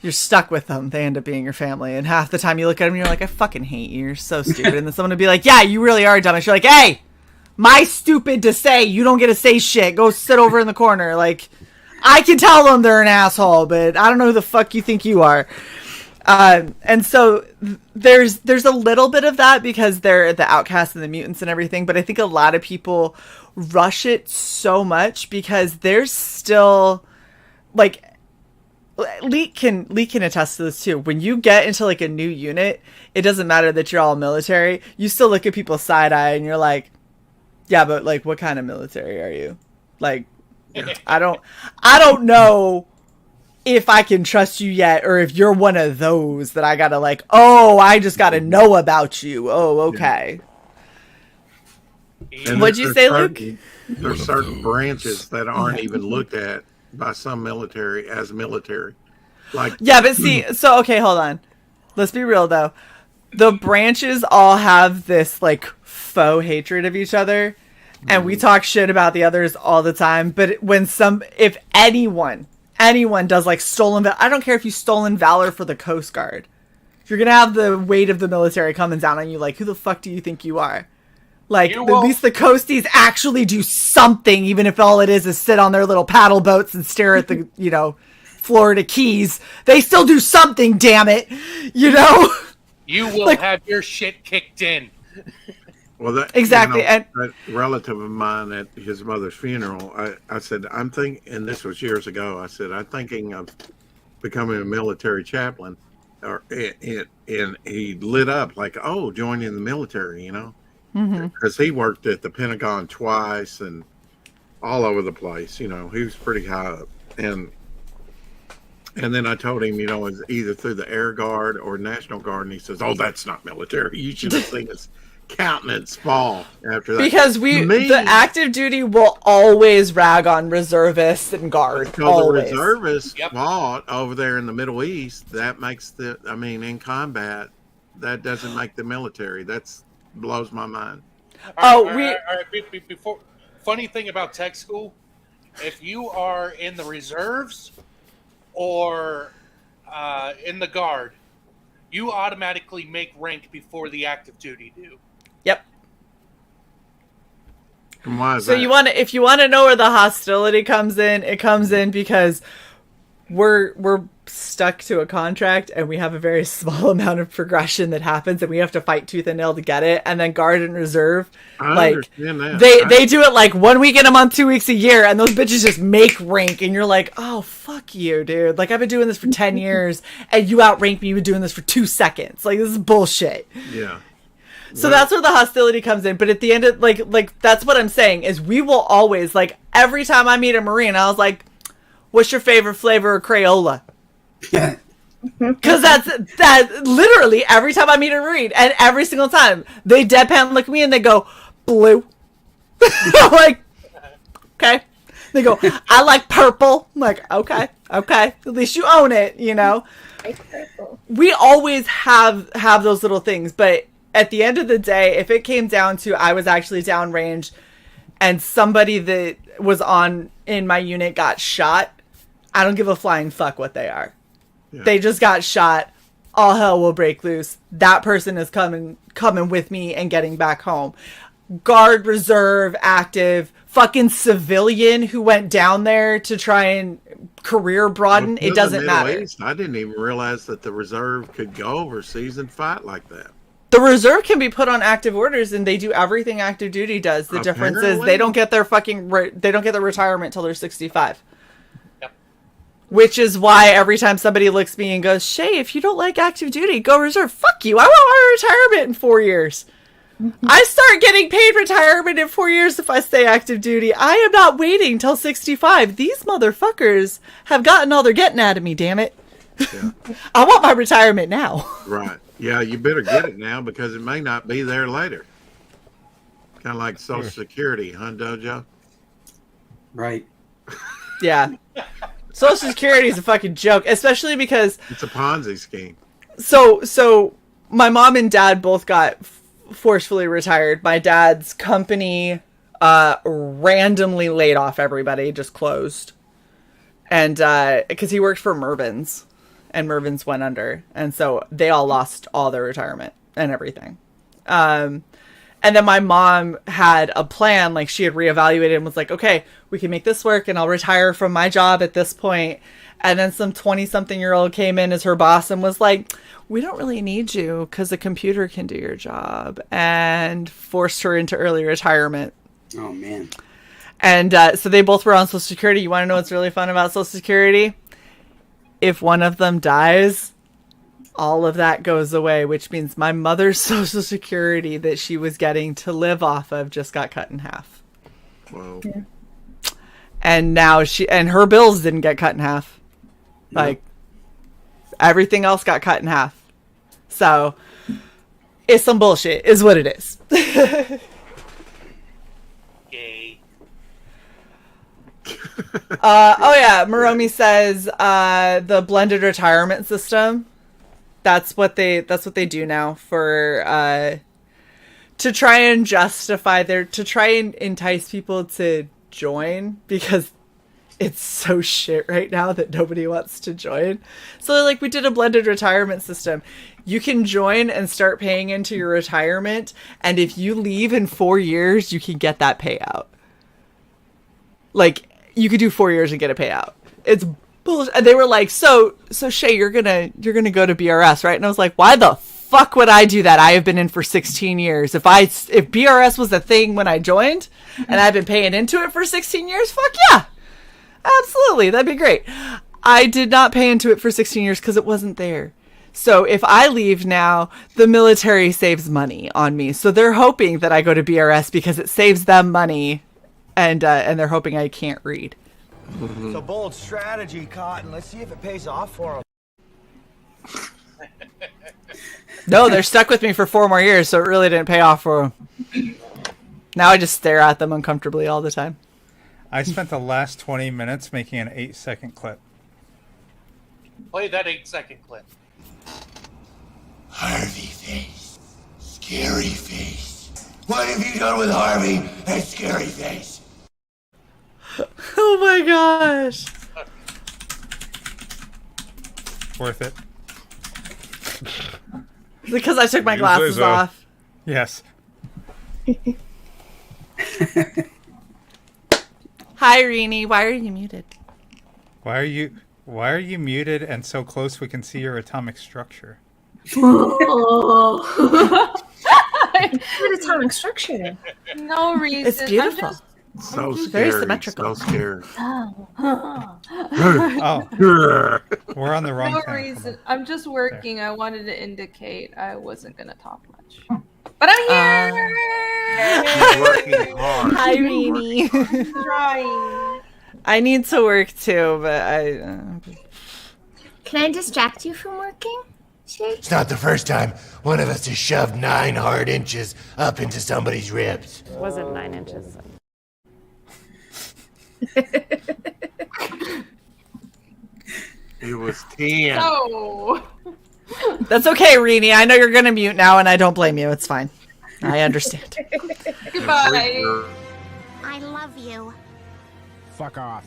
you're stuck with them. They end up being your family. And half the time you look at them and you're like, I fucking hate you. You're so stupid. And then someone will be like, yeah, you really are dumb. And you're like, hey, my stupid to say, you don't get to say shit. Go sit over in the corner. Like, I can tell them they're an asshole, but I don't know who the fuck you think you are. And so there's a little bit of that because they're the outcasts and the mutants and everything. But I think a lot of people rush it so much because there's still like, Leak can attest to this too. When you get into like a new unit, it doesn't matter that you're all military. You still look at people side eye and you're like, yeah, but like, what kind of military are you? Like, I don't know if I can trust you yet, or if you're one of those that I gotta like, oh, I just gotta know about you. Oh, okay. And What'd you say, Luke? There's certain branches that aren't even looked at by some military as military. Like, yeah, but see, so okay, hold on. Let's be real though. The branches all have this like faux hatred of each other, and we talk shit about the others all the time. But when if anyone does like I don't care if you stolen valor for the Coast Guard, you're gonna have the weight of the military coming down on you. Like, who the fuck do you think you are? Like, at least the coasties actually do something, even if all it is sit on their little paddle boats and stare at the, Florida Keys. They still do something, damn it. You will have your shit kicked in. Well, that exactly. And that relative of mine at his mother's funeral, I said, I'm thinking, and this was years ago, I said, I'm thinking of becoming a military chaplain. And he lit up like, oh, joining the military, because he worked at the Pentagon twice and all over the place. He was pretty high up. And then I told him, it's either through the Air Guard or National Guard. And he says, oh, that's not military. You should have seen his countenance fall after that. Because the active duty will always rag on reservists and guard. So the reservists fought over there in the Middle East. That makes in combat, that doesn't make the military. That's blows my mind. Before, funny thing about tech school, if you are in the reserves or in the guard, you automatically make rank before the active duty do. Yep. And why is so that? if you want to know where the hostility comes in, it comes in because we're stuck to a contract and we have a very small amount of progression that happens and we have to fight tooth and nail to get it. And then guard and reserve, I understand that. They do it like 1 week in a month, 2 weeks a year, and those bitches just make rank and you're like, oh, fuck you, dude. Like, I've been doing this for 10 years and you outrank me. You've been doing this for 2 seconds. Like, this is bullshit. Yeah. So that's where the hostility comes in. But at the end of like that's what I'm saying is we will always, like, every time I meet a Marine, I was like, what's your favorite flavor of Crayola? Because that literally every time I meet a Marine, and every single time they deadpan look at me and they go, blue. I'm like, okay. They go, I like purple. I'm like, okay, at least you own it, We always have those little things, but at the end of the day, if it came down to I was actually downrange and somebody that was in my unit got shot, I don't give a flying fuck what they are. Yeah. They just got shot. All hell will break loose. That person is coming with me and getting back home. Guard, reserve, active, fucking civilian who went down there to try and career broaden. It doesn't matter. East, I didn't even realize that the reserve could go overseas and fight like that. The reserve can be put on active orders and they do everything active duty does. The difference is they don't get their retirement till they're 65. Which is why every time somebody looks at me and goes, Shae, if you don't like active duty, go reserve. Fuck you. I want my retirement in 4 years. I start getting paid retirement in 4 years if I stay active duty. I am not waiting till 65. These motherfuckers have gotten all they're getting out of me, damn it. Yeah. I want my retirement now. Right. Yeah, you better get it now because it may not be there later. Kind of like Social Security, huh, Dojo? Right. Yeah. Social Security is a fucking joke, especially because it's a Ponzi scheme. So my mom and dad both got forcefully retired. My dad's company randomly laid off everybody, just closed. And because he worked for Mervyn's, and Mervyn's went under, and so they all lost all their retirement and everything. And then my mom had a plan, like she had reevaluated and was like, okay, we can make this work and I'll retire from my job at this point. And then some 20-something-year-old came in as her boss and was like, we don't really need you because a computer can do your job, and forced her into early retirement. Oh, man. And so they both were on Social Security. You want to know what's really fun about Social Security? If one of them dies, all of that goes away, which means my mother's Social Security that she was getting to live off of just got cut in half. Wow. Yeah. And now her bills didn't get cut in half. Like, everything else got cut in half. So, it's some bullshit, is what it is. Yay. Oh yeah, Moromi says the blended retirement system. That's what they do now for to try and entice people to join, because it's so shit right now that nobody wants to join. So like, we did a blended retirement system. You can join and start paying into your retirement, and if you leave in 4 years, you can get that payout. Like, you could do 4 years and get a payout. It's bullshit. And they were like, so Shae, you're gonna go to BRS, right? And I was like, why the fuck would I do that? I have been in for 16 years. If BRS was a thing when I joined, and I've been paying into it for 16 years, fuck yeah. Absolutely, that'd be great. I did not pay into it for 16 years because it wasn't there. So if I leave now, the military saves money on me. So they're hoping that I go to BRS because it saves them money, and they're hoping I can't read. It's a bold strategy, Cotton. Let's see if it pays off for them. No, they're stuck with me for 4 more years, so it really didn't pay off for them. Now I just stare at them uncomfortably all the time. I spent the last 20 minutes making an 8-second clip. Play that 8-second clip. Harvey face. Scary face. What have you done with Harvey and Scary face? Oh my gosh. Worth it. Because I took my You say glasses so. off. Yes. Hi, Rini. Why are you muted? Why are you muted and so close we can see your atomic structure? What atomic structure? No reason. It's beautiful. So Very scary. symmetrical. So scary. Oh, we're on the wrong No channel. reason. I'm just working. I wanted to indicate I wasn't gonna talk much, but I'm here. He's working hard. Hi, Rini. Trying. I need to work too, but Can I distract you from working, Shae? It's not the first time one of us has shoved 9 hard inches up into somebody's ribs. Wasn't 9 inches. It was 10. Oh. That's okay, Rini. I know you're gonna mute now, and I don't blame you. It's fine. I understand. Goodbye. I love you. Fuck off.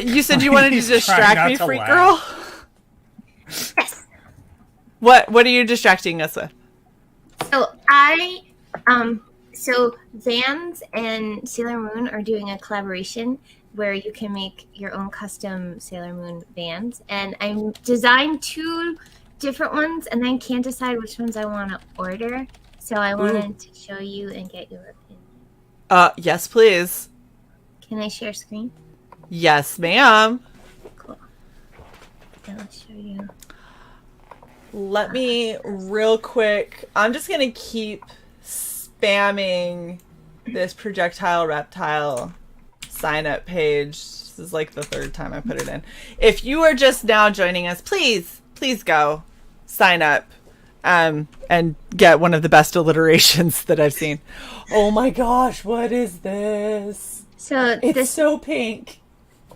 You said you wanted to He's trying distract not me, to freak laugh. girl? Yes. What are you distracting us with? So Vans and Sailor Moon are doing a collaboration where you can make your own custom Sailor Moon Vans, and I designed 2 different ones, and I can't decide which ones I want to order. So I wanted to show you and get your opinion. Yes, please. Can I share screen? Yes, ma'am. Cool. I'll show you. Let me real quick. I'm just gonna keep spamming this projectile reptile sign up page. This is like the 3rd time I put it in. If you are just now joining us, please go sign up and get one of the best alliterations that I've seen. Oh my gosh, what is this? So It's so pink.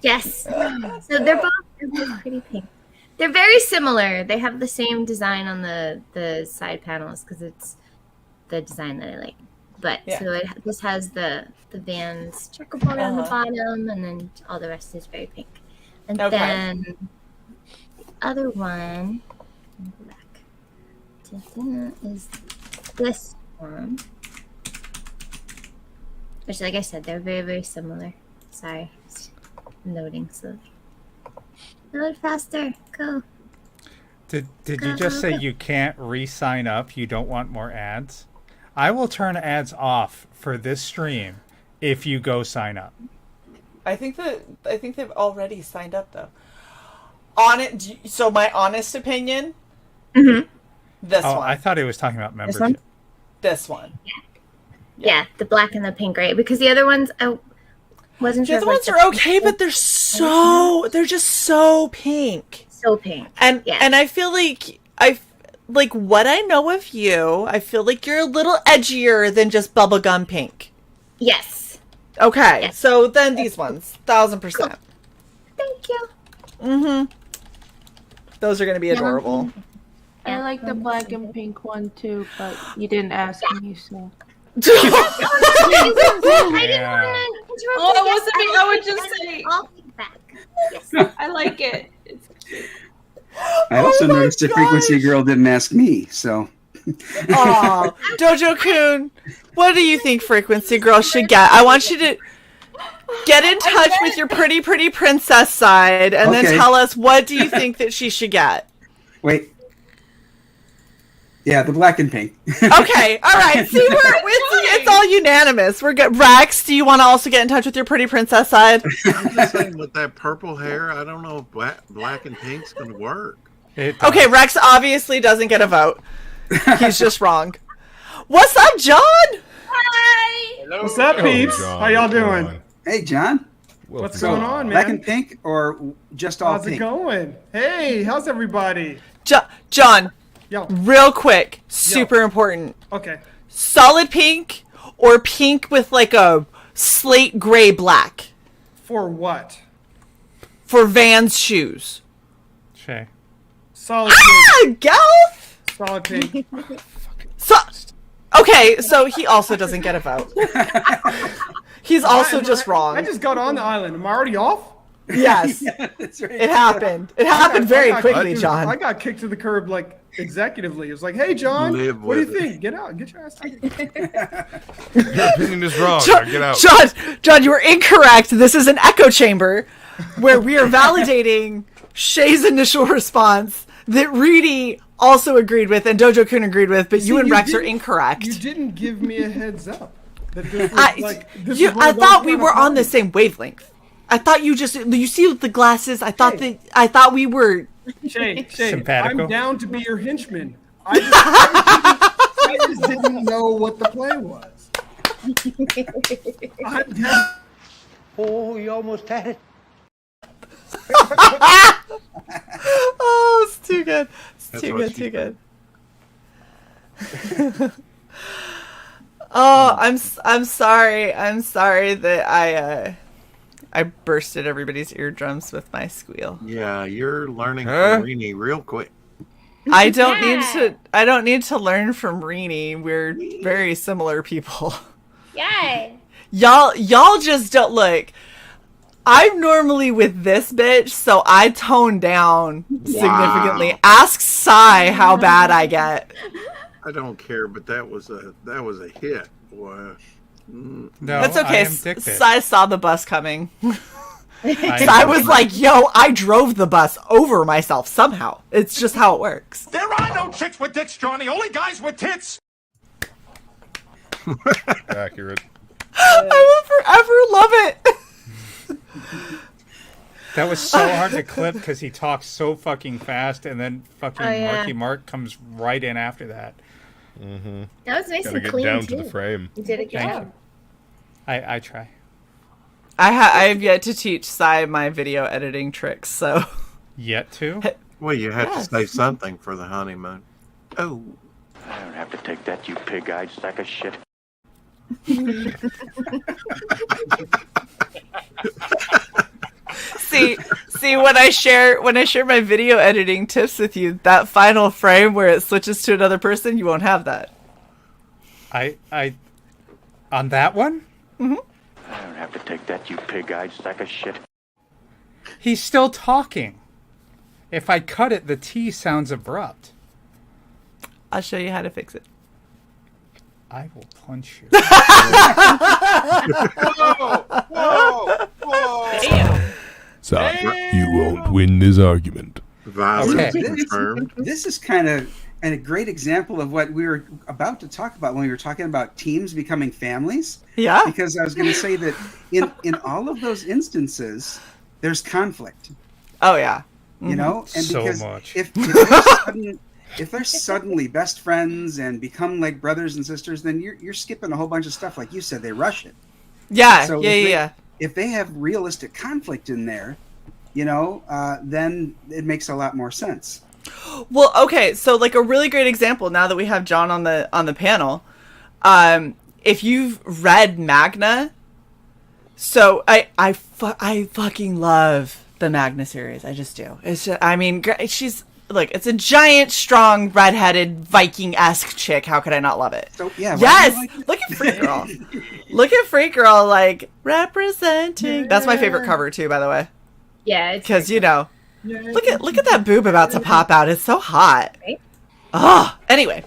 Yes. So they're both pretty pink. They're very similar. They have the same design on the side panels because it's the design that I like. But Yeah. so this has the Vans checkerboard on the bottom, and then all the rest is very pink. And then the other one, let me go back. Is this one. Which, like I said, they're very, very similar. Sorry. It's loading slowly. Load faster. Go. Did you just say you can't re-sign up? You don't want more ads? I will turn ads off for this stream if you go sign up. I think they've already signed up though. On it. So my honest opinion. Mm-hmm. This one. I thought he was talking about membership. This one? This one. Yeah, the black and the pink, right? Because the other ones, Wasn't The sure. other if, like, ones are okay, but they're just so pink. so pink. And Yeah. and I feel like like what I know of you, I feel like you're a little edgier than just bubblegum pink. Yes. Okay, Yes. so then these ones, 1000%. Thank you. Mm-hmm. Those are gonna be adorable. I like the black and pink one too, but you didn't ask me, so. I didn't want to interrupt. Oh, the it guest. wasn't me. I would just say. I'll feedback. Yes. I like it. It's cute. I also my noticed the Frequency gosh. Girl didn't ask me, so. Aw, Dojo-kun, what do you think Frequency Girl should get? I want you to get in touch with your pretty princess side, and then Okay. tell us what do you think that she should get. Wait. Yeah, the black and pink. Okay, all right. See, it's all unanimous. We're good. Rex, do you want to also get in touch with your pretty princess side? I'm just saying, with that purple hair, I don't know if black and pink's going to work. Okay, Rex obviously doesn't get a vote. He's just wrong. What's up, John? Hi. Hello. What's up, peeps? John, How y'all what's going doing? on? Hey, John. What's Welcome. going on, man? Black and pink or just all How's pink? it going? Hey, how's everybody? John, Yo. real quick, super important. Okay. Solid pink or pink with like a slate gray black For what? for Vans shoes. Shae. Solid pink. Gelf! Solid pink. So, okay, so he also doesn't get a vote. He's also just wrong. I just got on the island. Am I already off? Yes, That's right. it happened. It happened very quickly, I John. got kicked to the curb like executively. It was like, hey, John, Live what do you with it. think? Get out. Get your ass out. Your opinion is wrong. John, Get out. John, you were incorrect. This is an echo chamber where we are validating Shae's initial response that Reedy also agreed with and Dojo-kun agreed with, but See, you and Rex are didn't- incorrect. You didn't give me a heads up. That this was like, this was one I of those thought we kind of were on the parties. same wavelength. I thought you see with the glasses. I thought we were. Shay, Simpatico. I'm down to be your henchman. I just didn't know what the play was. I'm down. Oh, you almost had it. Oh, it's too good. It's That's too what good. she Too good. Oh, I'm sorry. I'm sorry that I bursted everybody's eardrums with my squeal. Yeah, you're learning Huh? from Rini real quick. I don't need to learn from Rini. We're very similar people. Yay. Y'all just don't look. I'm normally with this bitch, so I tone down significantly. Ask Sai how bad I get. I don't care, but that was a hit. Boy. No, That's I okay. am dictated. Sai saw the bus coming. I Sai was like, "Yo, I drove the bus over myself somehow. It's just how it works." There are no chicks with dicks, Johnny. Only guys with tits. Accurate. I will forever love it. That was so hard to clip because he talks so fucking fast, and then fucking Oh, yeah. Marky Mark comes right in after that. Mm-hmm. That was nice Gotta and get clean down too. to the frame. You did a good Thank job. I try. I have yet to teach Sai my video editing tricks, so Yet to? Well, you have Yes. to say something for the honeymoon. Oh. I don't have to take that, you pig-eyed sack of shit. see when I share my video editing tips with you, that final frame where it switches to another person, you won't have that. I on that one? Mm-hmm. I don't have to take that, you pig-eyed sack of shit. He's still talking. If I cut it, the T sounds abrupt. I'll show you how to fix it. I will punch you. Whoa! Whoa! Sai, you won't win this argument. Violence Okay. confirmed. This is kind of a great example of what we were about to talk about when we were talking about teams becoming families. Yeah. Because I was going to say that in all of those instances, there's conflict. Oh yeah. You know, and So because much. if they're suddenly best friends and become like brothers and sisters, then you're skipping a whole bunch of stuff. Like you said, they rush it. Yeah. So yeah. if they- Yeah. if they have realistic conflict in there, then it makes a lot more sense. Well, okay, so like a really great example now that we have John on the panel, if you've read Magna, so I fucking love the Magna series. I just do. It's just, I mean, she's like, it's a giant, strong, redheaded Viking-esque chick. How could I not love it? So, yeah. Yes, look at Freak Girl. Look at Freak Girl, like representing. That's my favorite cover too, by the way. Yeah, because look at that boob about to pop out. It's so hot. Right? Oh, anyway.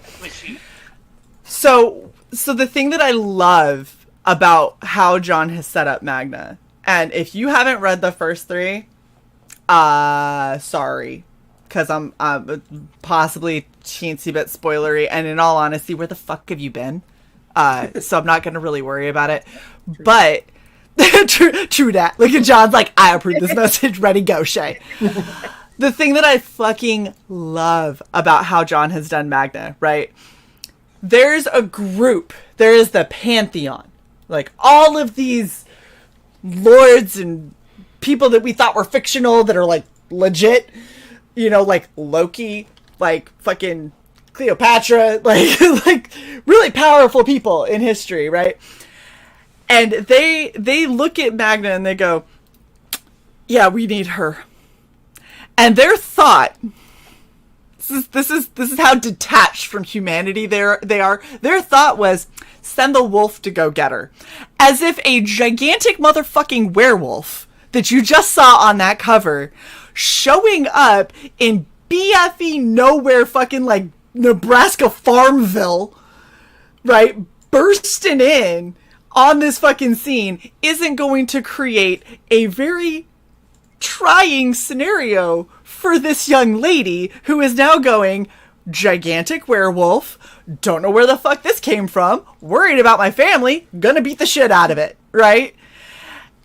So the thing that I love about how John has set up Magna, and if you haven't read the first 3, sorry, because I'm possibly teensy bit spoilery, and in all honesty, where the fuck have you been? So I'm not going to really worry about it. But true that. Look at John's like, I approve this message. Ready, go, Shae. The thing that I fucking love about how John has done Magna, right? There's a group. There is the Pantheon. Like, all of these lords and people that we thought were fictional that are, like, legit. Like Loki, like fucking Cleopatra, like really powerful people in history, right? And they look at Magna and they go, yeah, we need her. And their thought, this is how detached from humanity they are. Their thought was, send the wolf to go get her. As if a gigantic motherfucking werewolf that you just saw on that cover showing up in BFE nowhere fucking like Nebraska Farmville, right? Bursting in on this fucking scene isn't going to create a very trying scenario for this young lady who is now going, gigantic werewolf, don't know where the fuck this came from, worried about my family, gonna beat the shit out of it, right?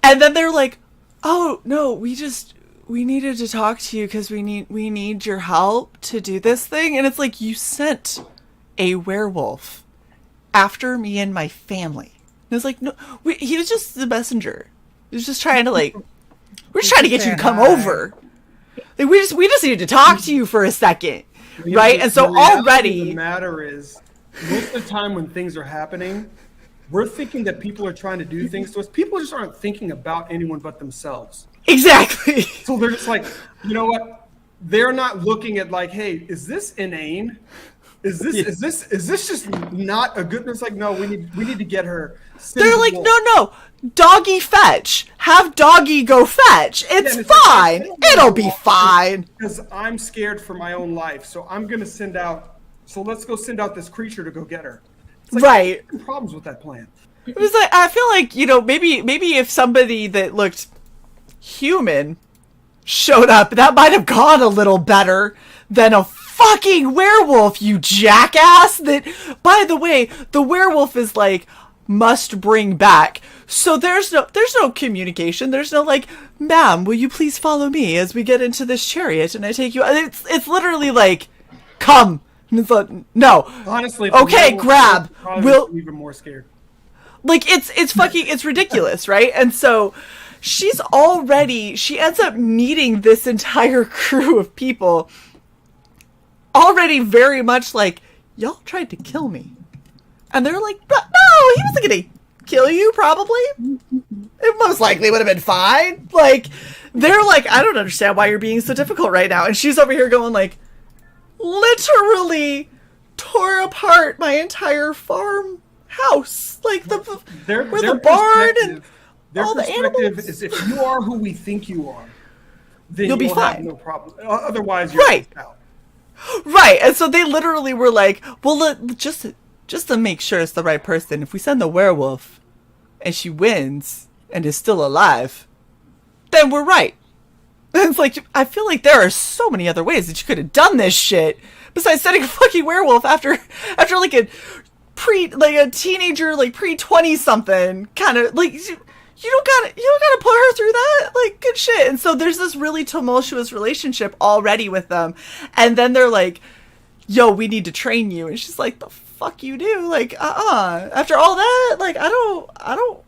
And then they're like, oh no, we needed to talk to you because we need your help to do this thing. And it's like, you sent a werewolf after me and my family. And it's like, no, he was just the messenger. He was just trying to we're just trying to get you to come over. Like, we just needed to talk to you for a second, right? And so already, the matter is, most of the time when things are happening, we're thinking that people are trying to do things to us. People just aren't thinking about anyone but themselves. Exactly. So they're just like, you know what? They're not looking at like, hey, is this inane? Is this just not a good? It's like, no, we need to get her. They're like, no, doggy fetch. Have doggy go fetch. It's fine. It'll be fine. Because I'm scared for my own life, so I'm gonna send out. So let's go send out this creature to go get her. It's like, right. Problems with that plan. It was like, I feel like, maybe if somebody that looked human showed up, that might have gone a little better than a fucking werewolf, you jackass. That, by the way, the werewolf is like, must bring back. So there's no communication. There's no like, ma'am, will you please follow me as we get into this chariot and I take you. It's literally like, come. And it's like, no. Honestly, okay, grab. We'll even more scared. Like, it's ridiculous, right? And so she ends up meeting this entire crew of people already very much like, y'all tried to kill me. And they're like, no, he wasn't gonna kill you, probably. It most likely would have been fine. Like, they're like, I don't understand why you're being so difficult right now. And she's over here going like, literally tore apart my entire farm house. Like, the barn and all the animals. Is if you are who we think you are, then you'll be fine. Have no problem. Otherwise, you're right. Out. Right. And so they literally were like, well, just to make sure it's the right person, if we send the werewolf and she wins and is still alive, then we're right. And it's like, I feel like there are so many other ways that you could have done this shit besides sending a fucking werewolf after like a teenager, like pre-20 something kind of like, you don't gotta put her through that. Like, good shit. And so there's this really tumultuous relationship already with them. And then they're like, yo, we need to train you. And she's like, the fuck you do? Like, after all that, like, I don't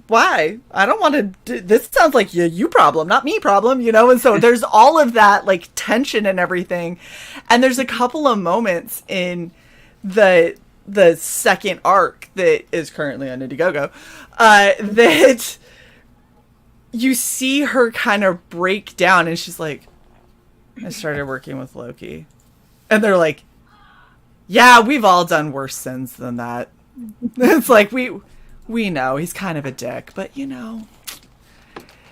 why? I don't want to. This sounds like you problem, not me problem, you know? And so there's all of that like tension and everything. And there's a couple of moments in the second arc that is currently on Indiegogo that you see her kind of break down, and she's like, I started working with Loki. And they're like, yeah, we've all done worse sins than that. It's like, we know he's kind of a dick, but you know,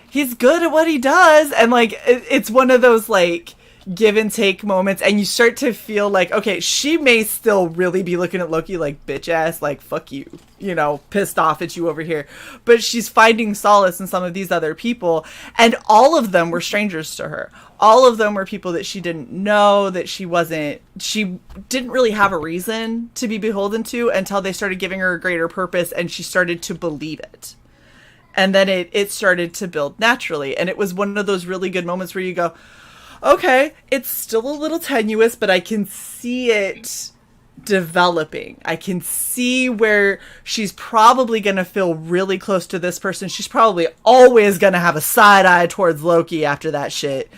he's good at what he does. And like, it's one of those like give and take moments, and you start to feel like, okay, she may still really be looking at Loki like bitch ass, like fuck you, you know, pissed off at you over here, but she's finding solace in some of these other people, and all of them were strangers to her. All of them were people that she didn't know, that she didn't really have a reason to be beholden to until they started giving her a greater purpose, and she started to believe it. And then it started to build naturally. And it was one of those really good moments where you go, okay, it's still a little tenuous, but I can see it developing. I can see where she's probably going to feel really close to this person. She's probably always going to have a side eye towards Loki after that shit,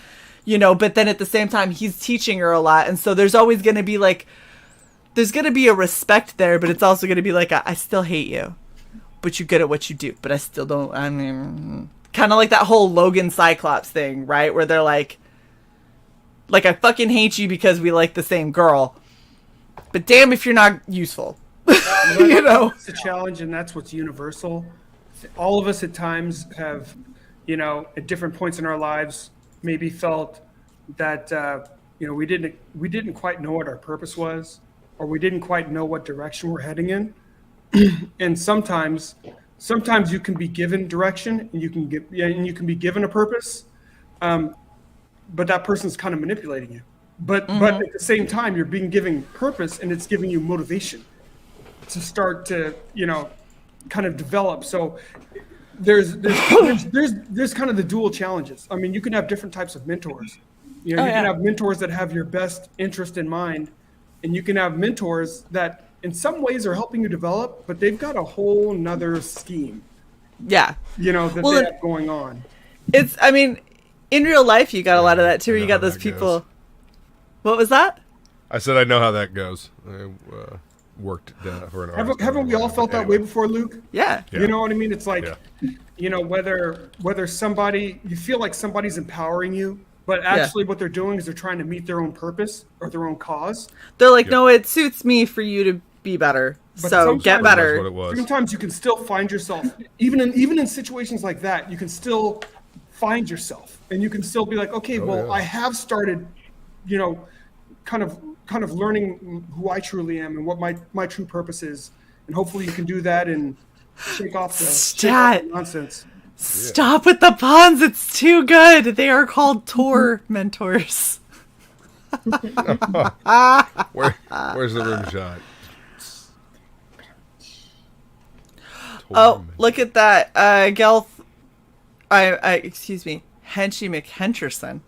you know, but then at the same time, he's teaching her a lot. And so there's always going to be like, there's going to be a respect there, but it's also going to be like, I still hate you, but you're good at what you do, but I still don't, I mean, kind of like that whole Logan Cyclops thing, right? Where they're like, I fucking hate you because we like the same girl, but damn if you're not useful. You know? It's a challenge, and that's what's universal. All of us at times have, you know, at different points in our lives, maybe felt that, you know, we didn't quite know what our purpose was, or we didn't quite know what direction we're heading in. And sometimes you can be given direction, and you can be given a purpose. But that person's kind of manipulating you. But at the same time, you're being given purpose, and it's giving you motivation to start to, you know, kind of develop. So there's kind of the dual challenges. I mean, you can have different types of mentors. You know, you can have mentors that have your best interest in mind, and you can have mentors that in some ways are helping you develop, but they've got a whole nother scheme. Yeah. You know, that they have going on. It's, I mean, in real life, you got a lot of that too. You got those people. Goes. What was that? I said I know how that goes. I worked for an artist. Haven't we all felt that way before, Luke? Yeah. You know what I mean? It's like, you know, whether somebody, you feel like somebody's empowering you, but actually what they're doing is they're trying to meet their own purpose or their own cause. They're like, no, it suits me for you to be better. But so get better. That's what it was. Sometimes you can still find yourself, even in situations like that, you can still find yourself, and you can still be like, okay, I have started, you know, kind of learning who I truly am and what my true purpose is, and hopefully you can do that and shake off the nonsense. Stop with the puns. It's too good. They are called tour mentors. Where's the rim shot? Look at that. Gelth. Excuse me, Henchy McHencherson.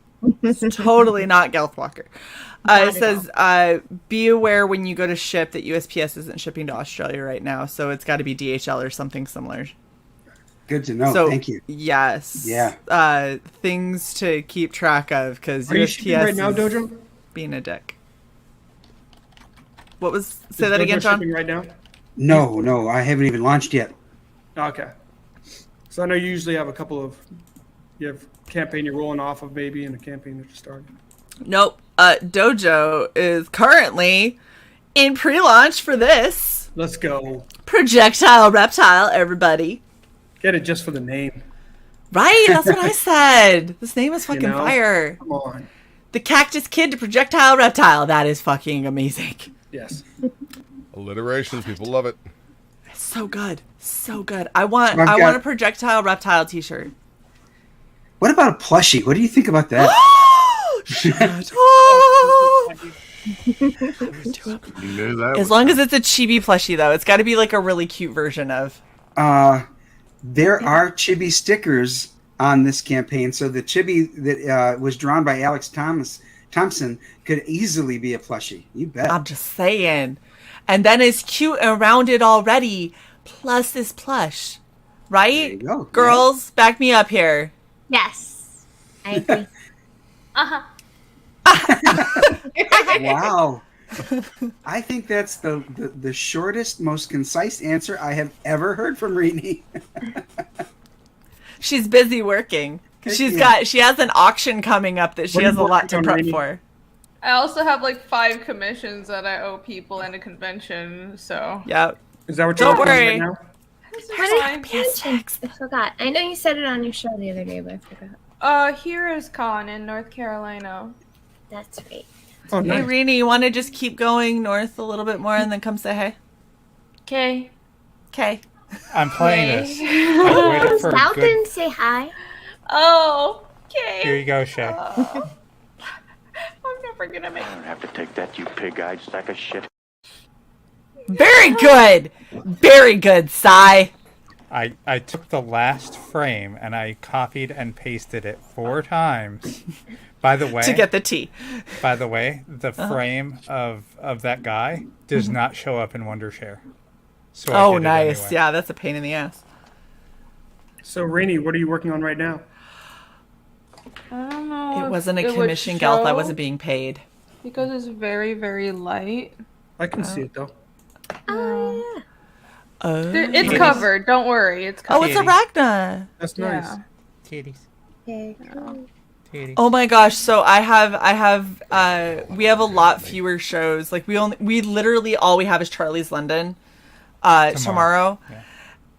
It's totally not Gelth Walker. It says, be aware when you go to ship that USPS isn't shipping to Australia right now, so it's got to be DHL or something similar. Good to know. So, thank you. Yes. Yeah. Things to keep track of, because USPS you shipping right now, Dojo? Being a dick. What was? Say that again, John. Shipping right now? No, I haven't even launched yet. Okay. So I know you usually have you have a campaign you're rolling off of maybe, and a campaign that you're starting. Nope. Dojo is currently in pre-launch for this. Let's go. Projectile Reptile, everybody. Get it just for the name. Right? That's what I said. This name is fucking fire. Come on. The Cactus Kid to Projectile Reptile. That is fucking amazing. Yes. Alliterations. People love it. It's so good. So good. I want a Projectile Reptile t-shirt. What about a plushie? What do you think about that? As long as it's a chibi plushie, though. It's got to be like a really cute version of. There are chibi stickers on this campaign, so the chibi that was drawn by Alex Thompson could easily be a plushie. You bet. I'm just saying. And then it's cute and rounded already, plus this plush. Right? go. Girls, back me up here. Yes, I agree. Uh-huh. Wow. I think that's the shortest, most concise answer I have ever heard from Rini. She's busy working. She has an auction coming up that she What are has you a lot to working on, prep Rini? for. I also have like 5 commissions that I owe people in a convention, so. Yep. Is that what you're Don't working on worry. right now? What is I forgot. I know you said it on your show the other day, but I forgot. Heroes Con in North Carolina. That's right. Oh, Hey, nice. Rini, you want to just keep going north a little bit more and then come say hey? Okay. Okay. I'm playing Yay. this. I've waited for a South good... and say hi. Oh, okay. Here you go, Shae. I'm never gonna make I don't have to take that, you pig-eyed sack of shit. Very good. Very good, Cy. I took the last frame and I copied and pasted it 4 times. By the way, To get the tea. By the way, the frame of that guy does not show up in Wondershare. So I Oh, did it nice. anyway. Yeah, that's a pain in the ass. So, Rini, what are you working on right now? I don't know. It if wasn't a it would commission, Gelth. I show wasn't being paid. because it's very, very light. I can see it, though. Oh, yeah. Oh, It's covered. Don't worry. It's covered. Oh, it's a Ragna. That's nice. Yeah. Titties. Very cool. Titties. Oh my gosh! So we have a lot fewer shows. Like we literally all we have is Charlie's London, tomorrow, Yeah.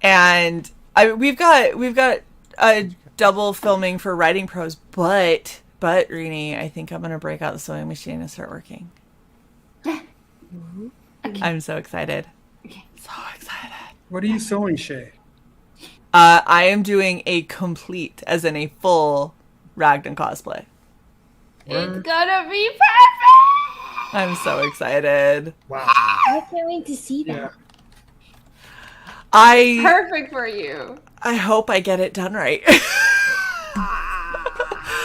and we've got a double filming for Writing Pros, but Rini, I think I'm gonna break out the sewing machine and start working. I'm so excited. So excited. What are you sewing, Shae? I am doing a complete, as in a full Ragnar cosplay. It's gonna be perfect. I'm so excited. Wow. I can't wait to see that. I Perfect for you. hope I get it done right.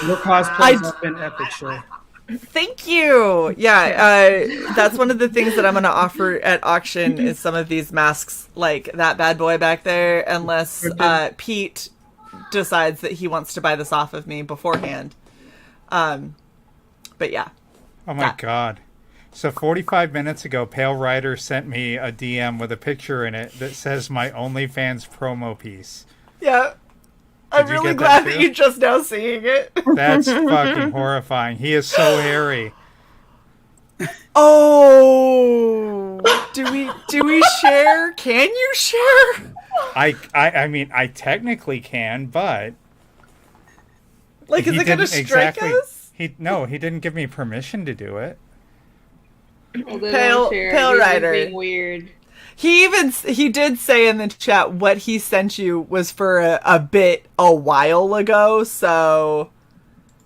Your cosplays have been epic, Shae. Thank you. Yeah, that's one of the things that I'm going to offer at auction is some of these masks, like that bad boy back there, unless Pete decides that he wants to buy this off of me beforehand. But yeah. Oh my god. So 45 minutes ago, Pale Rider sent me a DM with a picture in it that says my OnlyFans promo piece. Yeah. I'm Did you really get glad that that too? you're just now seeing it. That's fucking horrifying. He is so hairy. Oh, do we share? Can you share? I mean, I technically can, but Like, is he it going to didn't strike us? He didn't give me permission to do it. Pale Rider. Being weird. He did say in the chat what he sent you was for a bit a while ago. So,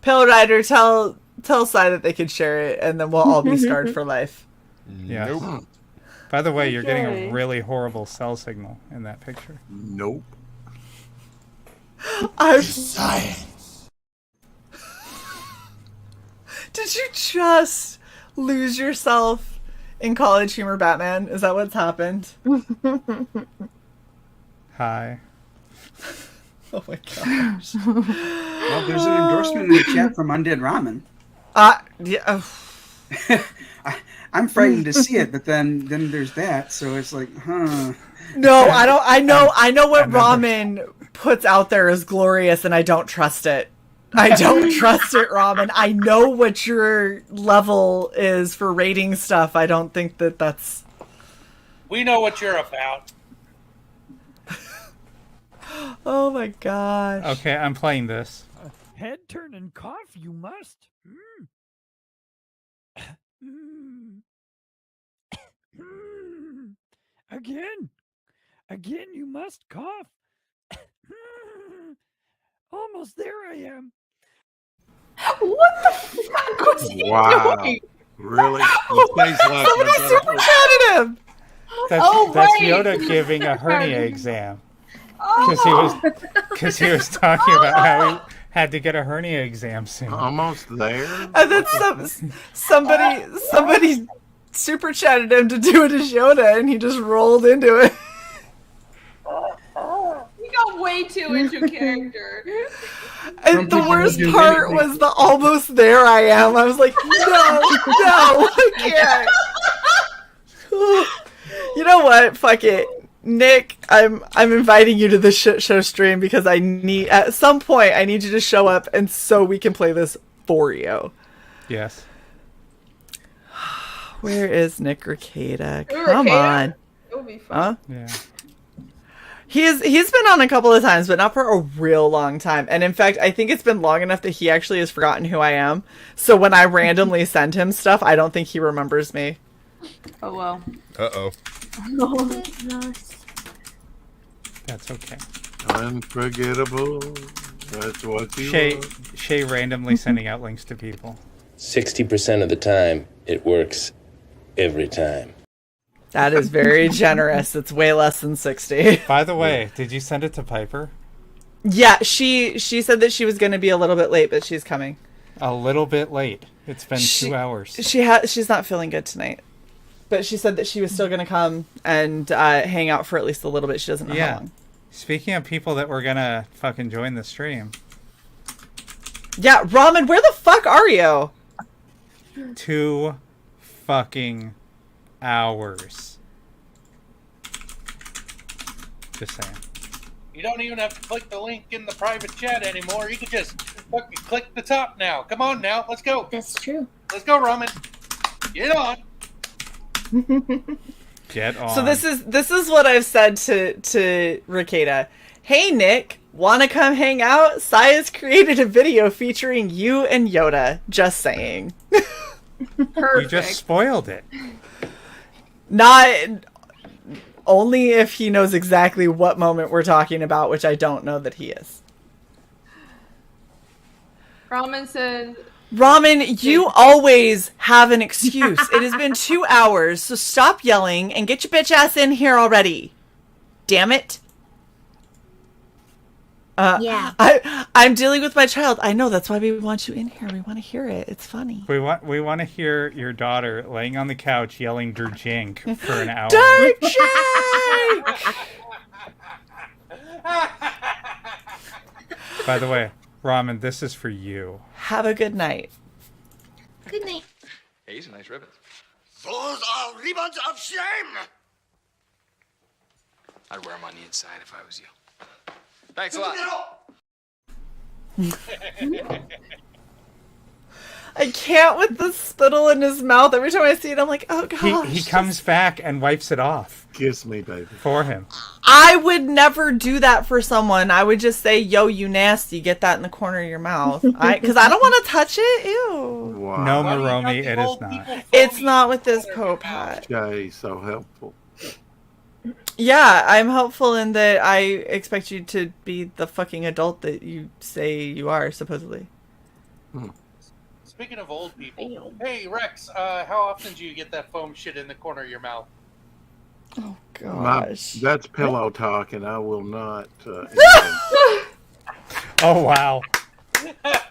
Pale Rider, tell Sai that they could share it, and then we'll all be scarred for life. Yeah. Nope. By the way, you're getting Okay. a really horrible cell signal in that picture. Nope. Science. Did you just lose yourself in College Humor Batman? Is that what's happened? Hi. Oh my gosh. Well, there's an endorsement in the chat from Undead Ramen. Yeah. I'm frightened to see it, but then there's that, so it's like, huh. No, I don't. I know what ramen puts out there is glorious, and I don't trust it. I don't trust it, ramen. I know what your level is for rating stuff. I don't think that's. We know what you're about. Oh my gosh. Okay, I'm playing this. Head turn and cough, you must. Again, you must cough. Almost there I am. What the fuck was he doing? Really? Somebody super chatted him. That's right. Yoda giving a hernia exam. Oh. Because he was talking about how he had to get a hernia exam soon. Almost there. And then somebody super chatted him to do it as Yoda, and he just rolled into it. He got true character. And the worst part was the almost there I am. I was like, no, I can't. You know what? Fuck it. Nick, I'm inviting you to the shit show stream because at some point I need you to show up and so we can play this for you. Yes. Where is Nick Ricada? Come on. It would be fun. Huh? Yeah. He's been on a couple of times, but not for a real long time. And in fact, I think it's been long enough that he actually has forgotten who I am. So when I randomly send him stuff, I don't think he remembers me. Oh well. Uh-oh. That's okay. Unforgettable. That's what you Shae randomly sending out links to people. 60% of the time, it works every time. That is very generous. It's way less than 60. By the way, did you send it to Piper? Yeah, she said that she was going to be a little bit late, but she's coming. A little bit late. It's been 2 hours. She's not feeling good tonight. But she said that she was still going to come and hang out for at least a little bit. She doesn't know how long. Speaking of people that were going to fucking join the stream. Yeah, Ramen, where the fuck are you? 2 fucking hours. Just saying. You don't even have to click the link in the private chat anymore. You can just fucking click the top now. Come on now, let's go. That's true. Let's go, Roman. Get on. Get on. So this is what I've said to Ricada. Hey Nick, wanna come hang out? Saya's created a video featuring you and Yoda. Just saying. You just spoiled it. Not only if he knows exactly what moment we're talking about, which I don't know that he is. Ramen said... Ramen, you always have an excuse. It has been 2 hours, so stop yelling and get your bitch ass in here already. Damn it. Yeah. I'm dealing with my child. I know, that's why we want you in here. We want to hear it. It's funny. We want to hear your daughter laying on the couch yelling Durjink for an hour. Durjink! By the way, Ramen, this is for you. Have a good night. Good night. Hey, these are nice ribbons. Those are ribbons of shame! I'd wear them on the inside if I was you. Thanks a lot. I can't with the spittle in his mouth. Every time I see it, I'm like, oh gosh. He comes back and wipes it off. Kiss me, baby. For him. I would never do that for someone. I would just say, yo, you nasty. Get that in the corner of your mouth. Because I don't want to touch it. Ew. Wow. No, Maromi, it is not. It's not with this Pope hat. Shae, so helpful. Yeah, I'm helpful in that I expect you to be the fucking adult that you say you are, supposedly. Speaking of old people, hey Rex, how often do you get that foam shit in the corner of your mouth? Oh gosh, that's pillow talk, and I will not. Oh wow!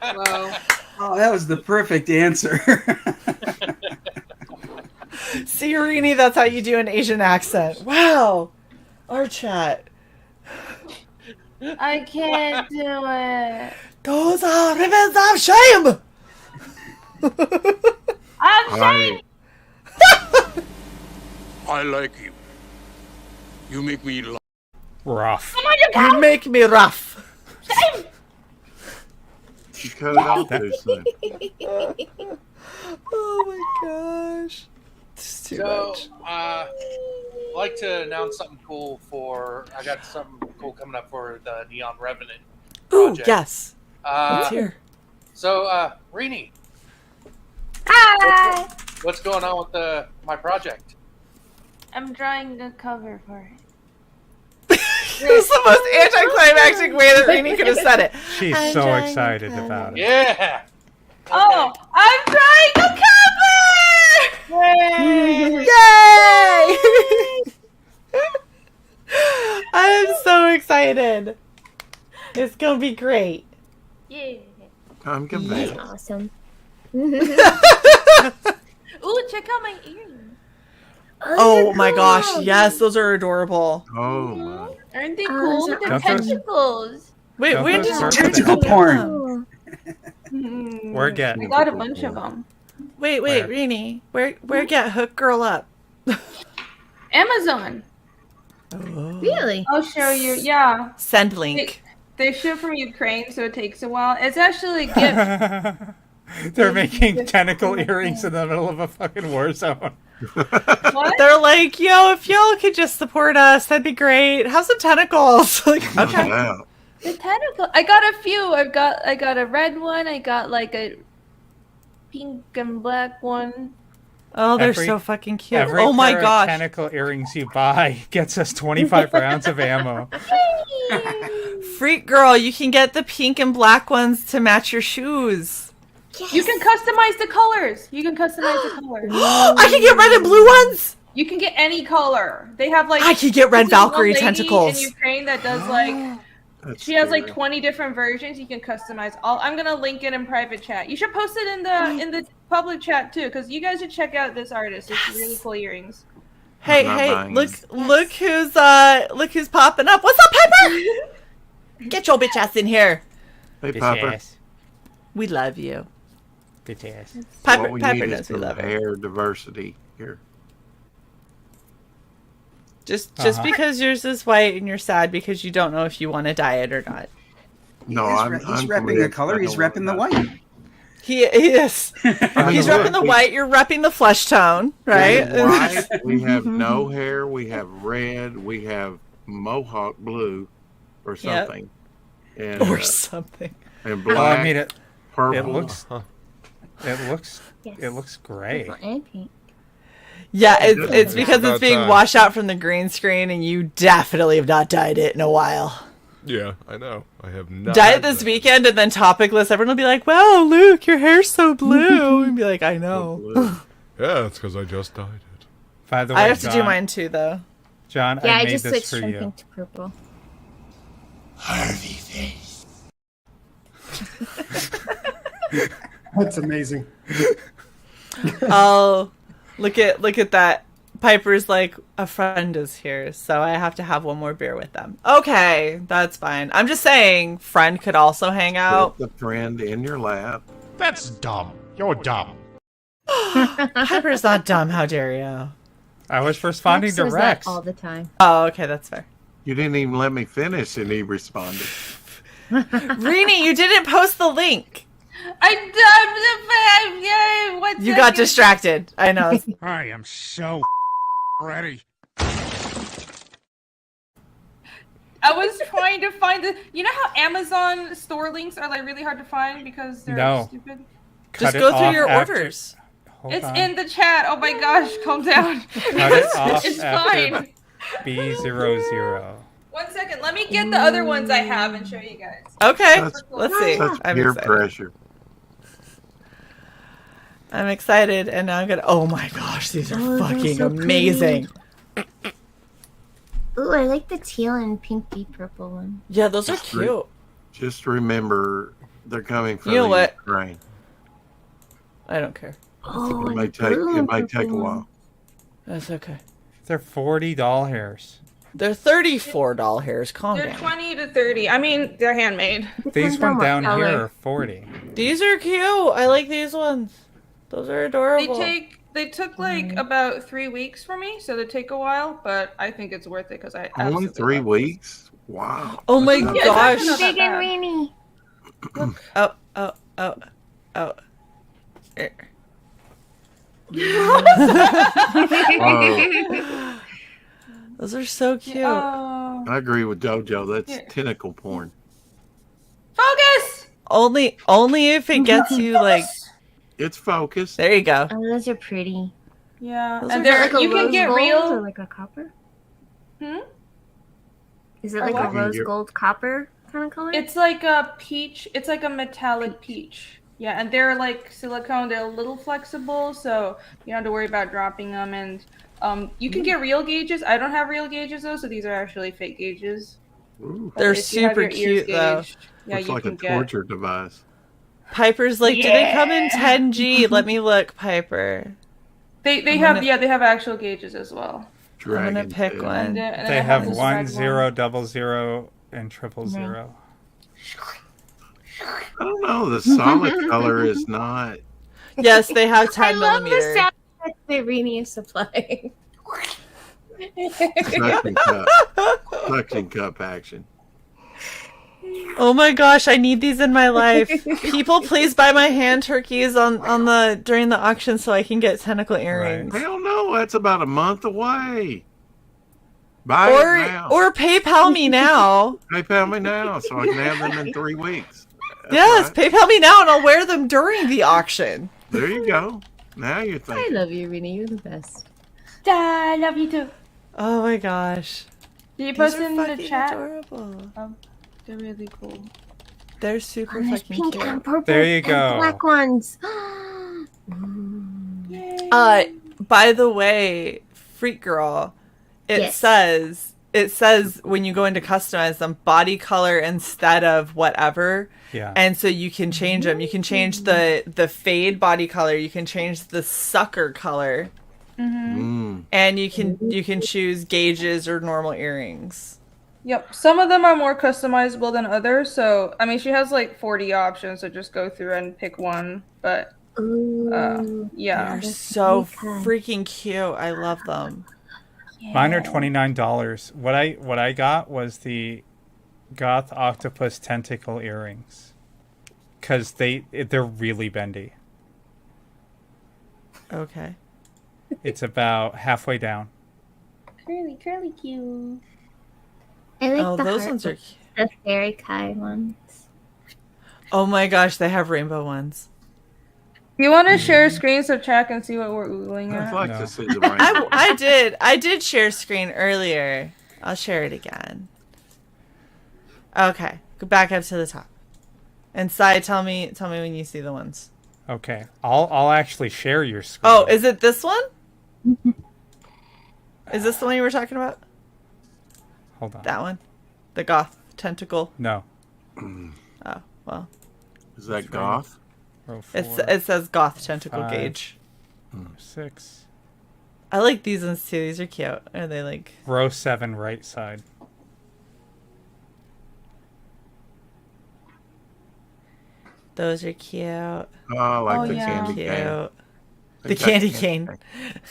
Whoa. Oh, that was the perfect answer. See, Rini, that's how you do an Asian accent. Wow, our chat. I can't do it. Those are ribbons of shame. I'm shame. I like you. You make me laugh. Rough. You make me rough. Shame. You cut it out there, son. Oh my gosh. It's too much. I'd like to announce something cool I got something cool coming up for the Neon Revenant project. Ooh, yes. Let's hear. So, Rini. Hi. What's going on with my project? I'm drawing a cover for it. This is the most anticlimactic way that Rini could have said it. She's so excited about it. Yeah. Oh, I'm drawing a cover! Yay! I am so excited. It's gonna be great. Yeah. I'm convinced. That's awesome. Ooh, check out my earrings. Oh my gosh, yes, those are adorable. Oh my. Aren't they Oh, cool? those are They're awesome. pentacles. Wait, Don't where go did search you for Tentacle that. porn. Where get? I got a bunch of them. Wait, Where? Rini, where get Hook Girl up? Amazon. Really? I'll show you. Yeah. Send link. They ship from Ukraine, so it takes a while. It's actually a gift. They're making tentacle earrings in the middle of a fucking war zone. What? They're like, yo, if y'all could just support us, that'd be great. Have some tentacles. Like, okay. Wow. The tentacle. I got a few. I got a red one. I got like a pink and black one. Oh, they're so fucking cute. Every Oh my pair of gosh. tentacle earrings you buy gets us 25 rounds of ammo. Freak girl, you can get the pink and black ones to match your shoes. You can customize the colors. You can customize the colors. I can get red and blue ones. You can get any color. They have like I could get red this one Valkyrie lady tentacles. in Ukraine that does like she has like 20 different versions. You can customize all. I'm gonna link it in private chat. You should post it in the public chat too, because you guys should check out this artist. It's really cool earrings. Hey, look who's popping up. What's up, Piper? Get your bitch ass in here. Hey, Bitch Piper. ass. We love you. Bitch ass. Piper, What we Piper need knows is we some love her. hair diversity here. Just Uh-huh. because yours is white and you're sad because you don't know if you want to dye it or not. No, He's repping the color. He's repping the white. He is. He's repping the white. You're repping the flesh tone, right? We have white, we have no hair. We have red. We have mohawk blue, or Yep. something, and Or something. and Well, black. I mean, it purple. looks it looks gray. Purple and pink. Yeah, it's because about it's being time. washed out from the green screen, and you definitely have not dyed it in a while. Yeah, I know. I have not. Dye it this weekend, and then topicless. Everyone will be like, "Wow, Luke, your hair's so blue," and be like, "I know." Yeah, it's because I just dyed it. By the way, I have to do John- mine too, though. John, Yeah, I I made just this switched for from you. pink to purple. Harvey face. That's amazing. Oh, look at that. Piper's like, a friend is here, so I have to have one more beer with them. Okay, that's fine. I'm just saying, friend could also hang out. Put the friend in your lap. That's dumb. You're dumb. Piper's not dumb. How dare you? I was responding Rex to says Rex. that all the time. Oh, okay, that's fair. You didn't even let me finish, and he responded. Rini, you didn't post the link. You got distracted. I know. I am so ready. I was trying to find the. You know how Amazon store links are like really hard to find because they're No. stupid. Just go through your orders. Hold It's on. in the chat. Oh my gosh, calm down. Cut it off It's after fine. B00. 1 second. Let me get the other ones I have and show you guys. Okay, That's- let's see. Such I'm peer excited. pressure. I'm excited, and now I'm gonna. Oh my gosh, these are Oh, they're fucking so pretty. amazing. Ooh, I like the teal and pinky purple one. Yeah, those are cute. Just remember, they're coming from You know the what? Ukraine. I don't care. Oh, It and may the take blue it and may take a purple while. one. That's okay. They're $40 hairs. They're $34 hairs. Calm They're down. 20 to 30. I mean, they're handmade. These on one what down color. here are 40. These are cute. I like these ones. Those are adorable. They took like about 3 weeks for me, so they take a while, but I think it's worth it because I Only absolutely 3 love weeks? Wow. Oh my That's Yeah, gosh. it's actually Big not and that Rini. Oh. Those are so cute. bad. I agree with JoJo. That's Here. tentacle porn. Focus! Only if it gets you like. It's focused. There you go. Oh, those are pretty. Yeah, Those and are they're Like a you can rose get gold real. or like a copper? Hmm? Is it like what? a rose gold copper kind of color? It's like a peach. It's like a metallic peach. Yeah, and they're like silicone. They're a little flexible, so you don't have to worry about dropping them. And you can get real gauges. I don't have real gauges though, so these are actually fake gauges. Ooh. But They're if you have super your ears cute though. gauged, yeah, Looks you like can a get. torture device. Piper's like, do they come in 10G? Let me look, Piper. They I'm have gonna- they have actual gauges as well. I'm gonna Dragon pick tail. one. And then They I have this 1, red 0, one. 00, and 000. I don't know. The solid color is not. Yes, they have I 10 love the millimeter. sound that Rini is supplying. Suction cup action. Oh my gosh, I need these in my life. People, please buy my hand turkeys on the during the auction so I can get tentacle earrings. Hell no, that's about a month away. Buy it now. Or PayPal me now. PayPal me now so I can have them in 3 weeks. That's Yes, right. PayPal me now and I'll wear them during the auction. There you go. Now you're I thinking. love you, Rini. You're the best. I love you too. Oh my gosh. Did you These post are in the fucking chat? adorable. They're really cool. They're super And there's fucking pink cute. and purple There you and go. black ones. By the way, Freak Girl, it says when you go into customize them, body color instead of whatever. Yeah. And so you can change them. You can change the fade body color. You can change the sucker color. And you can choose gauges or normal earrings. Yep, some of them are more customizable than others. So, I mean, she has like 40 options, so just go through and pick one. But, yeah. They're so freaking cute. I love them. Mine are $29. What I got was the Goth Octopus Tentacle earrings. Because they're really bendy. Okay. It's about halfway down. Curly, cute. I like the those heart ones are ones, the fairy Kai ones. Oh my gosh, they have rainbow ones. Do you want to share screen so chat can see what we're oogling at? I'd like to see the rainbow. I did share screen earlier. I'll share it again. Okay, go back up to the top. And Sai, tell me when you see the ones. Okay, I'll actually share your screen. Oh, is it this one? Is this the one you were talking about? Hold on. That one? The goth tentacle? No. Oh, well. Is that goth? Row 4, It says goth tentacle 5, gauge. 6. I like these ones too. These are cute. Are they like... Row 7, right side. Those are cute. Oh, I like the candy cane. The candy cane.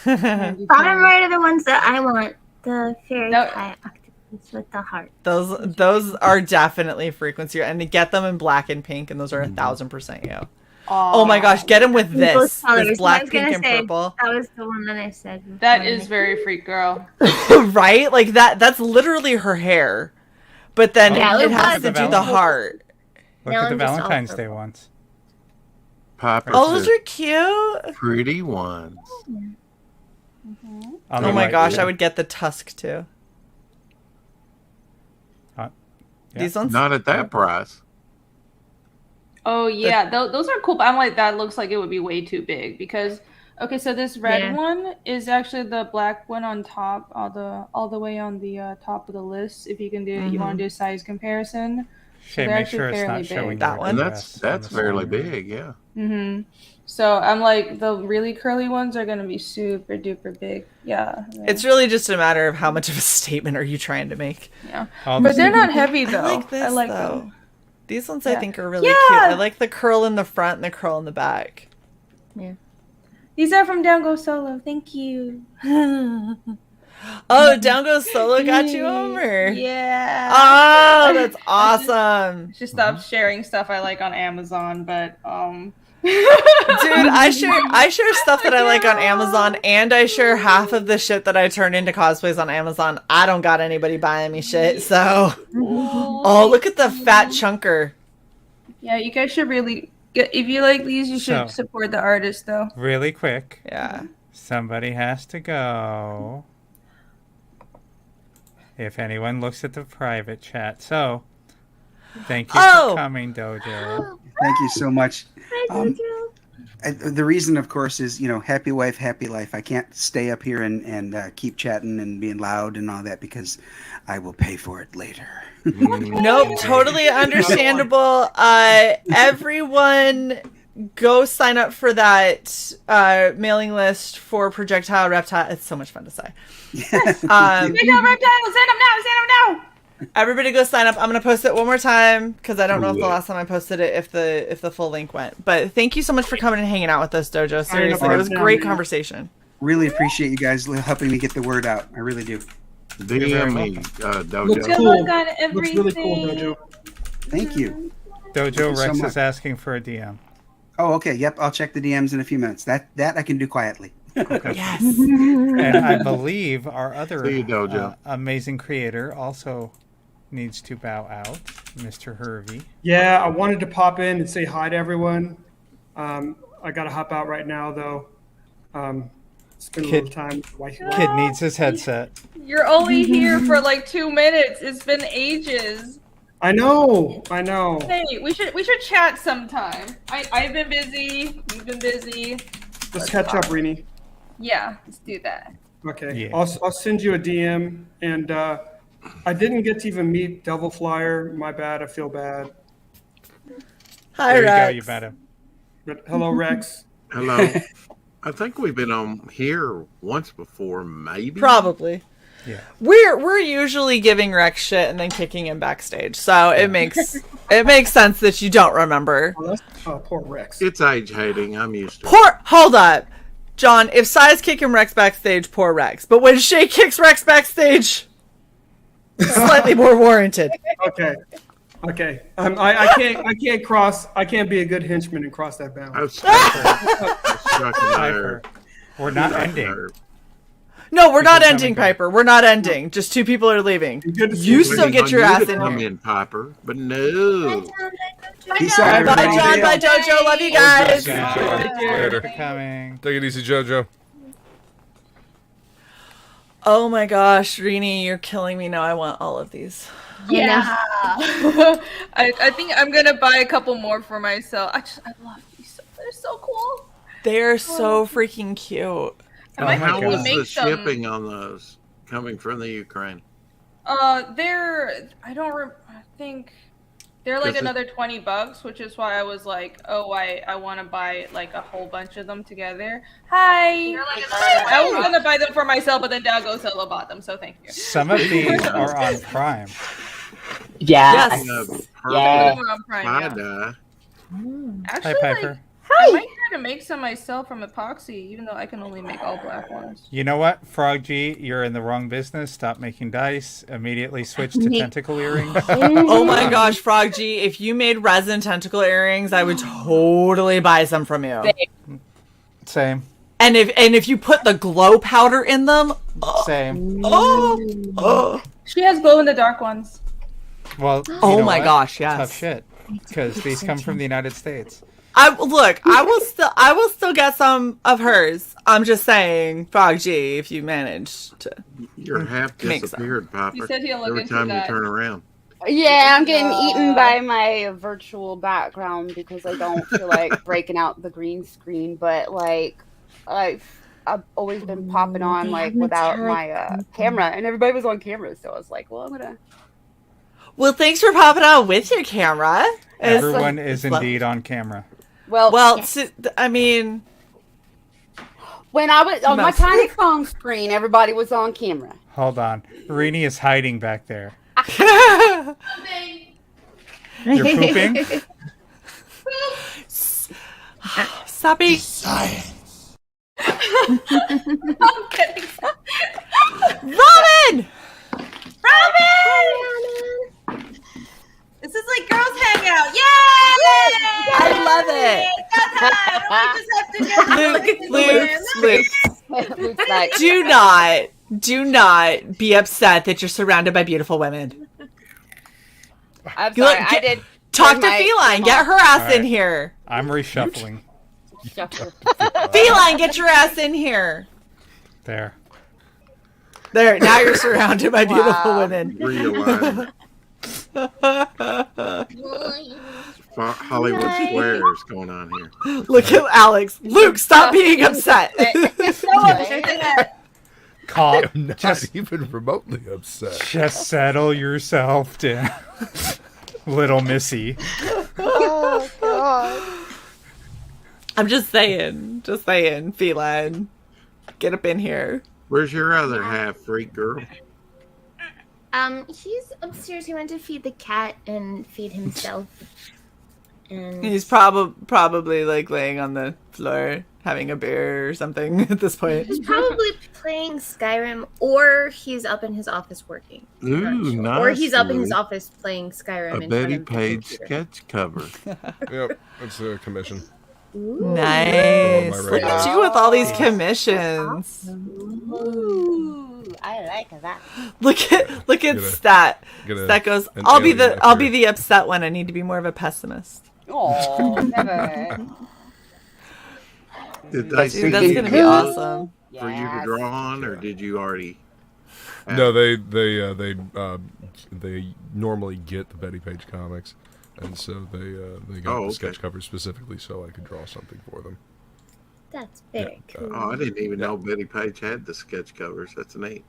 Bottom right are the ones that I want. The fairy Kai octopus with the heart. Those are definitely frequency, and to get them in black and pink, and those are 1,000% you. Oh my gosh, get them with this black, pink, and purple. That was the one that I said. That is very freak girl. Right? Like that's literally her hair, but then it has to do the heart. Look at the Valentine's Day ones. Papa those says, are cute. Pretty ones. Oh my gosh, I would get the tusk too. These ones? Not at that price. Oh yeah, those are cool. But I'm like, that looks like it would be way too big because okay, so this red one is actually the black one on top, all the way on the top of the list. If you can do, you want to do a size comparison. Shae, make sure it's not showing that one. That's fairly big, yeah. So I'm like, the really curly ones are gonna be super duper big. Yeah. It's really just a matter of how much of a statement are you trying to make. Yeah. But they're not heavy though. I like this, I like though. them. These ones I think are really cute. I like the curl in the front and the curl in the back. Yeah. These are from Down Go Solo. Thank you. Oh, Down Goes Solo got you over. Yeah. Oh, that's awesome. She stopped sharing stuff I like on Amazon, but Dude, I share stuff that I like on Amazon, and I share half of the shit that I turn into cosplays on Amazon. I don't got anybody buying me shit, so. Oh, look at the fat chunker. Yeah, you guys should really get. If you like these, you should support the artist, though. Really quick. Yeah. Somebody has to go. If anyone looks at the private chat. So, thank you for coming, Dojo. Thank you so much. The reason, of course, is, happy wife, happy life. I can't stay up here and keep chatting and being loud and all that because I will pay for it later. Nope, totally understandable. Everyone go sign up for that mailing list for Projectile Reptile. It's so much fun to say. Projectile Reptile, send them now! Everybody go sign up. I'm gonna post it one more time because I don't know if the last time I posted it if the full link went. But thank you so much for coming and hanging out with us, Dojo. Seriously, it was a great conversation. Really appreciate you guys helping me get the word out. I really do. DM me, Dojo. Looks Good cool. luck on Looks really cool, everything. Dojo. Thank you. Dojo so Rex much. is asking for a DM. Oh, okay. Yep. I'll check the DMs in a few minutes. That I can do quietly. Yes. And I believe our other See you, Dojo. amazing creator also needs to bow out, Mr. Hervey. Yeah, I wanted to pop in and say hi to everyone. I gotta hop out right now though. Spend a little time. Kid needs his headset. You're only here for like 2 minutes. It's been ages. I know. Hey, we should chat sometime. I've been busy. You've been busy. Let's catch up, Rini. Yeah, let's do that. Okay. Yeah. I'll send you a DM, and I didn't get to even meet Devil Flyer. My bad. I feel bad. Hi, There Rex. you go. You bet him. But hello, Rex. Hello. I think we've been on here once before, maybe. Probably. Yeah. We're usually giving Rex shit and then kicking him backstage, so it makes sense that you don't remember. Oh, poor Rex. It's age hating. I'm used to it. Hold up, John. If Cy's kicking Rex backstage, poor Rex. But when Shae kicks Rex backstage, slightly more warranted. Okay. I can't cross. I can't be a good henchman and cross that bound. We're not ending. No, we're not ending, Piper. We're not ending. Just 2 people are leaving. You still get your ass in Come here. in, Piper, but no. Bye, John. Bye, Dojo. Love you guys. Later. Coming. Take it easy, JoJo. Oh my gosh, Rini, you're killing me now. I want all of these. Yeah. I think I'm gonna buy a couple more for myself. I love these. They're so cool. They're so freaking cute. How was the shipping on those coming from the Ukraine? I think they're like another $20, which is why I was like, oh, I want to buy like a whole bunch of them together. Hi. I was gonna buy them for myself, but then Dago Solo bought them, so thank you. Some of these are on Prime. Yeah. Some of them are on Prime, yeah. Actually, Hi, Piper. I might try to make some myself from epoxy, even though I can only make all black ones. You know what, Frog G, you're in the wrong business. Stop making dice. Immediately switch to tentacle earrings. Oh my gosh, Frog G, if you made resin tentacle earrings, I would totally buy some from you. Same. And if you put the glow powder in them, Same. She has glow in the dark ones. Well, Oh you know my what? gosh, yes. Tough shit. Because these come from the United States. I will still get some of hers. I'm just saying, Frog G, if you manage to. You're half make disappeared, Piper. You said he'll look Every into time that. you turn around. Yeah, I'm getting eaten by my virtual background because I don't feel like breaking out the green screen. But like, I've always been popping on like without my camera, and everybody was on camera, so I was like, well, I'm gonna. Well, thanks for popping out with your camera. Everyone is indeed on camera. Well, I mean, when I was on my Most. tiny phone screen, everybody was on camera. Hold on. Rini is hiding back there. You're pooping? Stop being. Science. I'm kidding. Robin! This is like girls hangout. Yay! I love it. Luke, do not be upset that you're surrounded by beautiful women. I'm sorry, I did. Talk turn to my Feline. cam Get off. her ass All right. in here. I'm reshuffling. Feline, get your ass in here. There. There. Now you're surrounded by beautiful Wow. women. Realign. Hollywood Squares going on here. Look at Alex. Luke, stop being upset. Calm. I'm not even remotely upset. Just settle yourself down, little Missy. Oh God. I'm just saying, Feline. Get up in here. Where's your other half, freak girl? He's upstairs. He went to feed the cat and feed himself. And He's probably like laying on the floor having a beer or something at this point. he's probably playing Skyrim, or he's up in his office working. I'm not Ooh, sure. nice. Or he's up in his Luke. office playing Skyrim. A in Betty front of the Page computer. sketch cover. Yep, that's a commission. Nice. Oh, my Look at you with all these commissions. Ooh, I like that. Look at Get a- Stat. get a- Stat goes, an I'll be alien the up here." upset one. I need to be more of a pessimist. Oh, never. Did they Dude, that's gonna be awesome. for you to draw on, or did you already? No, they normally get the Betty Page comics, and so they got the sketch covers specifically so I could draw something for them. That's very cool. Oh, I didn't even know Betty Page had the sketch covers. That's neat.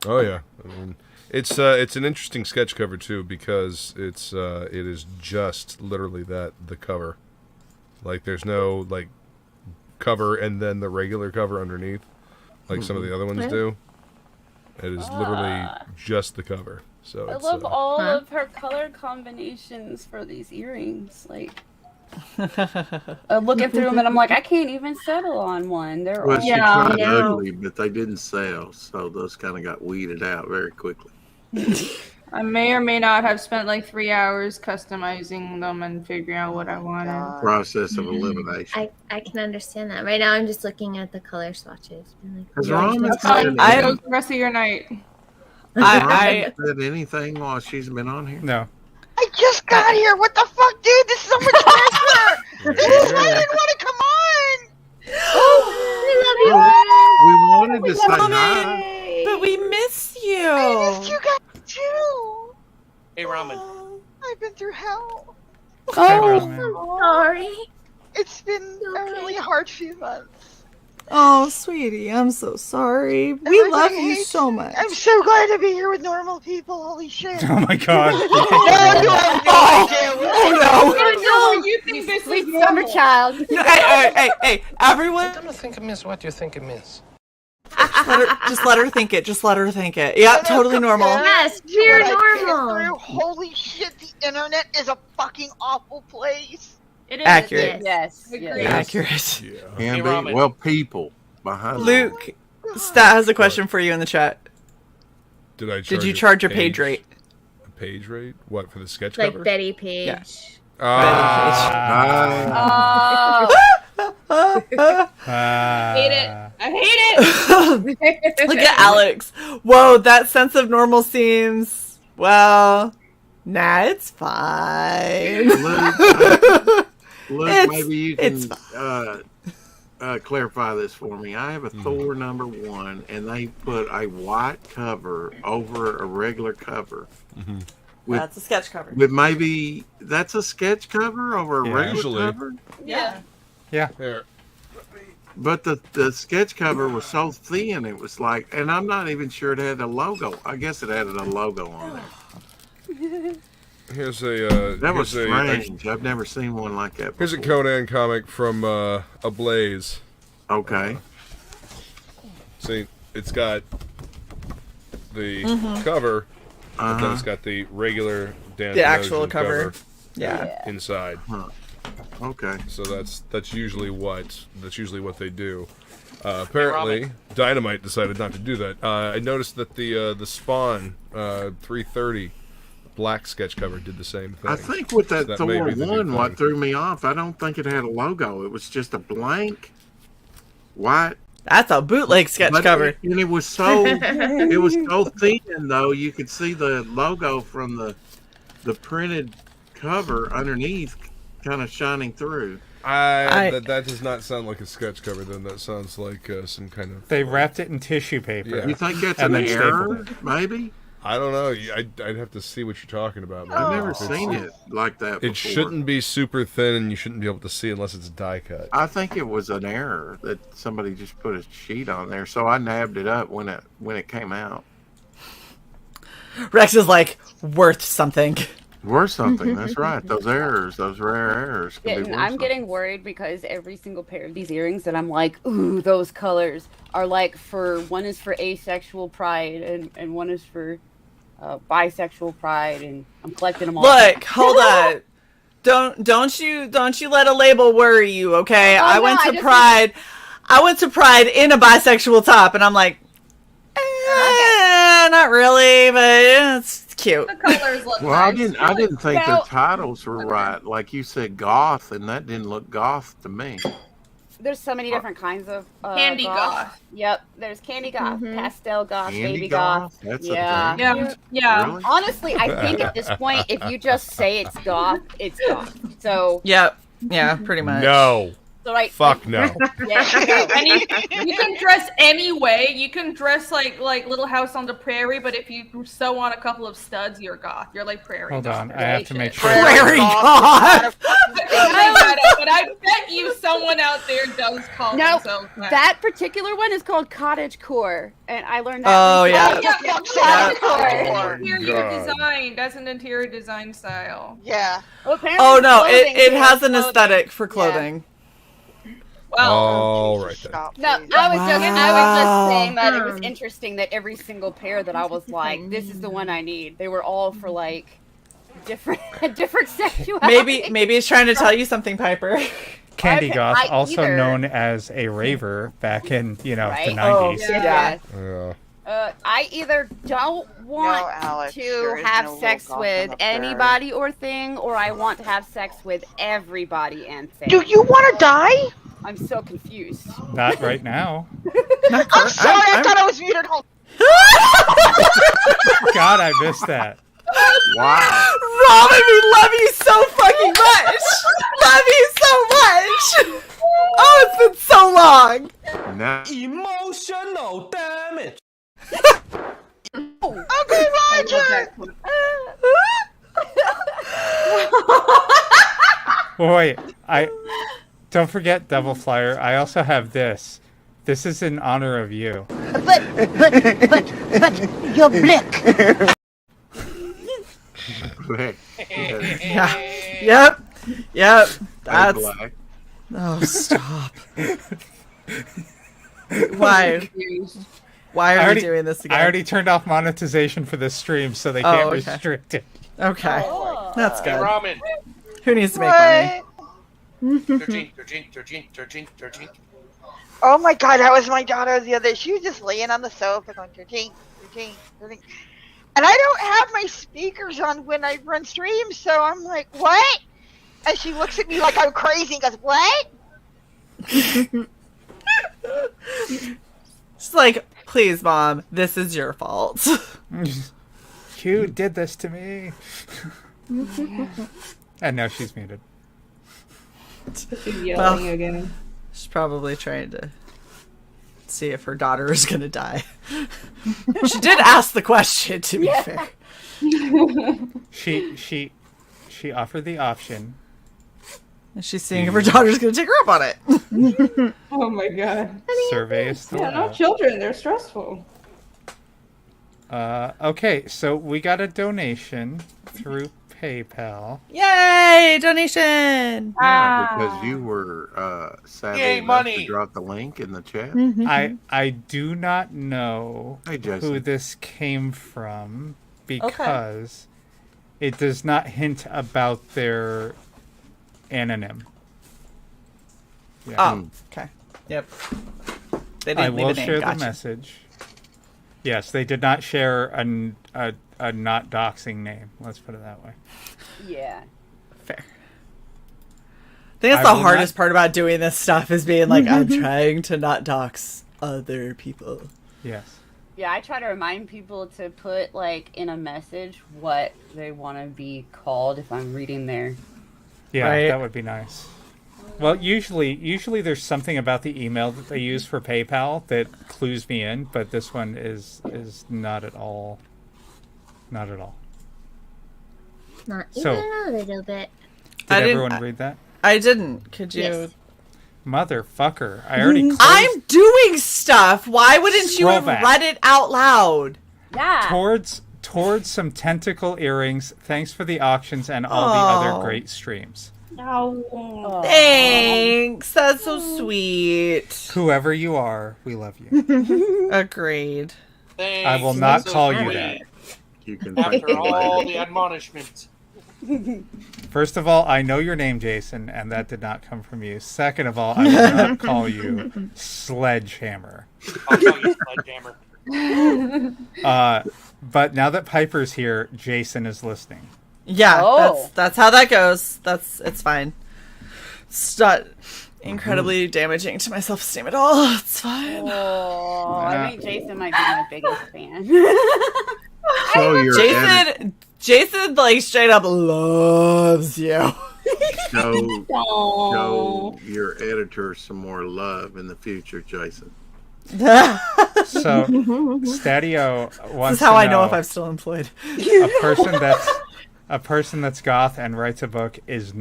Oh yeah, I mean, it's an interesting sketch cover too because it is just literally the cover, like there's no like cover and then the regular cover underneath, like some of the other ones do. It is literally just the cover. So I it's, love all of her color combinations for these earrings. Like, I'm looking through them and I'm like, I can't even settle on one. They're Well, all she tried ugly, but they didn't sell, so those kind of got weeded out very quickly. I may or may not have spent like 3 hours customizing them and figuring out what I wanted. Process of elimination. I can understand that. Right now, I'm just looking at the color swatches. I'm like, Has "Yeah, Rhonda that's said fine." I- Goes the rest of your night. Has Rhonda said anything while she's been on here? No. I just got here. What the fuck, dude? This is so much pressure. This is why I didn't want to come on. We wanted to say hi. But we miss you. I missed you guys too. Hey, Ramen. I've been through hell. Oh, sorry. It's been a really hard few months. Oh, sweetie, I'm so sorry. We Everybody love you hates so me. much. I'm so glad to be here with normal people. Holy shit. Oh my god. No, you have no idea. Oh, no, you think this Sweet is summer normal. child. no. Hey, everyone. I don't think it means what you think it means. Just let her think it. Just let her think it. Yeah, totally normal. Yes, What we're I've been normal. through. Holy shit, the internet is a fucking awful place. It is. Accurate. Yes. Agree. Accurate. Yeah. Can Hey, be. Ramen. Well, people behind Luke, Stat has a question for you in the chat. Did you charge your page rate? A page rate? What, for the sketch Like cover? Betty Page. Yeah. Hate it. I hate it. Look at Alex. Whoa, that sense of normal seems, well, nah, it's fine. Luke, It's- maybe you it's can clarify this for me. I have a Thor #1, and they put a white cover over a regular cover. With, That's a sketch cover. With maybe that's a sketch cover over a Yeah. regular Usually. cover. Yeah. Yeah. Here. But the sketch cover was so thin, it was like, and I'm not even sure it had a logo. I guess it had a logo on it. Here's a That was here's a- strange. I've never seen one like that before. Here's a Conan comic from Ablaze. Okay. See, it's got the Mhm. cover, but then Uh-huh. it's got the regular Dan The actual Panosian cover. Yeah. inside. Huh. Okay. So that's usually what they do. Apparently, Dynamite decided not to do that. I noticed that the Spawn 330 black sketch cover did the same thing. I think with that, So may Thor be the new 1, what thing. threw me off, I don't think it had a logo. It was just a blank white. That's a bootleg sketch cover. And it was so thin though, you could see the logo from the printed cover underneath kind of shining through. That does not sound like a sketch cover. Then that sounds like some kind of. They wrapped it in tissue paper. Yeah. You think that's and an then stapled error? it. Maybe. I don't know. I'd have to see what you're talking about. I've never It's- seen it like that before. It shouldn't be super thin, and you shouldn't be able to see unless it's die cut. I think it was an error that somebody just put a sheet on there, so I nabbed it up when it came out. Rex is like, worth something. Worth something. That's right. Those errors, those rare errors, can be worth I'm something. getting worried because every single pair of these earrings that I'm like, ooh, those colors are like one is for asexual pride and one is for bisexual pride, and I'm collecting them all. Look, hold on. Don't you let a label worry you, okay? I went to Pride in a bisexual top, and I'm like, not really, but it's cute. The colors look Well, nice. I didn't think Now- their titles were right. Like you said, goth, and that didn't look goth to me. There's so many different kinds of Candy goth. Yep, there's candy goth, pastel goth, Candy baby goth? goth. That's a yeah. thing? Yeah. Really? Honestly, I think at this point, if you just say it's goth, it's goth. So Yep. Yeah, pretty much. No. So like, Fuck no. yeah, no. And you can dress any way. You can dress like Little House on the Prairie, but if you sew on a couple of studs, you're goth. You're like prairie. Hold goth. on, I have to make sure. Prairie goth. But I bet you someone out there does call No, themselves that particular one is called cottage core, and I learned that. Oh, recently. yeah. Cottage core. Oh, Interior God. design. That's an interior design style. Yeah. Well, apparently Oh no, clothing it too, has an clothing. aesthetic for clothing. Well, All right then. Stop, No, please. I was just Wow. saying that it was interesting that every single pair that I was like, this is the one I need. They were all for like different sexuality. Maybe it's trying to tell you something, Piper. Candy goth, I also either- known as a raver back in, the Right? 90s. Yeah. Yeah. I either don't want Alex, to there is have no sex little goth with on the prairie. anybody or thing, or I want to have sex with everybody and thing. Do you want to die? I'm so confused. Not right now. I'm sorry, I thought I was muted. Hold. God, I missed that. Wow. Robin, we love you so fucking much. Love you so much. Oh, it's been so long. Now, Emotional damage. Uncle Roger! Wait, don't forget Devil Flyer. I also have this. This is in honor of you. But you're blick. Black. Yeah. Yep. That's. Black. Oh, stop. Why? Why are we doing this again? I already turned off monetization for this stream, so they can't okay. restrict it. Okay. That's Hey, good. Ramen. Who needs to make money? Thirteen. Oh my god, that was my daughter the other day. She was just laying on the sofa going, "Thirteen." And I don't have my speakers on when I run streams, so I'm like, what? And she looks at me like I'm crazy and goes, what? She's like, please, Mom, this is your fault. You did this to me. And now she's muted. She's yelling again. She's probably trying to see if her daughter is gonna die. She did ask the question, to be fair. She offered the option. And she's seeing if her daughter's gonna take her up on it. Oh my god. Survey is still Yeah, no out. children. They're stressful. Okay, so we got a donation through PayPal. Yay! Donation! Yeah, because you were savvy Yay, enough money. to drop the link in the chat. I do not know Hey, Jason. who this came from because it does not hint about their anonym. Yeah. Oh, okay. Yep. They I didn't leave will a name. share Gotcha. the message. Yes, they did not share a not doxing name. Let's put it that way. Yeah. Fair. I think that's I the will hardest part about doing this stuff is being like, I'm trying to not dox other people. Yes. Yeah, I try to remind people to put like in a message what they want to be called if I'm reading their. Yeah, Right. that would be nice. Well, usually there's something about the email that they use for PayPal that clues me in, but this one is not at all. Not at all. Not So- even a little bit. Did everyone read that? I didn't. Could you? Yes. Motherfucker! I already. Closed I'm doing stuff. Why wouldn't you Scroll have back. read it out loud? Yeah. towards some tentacle earrings. Thanks for the auctions and all the Oh. other great streams. Oh. Thanks. That's so sweet. Whoever you are, we love you. Agreed. Thanks. I will not That's so call you sweet. that. You can thank After me all later. the admonishments. First of all, I know your name, Jason, and that did not come from you. Second of all, I will not call you Sledgehammer. I'll call you Sledgehammer. But now that Piper's here, Jason is listening. Yeah, Oh. that's how that goes. It's fine. It's not incredibly damaging to my self-esteem at all. It's fine. Oh, I think Jason might be my biggest fan. So your Jason like straight up loves you. show your editor some more love in the future, Jason. So, Stadio wants This is how to I know if I'm still employed. A person that's goth and writes a book is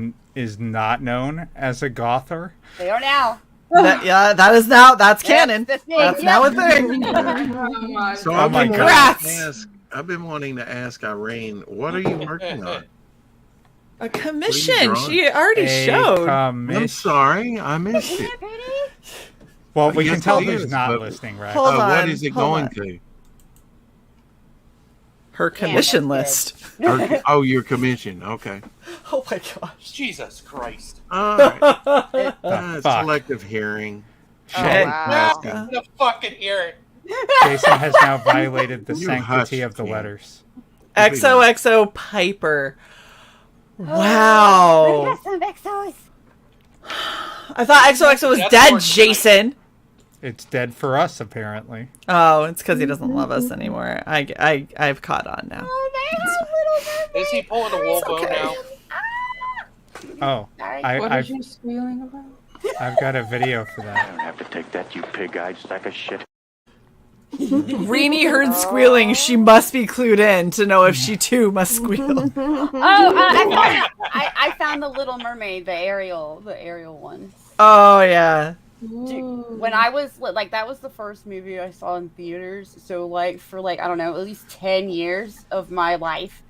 not known as a gother. They are now. That's canon. the thing, That's yeah. now a thing. So Oh my I've been wanting to ask Irene, what are you working on? A commission. drawing? She already showed. I'm sorry, I missed it. Well, we Yes, can tell it who's is, not but- listening, right? Hold on, what is it hold going on. to? Her commission list. Oh, your commission. Okay. Oh my gosh. Jesus Christ. All right. Fuck. Selective hearing. Shit. Wow. I'm gonna fucking hear it. Jason has now violated the You sanctity hush, of the King. letters. XOXO Piper. Wow. Some Exos. I thought XOXO was That's dead, more- Jason. It's dead for us, apparently. Oh, it's because he doesn't love us anymore. I've caught on now. Is he pulling a Wolbo now? Oh, What are you squealing about? I've got a video for I that. don't have to take that, you pig-eyed sack of shit. Reenie heard squealing. She must be clued in to know if she too must squeal. I found the Little Mermaid, the Ariel one. Oh yeah. Dude, when I was like, that was the first movie I saw in theaters. So like for like I don't know, at least 10 years of my life,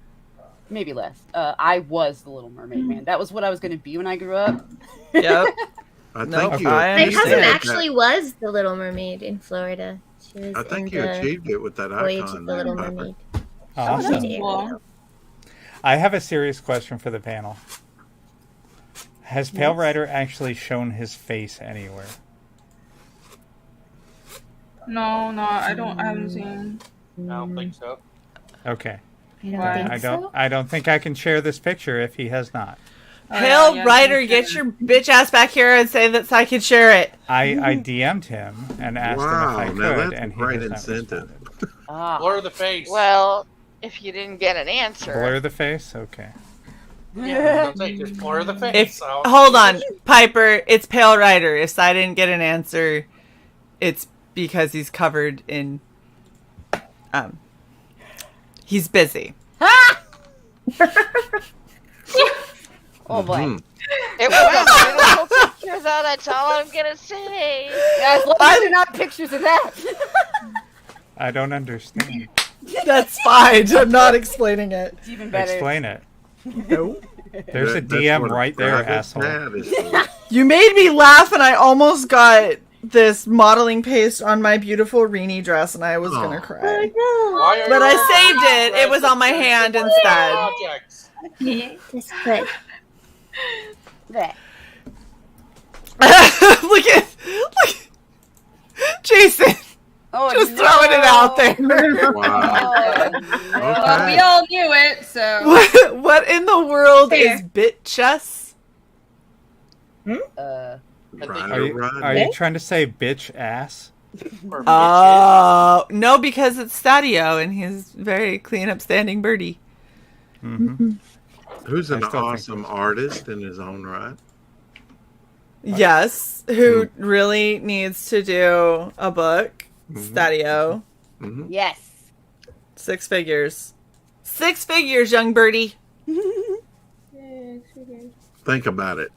maybe less. I was the Little Mermaid, man. That was what I was going to be when I grew up. Yep. I Nope, think you. I My cousin understand. actually was the Little Mermaid in Florida. She was I think in you the achieved it with that Voyage icon of the there, Little Piper. Mermaid. Awesome. Yeah. I have a serious question for the panel. Has Pale Rider actually shown his face anywhere? No, I haven't seen. I don't think so. Okay. So? I don't think I can share this picture if he has not. Pale Rider, get your bitch ass back here and say that I can share it. I DM'd him and asked him if I Wow, now could, that's a and he great has not incentive. responded. Blur the face. Well, if you didn't get an answer. Blur the face? Okay. Yeah, don't say just blur the face. Hold on, Piper. It's Pale Rider. If I didn't get an answer, it's because he's covered in. He's busy. Oh boy. It was a beautiful picture, though. That's all I'm gonna say. Yeah, as long as they're not pictures of that. I don't understand. That's fine. I'm not explaining it. It's even better. Explain it. No. There's a That's DM what a right there, private asshole. tab is for. You made me laugh, and I almost got this modeling paste on my beautiful Reenie dress, and I was gonna cry. Why are But you I saved it. It was on my hand instead. projects? Just put. That. look at Jason. Oh, Just throwing it out there. Wow. Well, we all knew it, so. What in the world Fair. is bit chess? Are you trying to say bitch ass? No, because it's Stadio, and he's very clean, upstanding birdie. Mm-hmm. Who's an I still think awesome artist in his own right. Yes, who really needs to do a book. Stadio. Yes. 6 figures. 6 figures, young birdie. Think about it.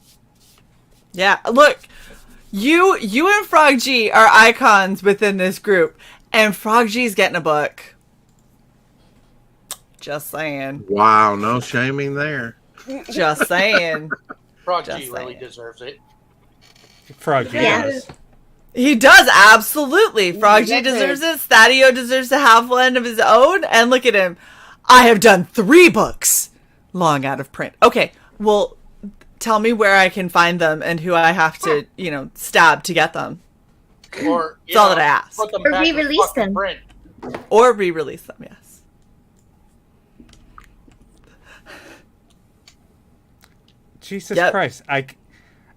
Yeah, look, you and Frog G are icons within this group, and Frog G's getting a book. Just saying. Wow, no shaming there. Just saying. Frog Just G really saying. deserves it. Frog G Yeah. does. He does, absolutely. Frog G Exactly. deserves it. Stadio deserves to have one of his own. And look at him. I have done 3 books, long out of print. Okay, well, tell me where I can find them and who I have to, stab to get them. Or That's all that I ask. put them Or back in re-release fucking them. print. Or re-release them, yes. Jesus Christ.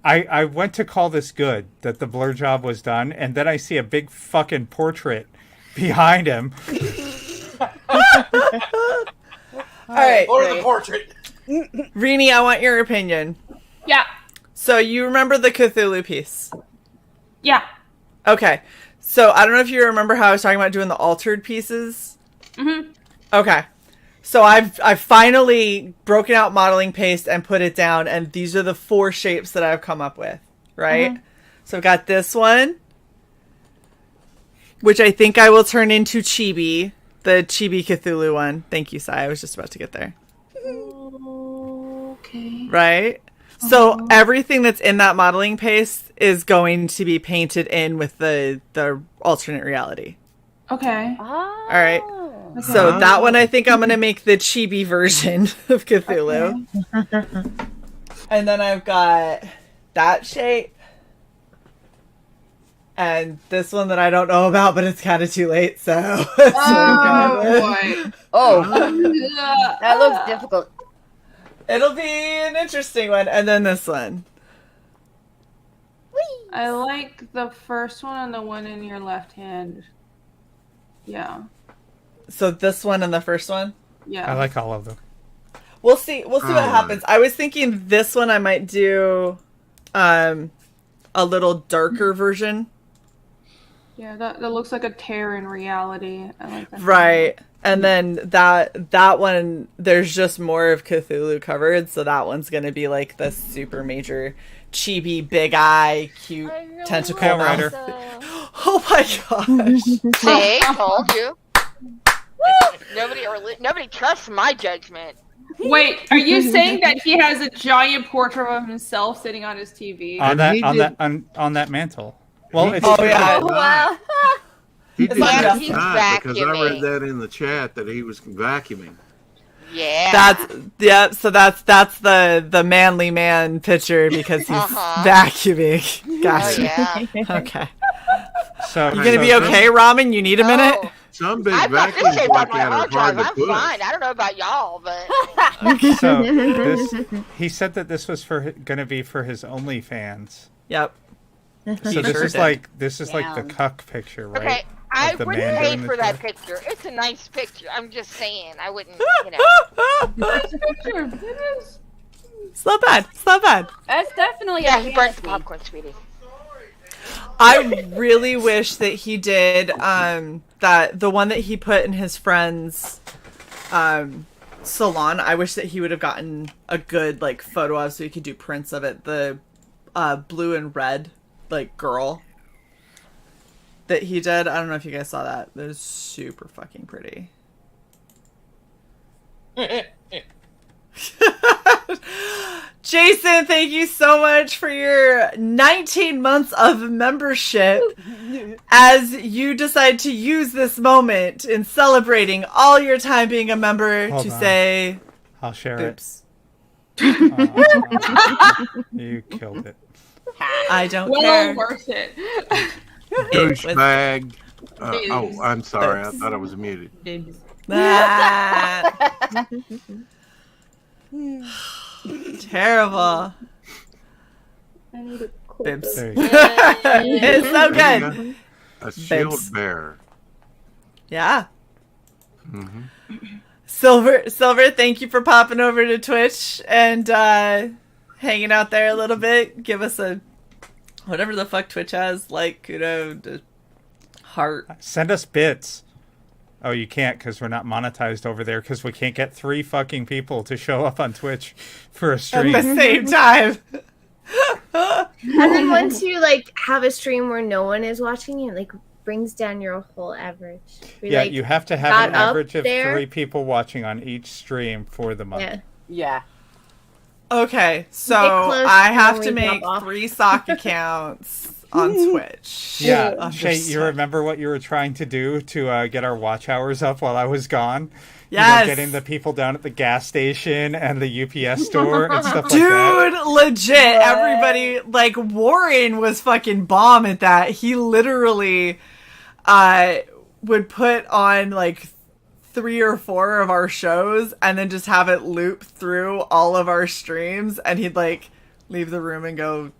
I went to call this good, that the blur job was done, and then I see a big fucking portrait behind him. All right. Or the portrait. Rini, I want your opinion. Yeah. So you remember the Cthulhu piece? Yeah. Okay. So I don't know if you remember how I was talking about doing the altered pieces. Mm-hmm. Okay. So I've finally broken out modeling paste and put it down, and these are the 4 shapes that I've come up with, right? Mhm. So I've got this one, which I think I will turn into Chibi, the Chibi Cthulhu one. Thank you, Sai. I was just about to get there. Okay. Right? So everything that's in that modeling paste is going to be painted in with the alternate reality. Okay. All right. So that one, I think I'm going to make the chibi version of Cthulhu. Okay. And then I've got that shape. And this one that I don't know about, but it's kind of too late, so... boy. Oh. That looks difficult. It'll be an interesting one. And then this one. I like the first one and the one in your left hand. Yeah. So this one and the first one? Yeah. I like all of them. We'll see what happens. I was thinking this one I might do a little darker version. Yeah, that looks like a tear in reality. I like that. Right. And then that one, there's just more of Cthulhu covered, so that one's going to be like the super major chibi, big eye, cute tentacle mouth. Oh my gosh. See, told you. Nobody trusts my judgment. Wait, are you saying that he has a giant portrait of himself sitting on his TV? On that mantle. Well, it's wow. He did Yeah, that he's time because I vacuuming. read that in the chat that he was vacuuming. Yeah. So that's the manly man picture because he's vacuuming. Gotcha. Oh, yeah. Okay. So You gonna be okay, Ramen? You need a minute? Some big I've got this vacuums shape on like my that are hard drive. hard to I'm push. fine. I don't know about y'all, but So he said that this was going to be for his OnlyFans. Yep. So He this sure is did. like the cuck picture, right? okay. I Of the wouldn't man pay doing the for that thing. picture. It's a nice picture. I'm just saying. I wouldn't, Nice picture. It is. It's not bad. It's not bad. That's definitely Yeah, a he burnt the fantasy. popcorn, sweetie. I really wish that he did that the one that he put in his friend's salon. I wish that he would have gotten a good like photo of so he could do prints of it. The blue and red like girl that he did. I don't know if you guys saw that. That was super fucking pretty. Jason, thank you so much for your 19 months of membership as you decide to use this moment in celebrating all your time being a member Hold to on. say I'll share oops. You killed it. I don't Well care. worth it. Douchebag. Oh, I'm sorry. I thought I was muted. Ah. Terrible. I need a Bibs. There you go. It's so good. A shield Bibs. bearer. Yeah. Mm-hmm. Silver, thank you for popping over to Twitch and hanging out there a little bit. Give us a whatever the fuck Twitch has, like, kudo, heart. Send us bits. Oh, you can't because we're not monetized over there because we can't get 3 fucking people to show up on Twitch for a stream. At the same time. And then once you like have a stream where no one is watching you, it, like brings down your whole average. We, Yeah, like, you have to have got an up average of there. 3 people watching on each stream for the month. Yeah. Yeah. Okay, so Get close I have when to we drop make off. 3 sock accounts. on Twitch. Yeah, Understood. Shae, you remember what you were trying to do to get our watch hours up while I was gone? Yes. Getting the people down at the gas station and the UPS store and stuff like Dude, that. legit. Everybody, like, Warren was fucking bomb at that. He literally would put on, like, 3 or 4 of our shows and then just have it loop through all of our streams, and he'd, like, leave the room and go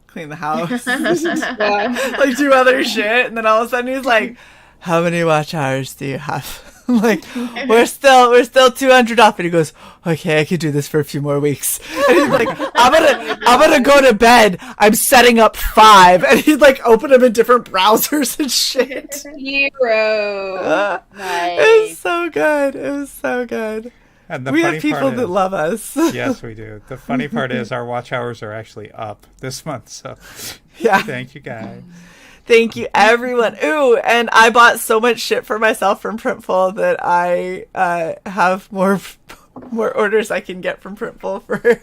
clean the house. Like, do other shit. And then all of a sudden he's like, how many watch hours do you have? I'm like, we're still 200 off. And he goes, okay, I could do this for a few more weeks. And he's like, I'm gonna go to bed. I'm setting up 5. And he'd like open them in different browsers and shit. Hero. Nice. It was so good. It was so good. And the we funny have people part that is- love us. Yes, we do. The funny part is our watch hours are actually up this month. So Yeah. thank you guys. Thank you, everyone. Ooh, and I bought so much shit for myself from Printful that I have more orders I can get from Printful for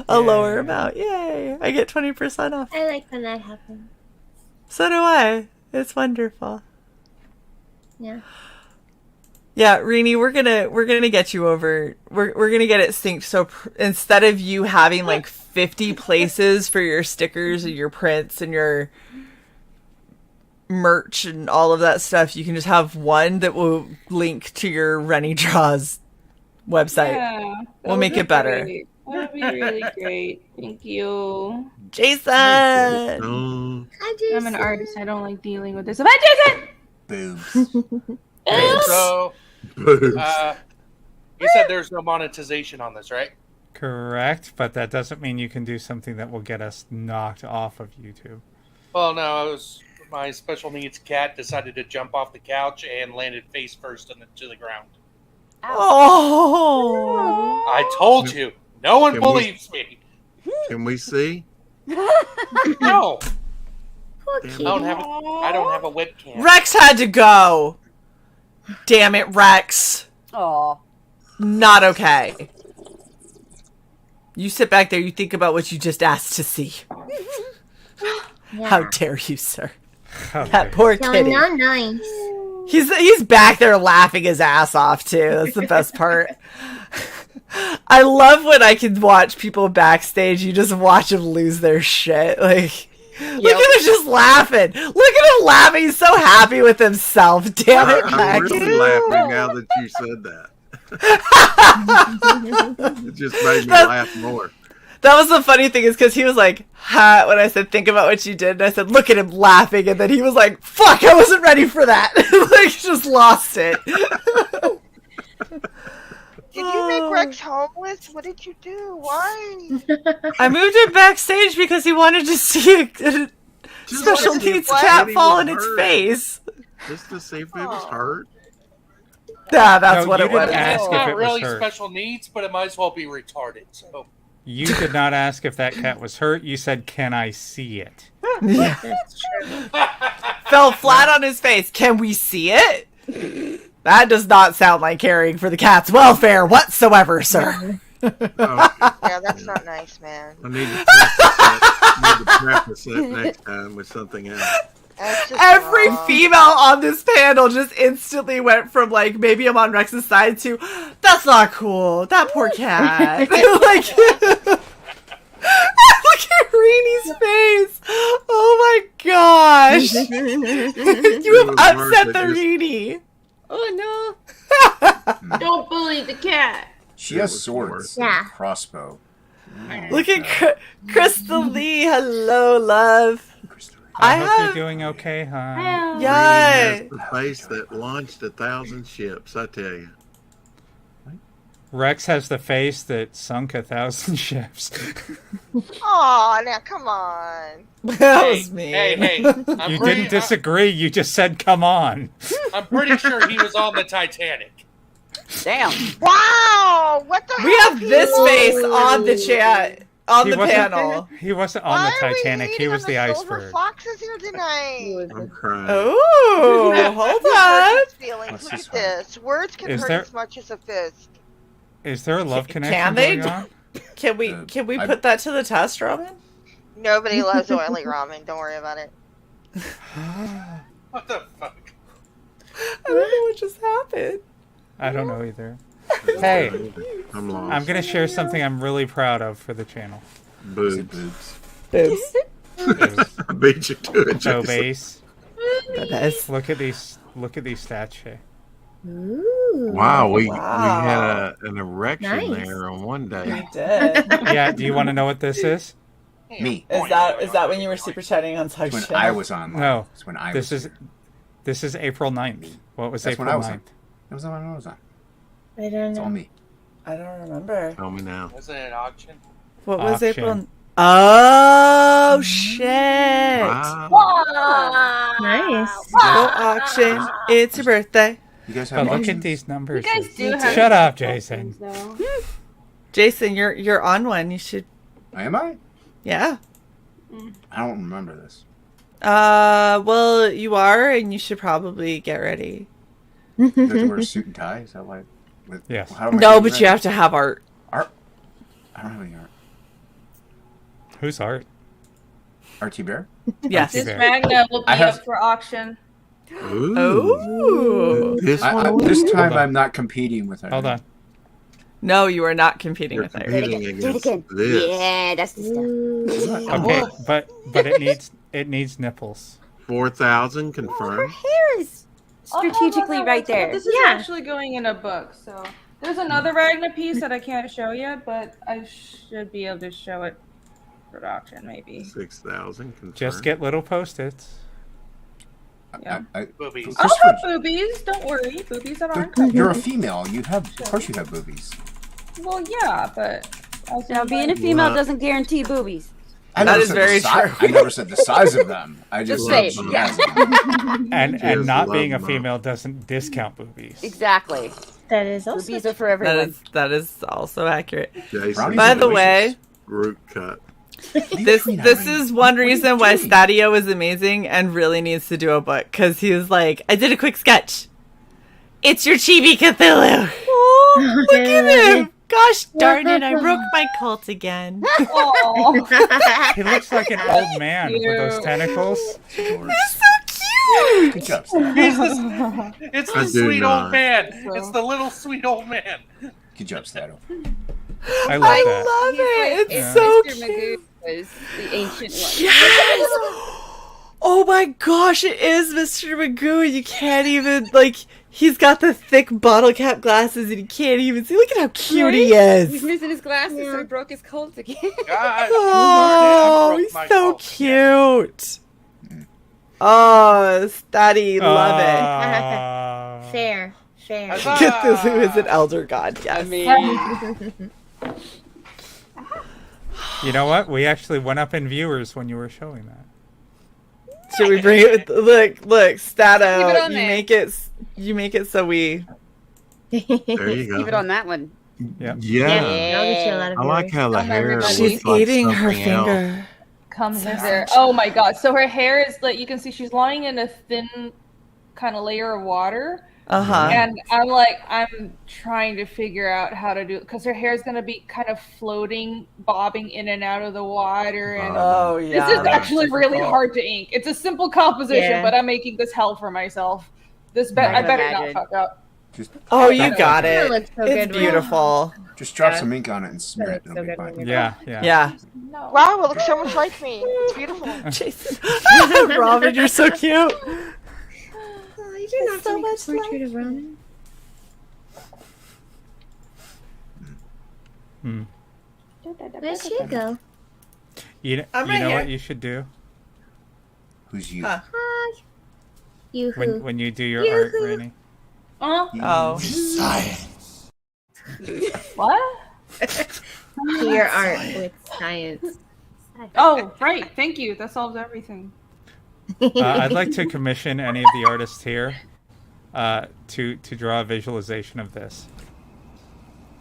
a lower amount. Yay! I get 20% off. I like when that happens. So do I. It's wonderful. Yeah. Yeah, Rini, we're gonna get you over. We're gonna get it synced. So instead of you having like 50 places for your stickers and your prints and your merch and all of that stuff, you can just have one that will link to your Rennie Draws website. Yeah, We'll make it better. That would be really great. Thank you. Jason! Hi, Jason. I'm an artist. I don't like dealing with this. Hi, Jason! So, you said there's no monetization on this, right? Correct, but that doesn't mean you can do something that will get us knocked off of YouTube. Well, no, my special needs cat decided to jump off the couch and landed face first to the ground. Oh! I told you. No one Can believes me. Can we see? No. Poor I kitty. don't have a webcam. Rex had to go. Damn it, Rex. Aw. Not okay. You sit back there, you think about what you just asked to see. How dare you, sir? That poor kitty. Not nice. He's back there laughing his ass off too. That's the best part. I love when I can watch people backstage. You just watch them lose their shit. Like, look at him just laughing. Look at him laughing. He's so happy with himself. Damn it, I'm Max. really laughing now that you said that. It just made me laugh more. That was the funny thing, is because he was like, ha, when I said, think about what you did. And I said, look at him laughing. And then he was like, fuck, I wasn't ready for that. Like, just lost it. Did you make Rex homeless? What did you do? Why? I moved him backstage because he wanted to see a special needs cat fall in its face. Just to see if it was hurt. Yeah, that's what you it was. didn't ask It's if not it was really hurt. special needs, but it might as well be retarded. So You did not ask if that cat was hurt. You said, can I see it? Yeah. Fell flat on his face. Can we see it? That does not sound like caring for the cat's welfare whatsoever, sir. Yeah, that's not nice, man. I need to practice that next time with something else. Every female on this panel just instantly went from, like, maybe I'm on Rex's side to, that's not cool. That poor cat. Like, look at Reenie's face. Oh my gosh. You have upset the Reenie. Oh no! Don't bully the cat. She has swords. Yeah. And a crossbow. Look at Crystal Lee. Hello, love. I hope you're doing okay, hon. Yeah. The face that launched 1,000 ships, I tell you. Rex has the face that sunk 1,000 ships. Aw, now come on. That was mean. Hey, You didn't disagree. You just said, come on. I'm pretty sure he was on the Titanic. Damn. Wow! What the We hell? have this face on the chat, on He the wasn't- panel. He wasn't on the Titanic. He was the iceberg. Foxes here tonight. I'm crying. Oh, hold on. Feelings. Look at this. Words can Is hurt there- as much as a fist. Is there a love connection Can they? going on? Can we put that to the test, Robin? Nobody loves oily ramen. Don't worry about it. What the fuck? I don't know what just happened. I don't know either. Hey, I'm lost. I'm gonna share something I'm really proud of for the channel. Boobs. Boobs. I beat you to it, So Jason. base. Base. Look at these stats, Shae. Ooh. Wow, we Wow. had an erection Nice. there on one day. You did. Yeah, do you want to know what this is? Me. Is that when you were super chatting on Cyborg? When I was online. No. It's when I This was is this is April 9th. What was That's April when I was 9th? on. That was the one I was on. I don't It's all know. me. I don't remember. Tell me now. Wasn't it an auction? What was Auction. April? Oh shit! Wow. Nice. Go auction. It's your birthday. You guys But have look at auctions? these numbers. You guys do have. Shut up, Jason. Jason, you're on one. You should. Am I? Yeah. I don't remember this. Well, you are, and you should probably get ready. You have to wear a suit and tie? Is that why? Yes. How am I No, getting but ready? you have to have art. Art? I don't have any art. Who's art? RT Bear? Yes. This magna will be I have- up for auction. Ooh. Ooh. This one? This time Hold on. I'm not competing with it. Hold on. No, you are not competing You're with it. competing against this. Yeah, that's the stuff. Okay, but it needs nipples. 4,000 confirmed. Hair is strategically Oh, no, right but there. This is Yeah. actually going in a book, so there's another Ragna piece that I can't show yet, but I should be able to show it for auction, maybe. 6,000 confirmed. Just get little post-its. Boobies. I'll have boobies. Don't worry, boobies that aren't covered. You're a female. You have, of course, you have boobies. Well, yeah, but also Now, being a female doesn't guarantee boobies. I That never is said very the si- true. I never said the size of them. I just Just said say, she yeah. has them. And Just not being a love 'em female doesn't discount boobies. Exactly. That is also. Boobies are for everyone. That is also accurate. Jason, Brownies By are the way, root cut. this is one reason why Stadio is amazing and really needs to do a book, because he was like, I did a quick sketch. It's your Chibi Cthulhu. Oh, look at him. Gosh darn it, I broke my cult again. Aw. He looks like an old man with those Cute. tentacles. They're so cute. Good job, Steph. It's I the do sweet not. old man. It's the little sweet old man. Good job, Stato. I love I that. love it. It's If so Mr. cute. Magoo was the ancient one. Yes! Oh my gosh, it is Mr. Magoo. You can't even, like, he's got the thick bottle cap glasses and you can't even see. Look at how cute he He's is. missing his glasses, so he broke his colt again. God, Oh, darn it, I he's broke my so cult. cute. Oh, Statty, love it. Ah. Fair. Cthulhu is an elder god, yes. You know what? We actually went up in viewers when you were showing that. Should we bring it? Look, Stato. Keep it on You there. make it so we. There you go. Keep it on that one. Yeah. Yeah. I'll get you a lot of I like viewers. how the Come hair everybody. She's looks like eating her something else. finger. Comes in there. Oh my god. So her hair is like, you can see she's lying in a thin kind of layer of water. Uh-huh. And I'm trying to figure out how to do it because her hair is going to be kind of floating, bobbing in and out of the water. And Oh, yeah. this is actually that's really difficult. hard to ink. It's a simple composition, Yeah. but I'm making this hell for myself. I can better not imagine. fuck up. Just, Oh, you That got It it. looks so It's good. beautiful. just drop Yeah. some ink on it and smear it. So It'll be good fine. when Yeah. Yeah. No. Wow, it looks so much like me. It's beautiful. Jason. Robin, you're so cute. Oh, you did not so so much much portrait of Ronan. Hmm. Where'd she go? You I'm know right what here. you should do Who's you? Huh. Hi. Yoo-hoo. when you do your art, Yoo-hoo. Rainey. Oh. Science. What? Do your art with science. Oh, right. Thank you. That solves everything. I'd like to commission any of the artists here to draw a visualization of this.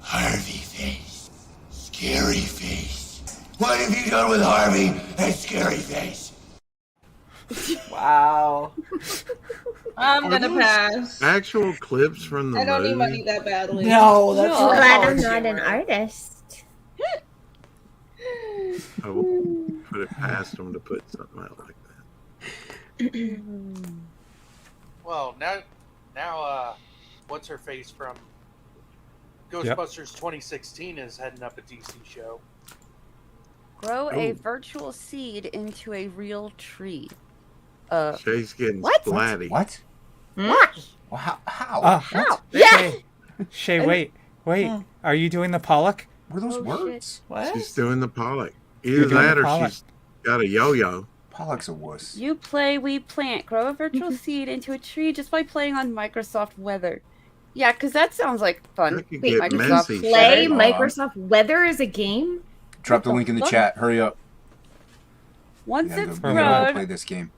Harvey face. Scary face. What have you done with Harvey and Scary Face? Wow. I'm Are gonna those pass. Actual clips from the I don't need movie? money that badly. No, that's I'm not glad how I'm it's not an humor. artist. Oh, put it past them to put something out like that. Well, now, what's her face from Ghostbusters 2016 is heading up a DC show. Grow a virtual seed into a real tree. Shae's getting What? splatty. What? What? How? How? Yeah. Shay, wait. Are you doing the Pollock? Were those words? What? She's doing the Pollock. You're Either doing that the or Pollock. she's got a yo-yo. Pollock's a wuss. You play, we plant. Grow a virtual seed into a tree just by playing on Microsoft Weather. Yeah, because that sounds like fun. That could Wait, get Microsoft messy. Play Hold on. Microsoft Weather is a game? Drop the link in the fuck? chat. Hurry up. Once Yeah, it's go play grown, this game.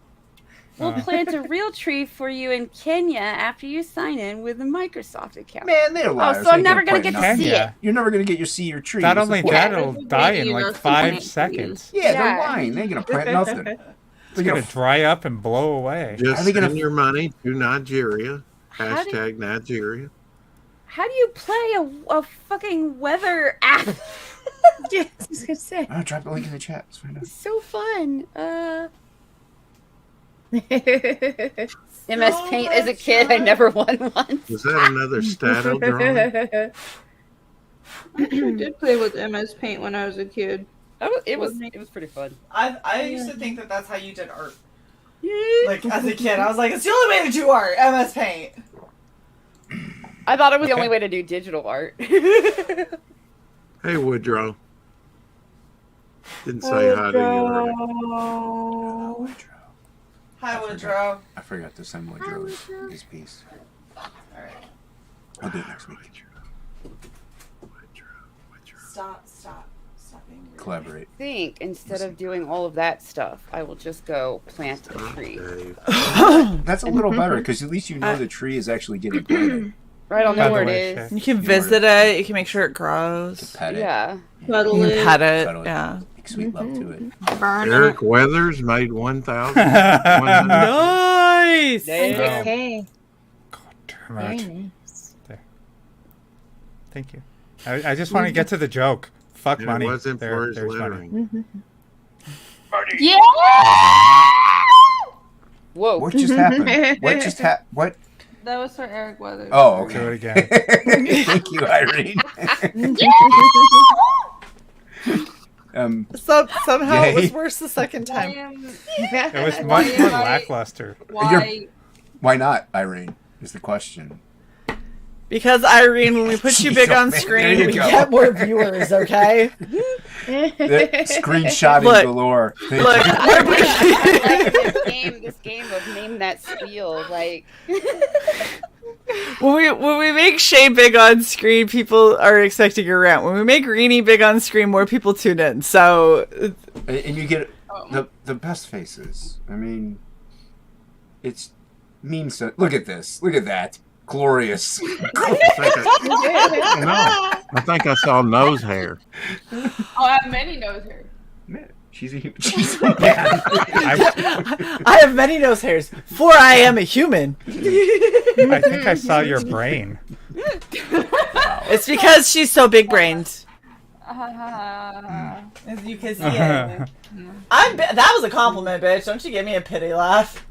we'll plant a real tree for you in Kenya after you sign in with a Microsoft account. Man, they're liars. Oh, so I'm They never ain't gonna playing get to see Kenya. it. You're never gonna get your see your tree. Not What's the only point? that, it'll die in like 5 seconds. Yeah, they're Yeah. lying. They ain't gonna plant nothing. It's They're gonna gonna dry up and blow away. Just Are they gonna- send your money to Nigeria. How do- Hashtag Nigeria. How do you play a fucking weather app? Yeah, I was gonna say. Oh, drop the link in the chat. Let's find out. It's so fun. MS Paint as a kid, I never won one. Was that another Stato drawing? I actually did play with MS Paint when I was a kid. It was pretty fun. I used to think that that's how you did art. Like, as a kid, I was like, it's the only way to do art, MS Paint. I thought it was the only way to do digital art. Hey, Woodrow. Didn't say hi to you earlier. Hi, Woodrow. I forgot to send Woodrow's his piece. Alright. I'll do it next week. Stop being rude. Collaborate. I think instead of doing all of that stuff, I will just go plant a tree. That's a little better because at least you know the tree is actually getting planted. Right, I'll By know the where it way, is. Shay. You can visit it, you can make sure it grows. Pet it. Yeah. You can pet it, Cuddle it. yeah. Make sweet love to it. Eric Weathers made 1,000. Nice! Damn. Okay. Damn Very it. nice. There. Thank you. I just want to get to the joke. Fuck It money. wasn't for his There's money. lettering. Yeah! Whoa. What just happened? What just happened? What? That was for Eric Weathers. Oh, Do okay. it again. Thank you, Irene. Somehow it was Yay. worse the second time. It was much more lackluster. Why not, Irene? Is the question. Because, Irene, when we put you big on There screen, you we go. get more viewers, okay? Screenshotting Look, galore. Thank look, you. I like this game of name that spiel. Like, when we make Shae big on screen, people are expecting a rant. When we make Greenie big on screen, more people tune in. So, And you get the best faces. I mean, it's memes. Look at this. Look at that. Glorious. I think I saw nose hair. Oh, I have many nose hair. She's a I have many nose hairs, for I am a human. I think I saw your brain. It's because she's so big brained. As you can see it. That was a compliment, bitch. Don't you give me a pity laugh.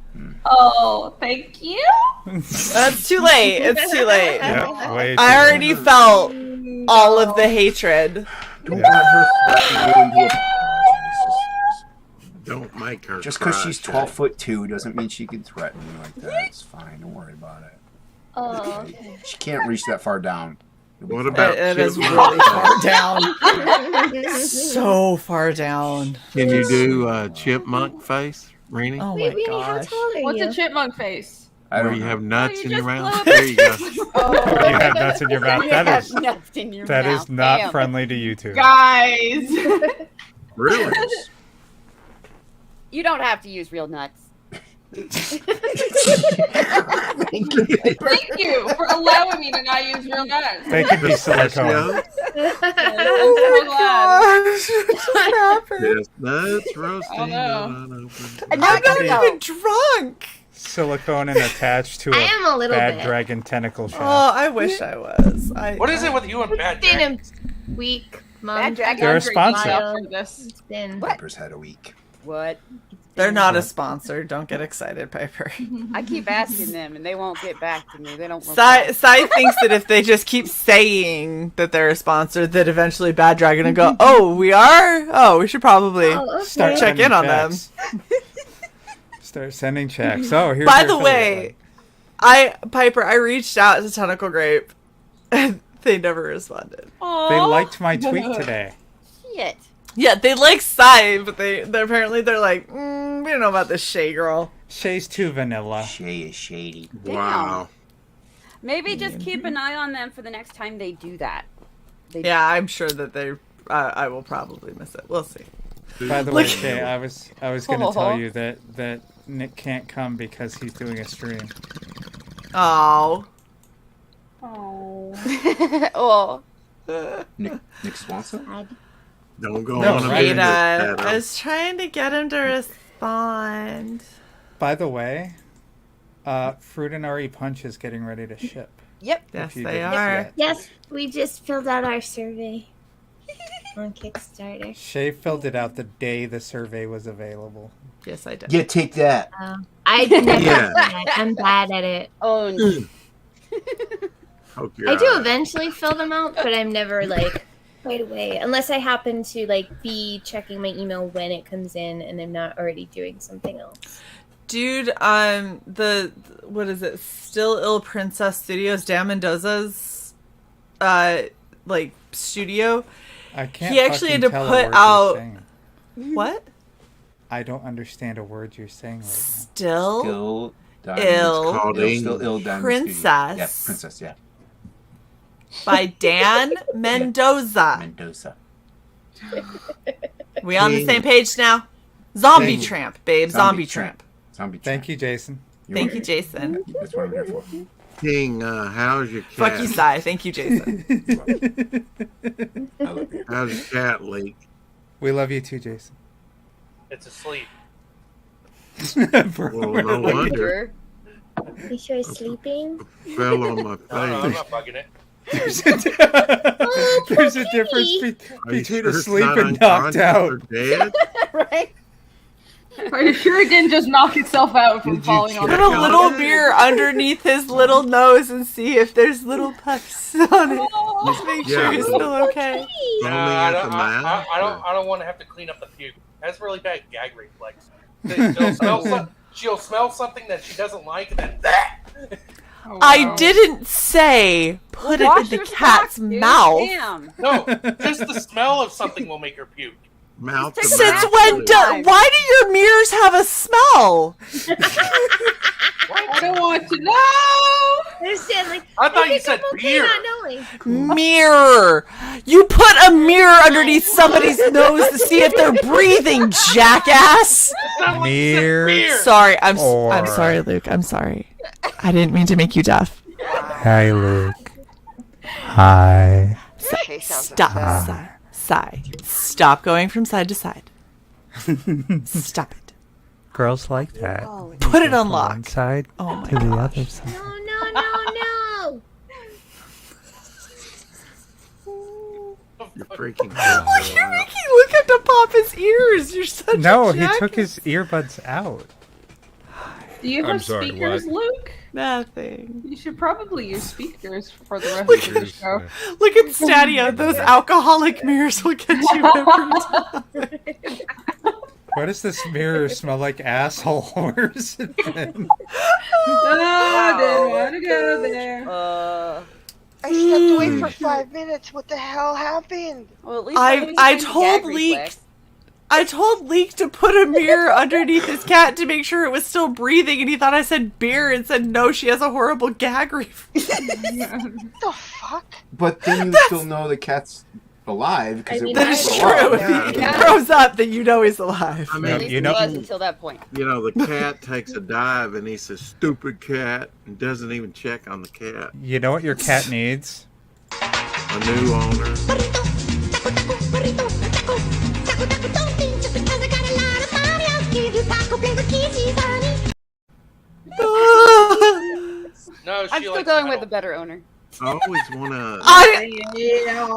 Oh, thank you. It's too late. It's too late. Yeah, way too I already felt all of the hatred. Don't let her threaten you into a Don't make her Just because cry, she's Shae. 12'2" doesn't mean she can threaten you like that. It's fine. Don't worry about it. Oh, okay. She can't reach that far down. What about It is chipmunk really far face? down. So far down. Can you do chipmunk face, Renee? Oh Wait, my Winnie, how gosh. tall are What's you? a chipmunk face? I Where don't you know. have nuts you in your just mouth? blow There you go. Oh, You have nuts in your mouth. you That have is nuts in your that mouth. is not Damn. friendly to YouTube. guys. Really? You don't have to use real nuts. Thank Thank you for allowing me to not use real nuts. They could be silicone. I'm so glad. Yes, nuts roasting. Oh, no. unopened. And now I I'm gotta not go. even drunk. Silicone and attached to I am a a little bad bit. dragon tentacle shaft. Oh, I wish I was. What is it with you and bad It's been drink? a week. Mom, They're a sponsor. It's been Piper's had a week. What? They're not a sponsor. Don't get excited, Piper. I keep asking them, and they won't get back to me. They don't. Sai thinks that if they just keep saying that they're a sponsor, that eventually Bad Dragon will go, oh, we are? Oh, we should probably Start check in sending on checks. them. Start sending checks. Oh, here's By your the affiliate way, Piper, I reached out to Tentacle Grape, and they never responded. link. They liked my tweet today. Shit. Yeah, they like Sai, but they're apparently they're like, we don't know about this Shae girl. Shae's too vanilla. Shae is shady. Damn. Maybe just keep an eye on them for the next time they do that. Yeah, I'm sure that they. I will probably miss it. We'll see. By the way, Shae, I was going to tell you that Nick can't come because he's doing a stream. Oh. Oh. Nick Swanson? Don't go No, on a right. bit. I was trying to get him to respond. By the way, Fruitinari Punch is getting ready to ship. Yep. Yes, you they didn't are. yet. Yes, we just filled out our survey on Kickstarter. Shae filled it out the day the survey was available. Yes, I did. Yeah, take that. I never Yeah. do that. I'm bad at it. Oh. I do eventually fill them out, but I'm never like right away unless I happen to like be checking my email when it comes in and I'm not already doing something else. Dude, the what is it? Still Ill Princess Studios, Dan Mendoza's like studio. I can't. He actually had to fucking tell a put word out you're saying. what? I don't understand a word you're saying right now. Still Diamond. Ill It's called Still Ill Diamond Princess. Studio. Yeah, Princess, yeah. By Dan Mendoza. Mendoza. We on the same page now? Zombie King. Tramp, babe. Zombie Tramp. Zombie Tramp. Thank you, Jason. Thank you, Jason. That's what I'm here for. King, how's your cat? Fuck you, Sai. Thank you, Jason. I love you. How's your cat, Leak? We love you too, Jason. It's asleep. Well, no wonder. You sure he's sleeping? Fell on my face. No, I'm not bugging it. There's a difference Are you between sure it's asleep not and knocked unconscious out. or dead? Right? Are you sure it didn't just knock itself out from falling on Put the a little mirror underneath his little nose and see if there's little puffs on it. Just make sure Yeah. he's still okay. Foaming I at the mouth? I don't want to have to clean up the puke. That's really bad gag reflex. She'll smell something that she doesn't like, and then I didn't say put it in the cat's mouth. No, just the smell of something will make her puke. Mouth to Since mouth. when? Why do your mirrors have a smell? I don't want to know. I thought you said beer. Mirror. You put a mirror underneath somebody's nose to see if they're breathing, jackass. Mirror. Sorry, I'm sorry, Luke. I'm sorry. I didn't mean to make you deaf. Hi, Luke. Hi. Stop. Sigh. Stop going from side to side. Stop it. Girls like that. Put it on From lock. one side Oh my to the gosh. other side. No. You're freaking Look, you're making Luke have to pop his ears. You're such No, a he jackass. took his earbuds out. Do you I'm have sorry, speakers, what? Luke? Nothing. You should probably use speakers for the rest of the show. Look at Stadia. Those alcoholic mirrors will get you every time. Why does this mirror smell like asshole? Where's it been? I didn't want to go there. I stepped away for 5 minutes. What the hell happened? Well, at least I told Leek. I told Leek to put a mirror underneath his cat to make sure it was still breathing, and he thought I said beer and said no, she has a horrible gag reflex. The fuck? But then you still know the cat's alive because That is true. If he grows up, then you know he's alive. I At mean, least you it know, was until that point. the cat takes a dive and he says, "Stupid cat," and doesn't even check on the cat. You know what your cat needs? A new owner. No, I'm still going with the better owner. I always want to.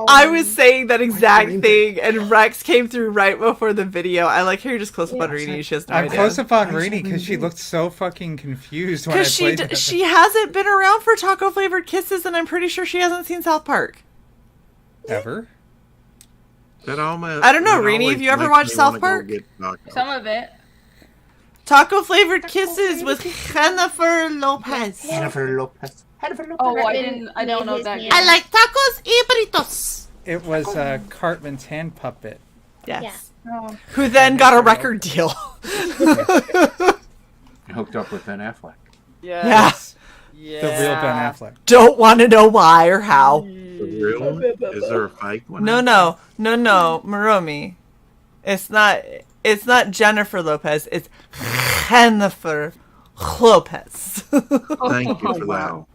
I was saying that exact thing, and Rex came through right before the video. I like how you're just close up on reading. She has no I'm idea. close up on reading because she looked so fucking confused when I Because played it. she hasn't been around for taco flavored kisses, and I'm pretty sure she hasn't seen South Park. Ever? That almost, I don't know, that Rini, always have you ever makes watched me South wanna go Park? get tacos. Some of it. Taco flavored kisses with Jennifer Lopez. Jennifer Lopez. Oh, I don't know that. I like tacos y burritos. It was Cartman's hand puppet. Yes. Oh. Who then got a record deal. Hooked up with Ben Affleck. Yes. Yeah. The real Ben Affleck. Don't want to know why or how. The real one? Is there a fake one? No, Moromi. It's not Jennifer Lopez. It's Jennifer Lopez. Thank you for that.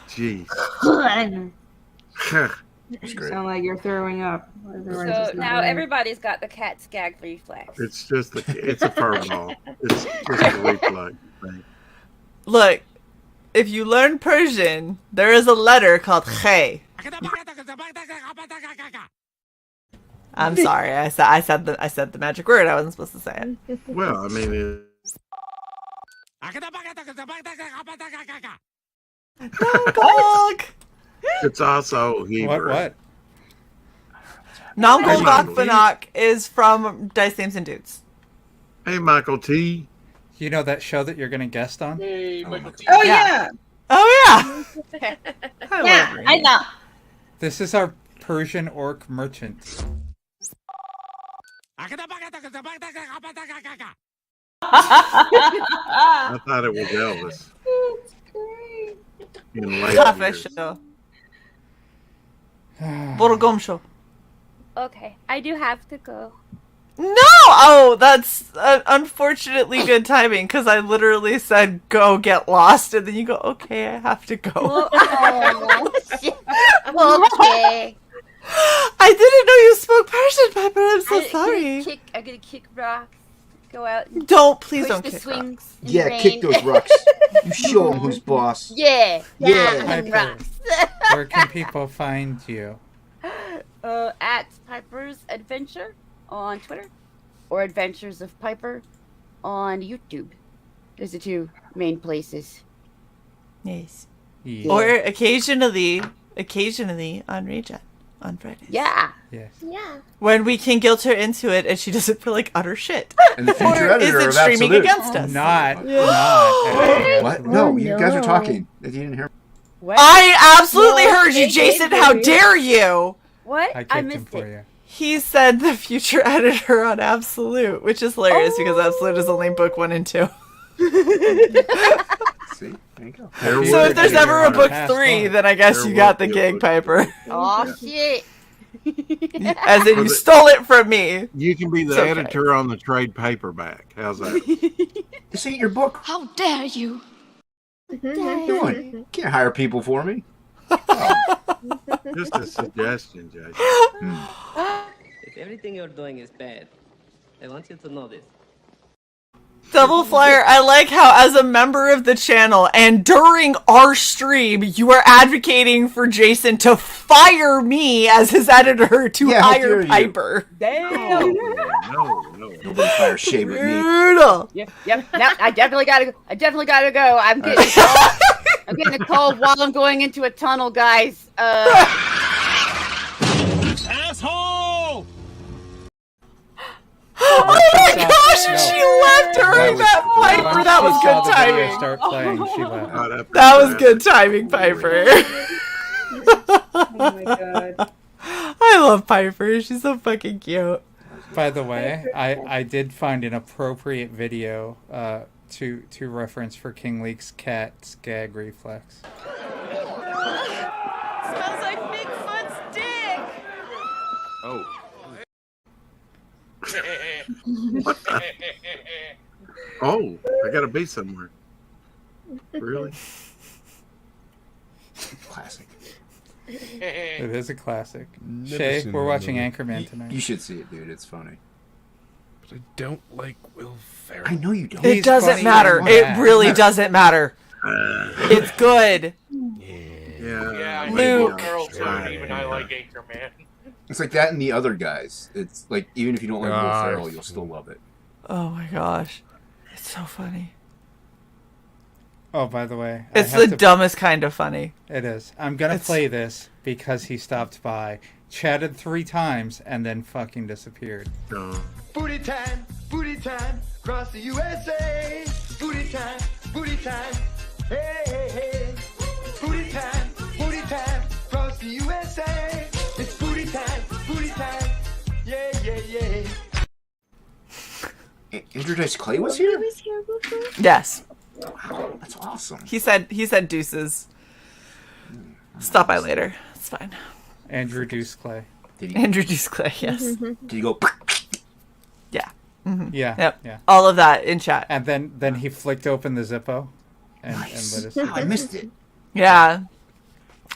Jeez. You sound like you're throwing up. So now everybody's got the cat's gag reflex. It's just it's a fur ball. It's just a reflex thing. Look, if you learn Persian, there is a letter called Shae. I'm sorry, I said the magic word. I wasn't supposed to say it. Well, I mean, it's also Hebrew. What? Namgol Michael T. Gokbanak is from Dice Names and Dudes. Hey, Michael T. You know that show that you're going to guest on? Hey, Michael T. Oh yeah. Oh yeah. I know. This is our Persian orc merchant. I thought it was Elvis. In later years. Borgomsho. Okay, I do have to go. No! Oh, that's unfortunately good timing because I literally said go get lost, and then you go, okay, I have to go. Oh, shit. Okay. I didn't know you spoke Persian, Pepper. I'm so sorry. I'm gonna kick rocks. Go out. And Please push don't the kick swings. in the Yeah, rain. kick those rocks. You show them who's boss. Yeah. Yeah. And rocks. Where can people find you? At Piper's Adventure on Twitter, or Adventures of Piper on YouTube. Those are two main places. Yes. Yeah. Or occasionally on Regen on Fridays. Yeah. Yes. Yeah. When we can guilt her into it and she doesn't feel like utter shit. And the future Or editor is it of streaming Absolute. against us? Not. What? No, you guys are talking. You didn't hear. What? I absolutely heard you, Jason. How dare you? What? I I kicked him missed for it. you. He said the future editor on Absolute, which is hilarious because Absolute is only book 1 and 2. See, there you go. So if there's ever a book 3, then I guess you got the gig, Piper. Oh shit! As in, you stole it from me. You can be the It's okay. editor on the trade paperback. How's that? This ain't your book. How dare you? You can't hire people for me. Just a suggestion, Jason. If everything you're doing is bad, I want you to know this. Double Flyer, I like how as a member of the channel and during our stream, you are advocating for Jason to fire me as his editor to Yeah, how hire dare you. Piper. Damn. No. Nobody fire Shae with me. Brutal. Yep. Now I definitely gotta go. I'm getting a call while I'm going into a tunnel, guys. Asshole! Oh my gosh, No. she left during that Piper. Once That she was saw good the video timing. start playing, she left. That was good timing, Piper. Oh my god. I love Piper. She's so fucking cute. By the way, I did find an appropriate video to reference for King Leek's cat's gag reflex. Smells like Bigfoot's dick. Oh. What the? Oh, I gotta be somewhere. Really? Classic. It is a classic. Never Shae, seen we're that watching movie. Anchorman tonight. You should see it, dude. It's funny. But I don't like Will Ferrell. I know you don't. It doesn't matter. It really doesn't matter. It's good. Yeah, Yeah, I Luke. hate Earl too, and even I like Anchorman. It's like that and the other guys. It's like even if you don't like Will God. Ferrell, you'll still love it. Oh my gosh. It's so funny. Oh, by the way, It's the dumbest kind of funny. It is. I'm gonna play this because he stopped by, chatted 3 times, and then fucking disappeared. Booty time, across the USA. Booty time, hey, hey, hey. Booty time, across the USA. It's booty time, yeah, yeah, yeah. Andrew Dice Clay was here? Yes. Wow, that's awesome. He said deuces. Stop by later. It's fine. Andrew Deuce Clay. Andrew Deuce Clay, yes. Did he go? Yeah. Mhm. Yeah. Yep. Yeah. All of that in chat. And then he flicked open the Zippo, and let us. Oh, I missed it. Yeah.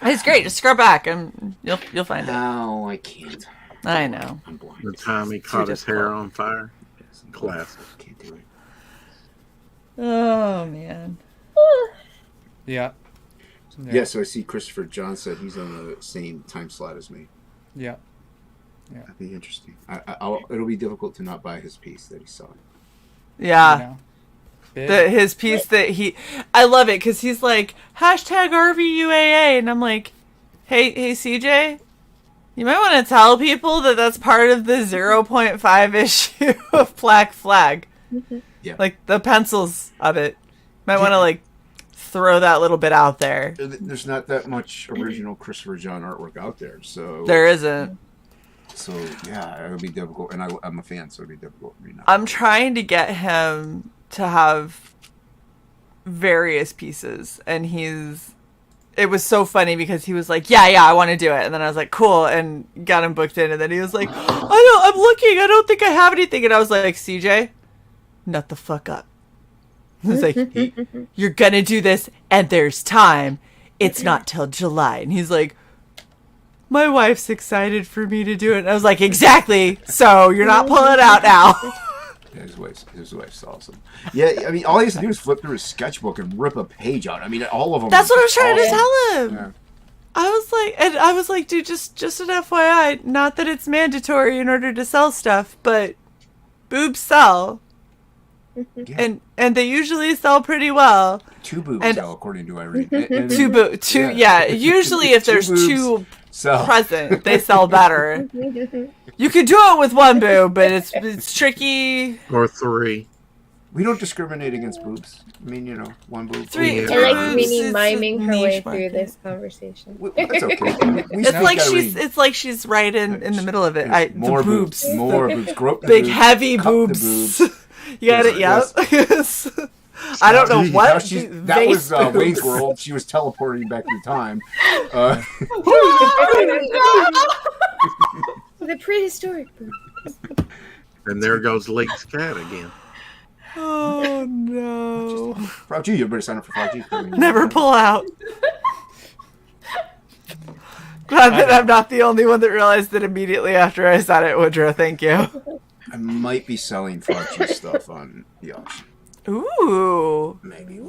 It's great. Just scrub back and you'll find it. No, I can't. I know. I'm blind. The time he caught his hair on fire. Classic. Can't do it. Oh man. Yeah. Yeah, so I see Christopher John said he's on the same time slot as me. Yeah. Yeah. That'd be interesting. It'll be difficult to not buy his piece that he saw. Yeah. You His piece that I love it because he's like #RVUAA and I'm like, hey CJ, you might want to tell people that that's part of the 0.5 issue of Black Flag. Yeah. Like the pencils of it. Might want to like throw that little bit out there. There's not that much original Christopher John artwork out there, so There isn't. So yeah, it'll be difficult, and I'm a fan, so it'll be difficult for me now. I'm trying to get him to have various pieces, and it was so funny because he was like, yeah, I want to do it. And then I was like, cool. And got him booked in. And then he was like, I'm looking. I don't think I have anything. And I was like, CJ, nut the fuck up. I was like, you're going to do this and there's time. It's not till July. And he's like, my wife's excited for me to do it. And I was like, exactly. So you're not pulling it out now. Yeah, his wife's awesome. Yeah, I mean, all he has to do is flip through his sketchbook and rip a page out. I mean, all of them. That's what I was trying to tell him. Yeah. I was like, dude, just an FYI, not that it's mandatory in order to sell stuff, but boobs sell. Yeah. And they usually sell pretty well. 2 boobs sell, according to Irene. Yeah. Usually if there's 2 present, they sell better. You could do it with 1 boob, but it's tricky. Or 3. We don't discriminate against boobs. I mean, 1 boob. 3. I like Minnie miming her way through this conversation. That's okay. It's like she's right in the middle of it. More the boobs. More boobs. Grow up the big boobs, heavy cup boobs. The boobs. You got it. Yes. I don't know what. That was Wayne's World. She was teleporting back through time. The prehistoric boobs. And there goes Lake's cat again. Oh no! Frog G, you better sign up for Frog G. Never pull out. Glad that I'm not the only one that realized it immediately after I said it, Woodrow. Thank you. I might be selling Frog G stuff on the auction. Ooh. Maybe.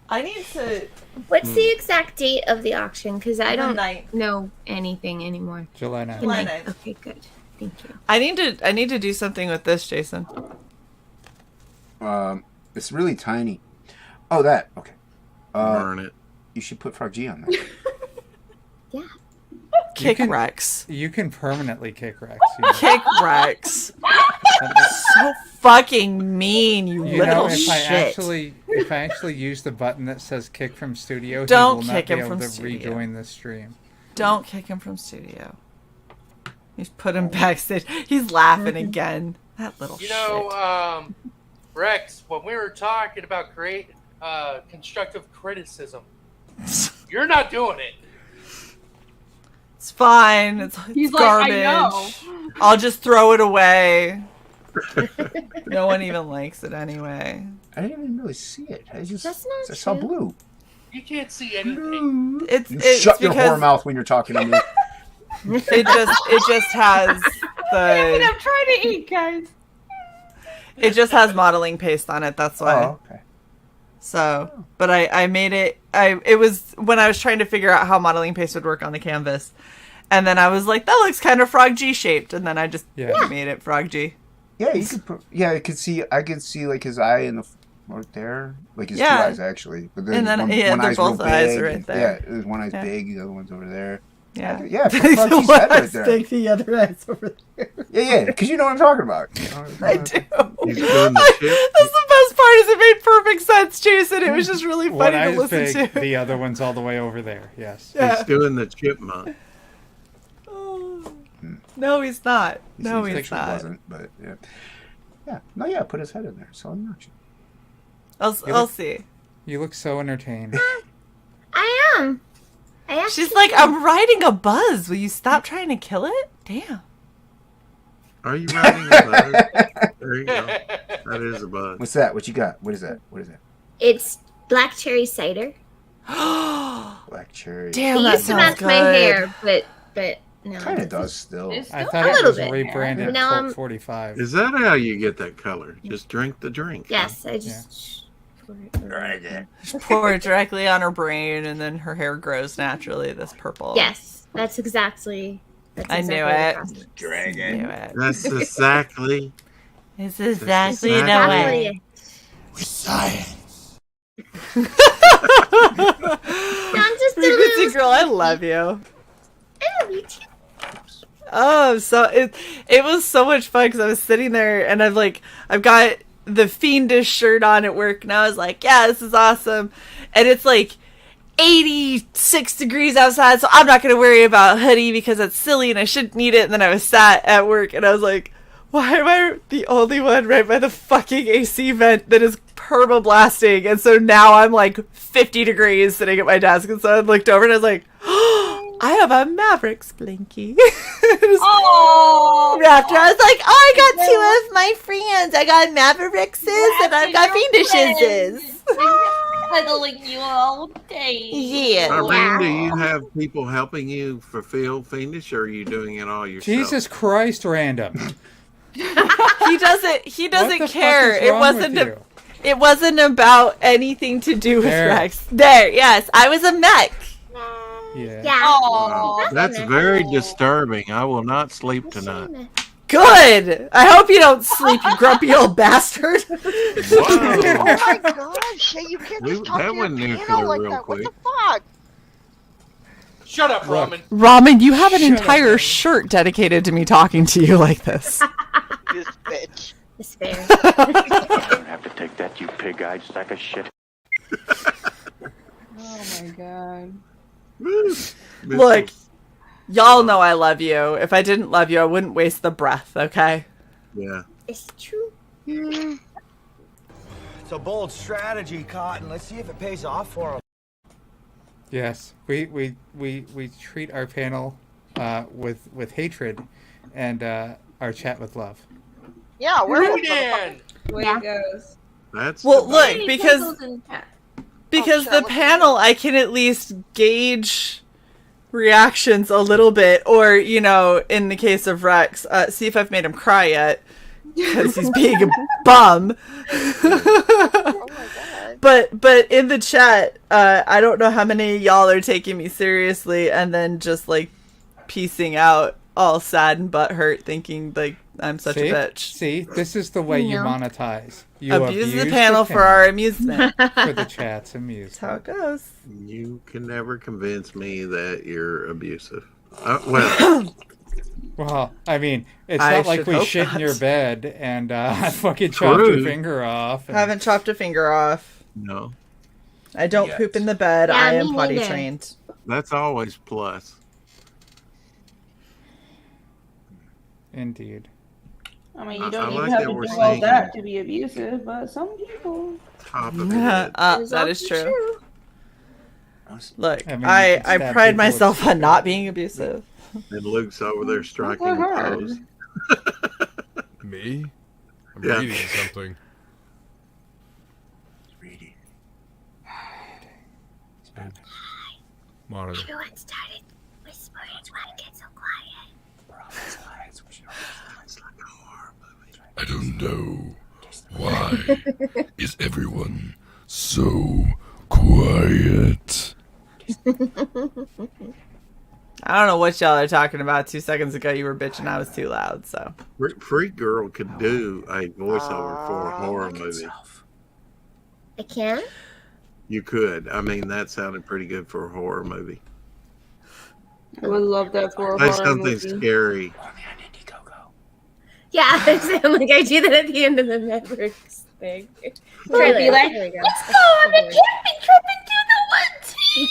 I need to. What's the exact date of the auction? Because I don't know anything anymore. July 9th. July 9th. Okay, good. Thank you. I need to do something with this, Jason. It's really tiny. Oh, that. Okay. Burn it. You should put Frog G on there. Yeah. Kick Rex. You can permanently kick Rex. Kick Rex. So fucking mean, you little if shit. If I actually use the button that says kick from studio, Don't he will kick not be him able from to studio. rejoin the stream. Don't kick him from studio. He's put him backstage. He's laughing again. That little shit. Rex, when we were talking about constructive criticism, you're not doing it. It's fine. It's He's garbage. like, I know. I'll just throw it away. No one even likes it anyway. I didn't even really see it. That's not I saw true. blue. You can't see anything. It's Shut your because whore mouth when you're talking to me. it just has I'm the trying to eat, guys. it just has modeling paste on it. That's why. Oh, okay. So, but I made it. It was when I was trying to figure out how modeling paste would work on the canvas, and then I was like, that looks kind of Frog G shaped, and then I just made it Frog G. Yeah, you could put, I could see like his eye in the right there, like his two eyes actually. But then one eye's both real eyes big, are right there. Yeah, one eye's big, the other one's over there. Yeah, yeah. Put Frog G's head right there. Big, the other eye's over there. Yeah, because you know what I'm talking about. I do. He's doing the shit. That's the best part. Is it made perfect sense, Jason? It was just really One funny to eye's listen big, to. the other one's all the way over there. Yes. He's doing the chipmunk. No, he's not. He No, seems he's like not. wasn't, but yeah. Yeah. No, yeah, put his head in there. So I'm actually. I'll see. You look so entertained. I am. She's like, I'm riding a buzz. Will you stop trying to kill it? Damn. Are you riding a buzz? There you go. That is a buzz. What's that? What you got? What is that? What is that? It's black cherry cider. Black cherry. Damn, it that used to sounds match my good. hair, but no. Kind of does still. I thought a it little was bit. rebranded Now Colt I'm- 45. Is that how you get that color? Just drink the drink. Yes, I just. Just pour it directly on her brain, and then her hair grows naturally. This purple. Yes, that's exactly. I knew the it. process. Knew it. That's exactly. It's exactly the Exactly. way. With science. I'm just a Frequency little. girl, I love you. I love you too. Oh, so it was so much fun because I was sitting there and I've got the Fiendish shirt on at work, and I was like, yeah, this is awesome. And it's like 86 degrees outside, so I'm not going to worry about a hoodie because it's silly and I shouldn't need it. And then I was sat at work and I was like, why am I the only one right by the fucking AC vent that is perma-blasting? And so now I'm like 50 degrees sitting at my desk. And so I looked over and I was like, I have a Mavericks blinky. Oh! After I was like, I got two of my friends. I got Maverickses and I've got Fiendishes. Cuddling you all day. Yeah. Irene, do you have people helping you fulfill Fiendish, or are you doing it all yourself? Jesus Christ, random. He doesn't What the care. fuck is wrong with you? It wasn't about anything to do with There. Rex. There, yes. I was a mech. Yeah. Wow, that's very disturbing. I will not sleep tonight. Good. I hope you don't sleep, you grumpy old bastard. Wow. Oh my god, Shae, you can't just talk that to your went nuclear piano like real that. quick. What the fuck? Shut up, Ramen. Ramen, you have an entire shirt dedicated to me talking to you like this. This bitch. It's fair. don't have to take that, you pig-eyed sack of shit. Oh my god. Look, y'all know I love you. If I didn't love you, I wouldn't waste the breath, okay? Yeah. It's true. It's a bold strategy, Cotton. Let's see if it pays off for him. Yes, we treat our panel with hatred, and our chat with love. Yeah, we're Dan. Way it goes. That's Well, the- look, because the panel, I can at least gauge reactions a little bit, or, you know, in the case of Rex, see if I've made him cry yet, because he's being a bum. But in the chat, I don't know how many of y'all are taking me seriously and then just, like, piecing out all sad and butthurt, thinking, like, I'm such a bitch. See, this is the way you No. monetize. You Abuse the panel for our amusement. for the chat's amusement. That's how it goes. You can never convince me that you're abusive. Well, Well, I mean, it's I not like should we hope shit in not. your bed and fucking chopped your True. finger off. and- Haven't chopped a finger off. no, I don't Yet. poop in the bed. Yeah, I am me potty neither. trained. that's always plus. Indeed. I mean, you I don't like even have that to we're do all saying- that to be abusive, but some people. Top of the head. That is true. Look, I mean, I you can stab pride people myself with- on not being abusive. And Luke's over there striking a hard. pose. Me? I'm Yeah. reading something. Reading. Monitor. Everyone started whispering. Why get so quiet? I don't know. Why is everyone so quiet. I don't know what y'all are talking about. 2 seconds ago, you were bitching I was too loud. So Freak Girl could do a voiceover for a horror movie. I can? You could. I mean, that sounded pretty good for a horror movie. I would love that for a Say horror something movie. scary. Yeah, I sound like I do that at the end of the Mavericks thing. I'd be like, There we go. let's go on a camping trip and do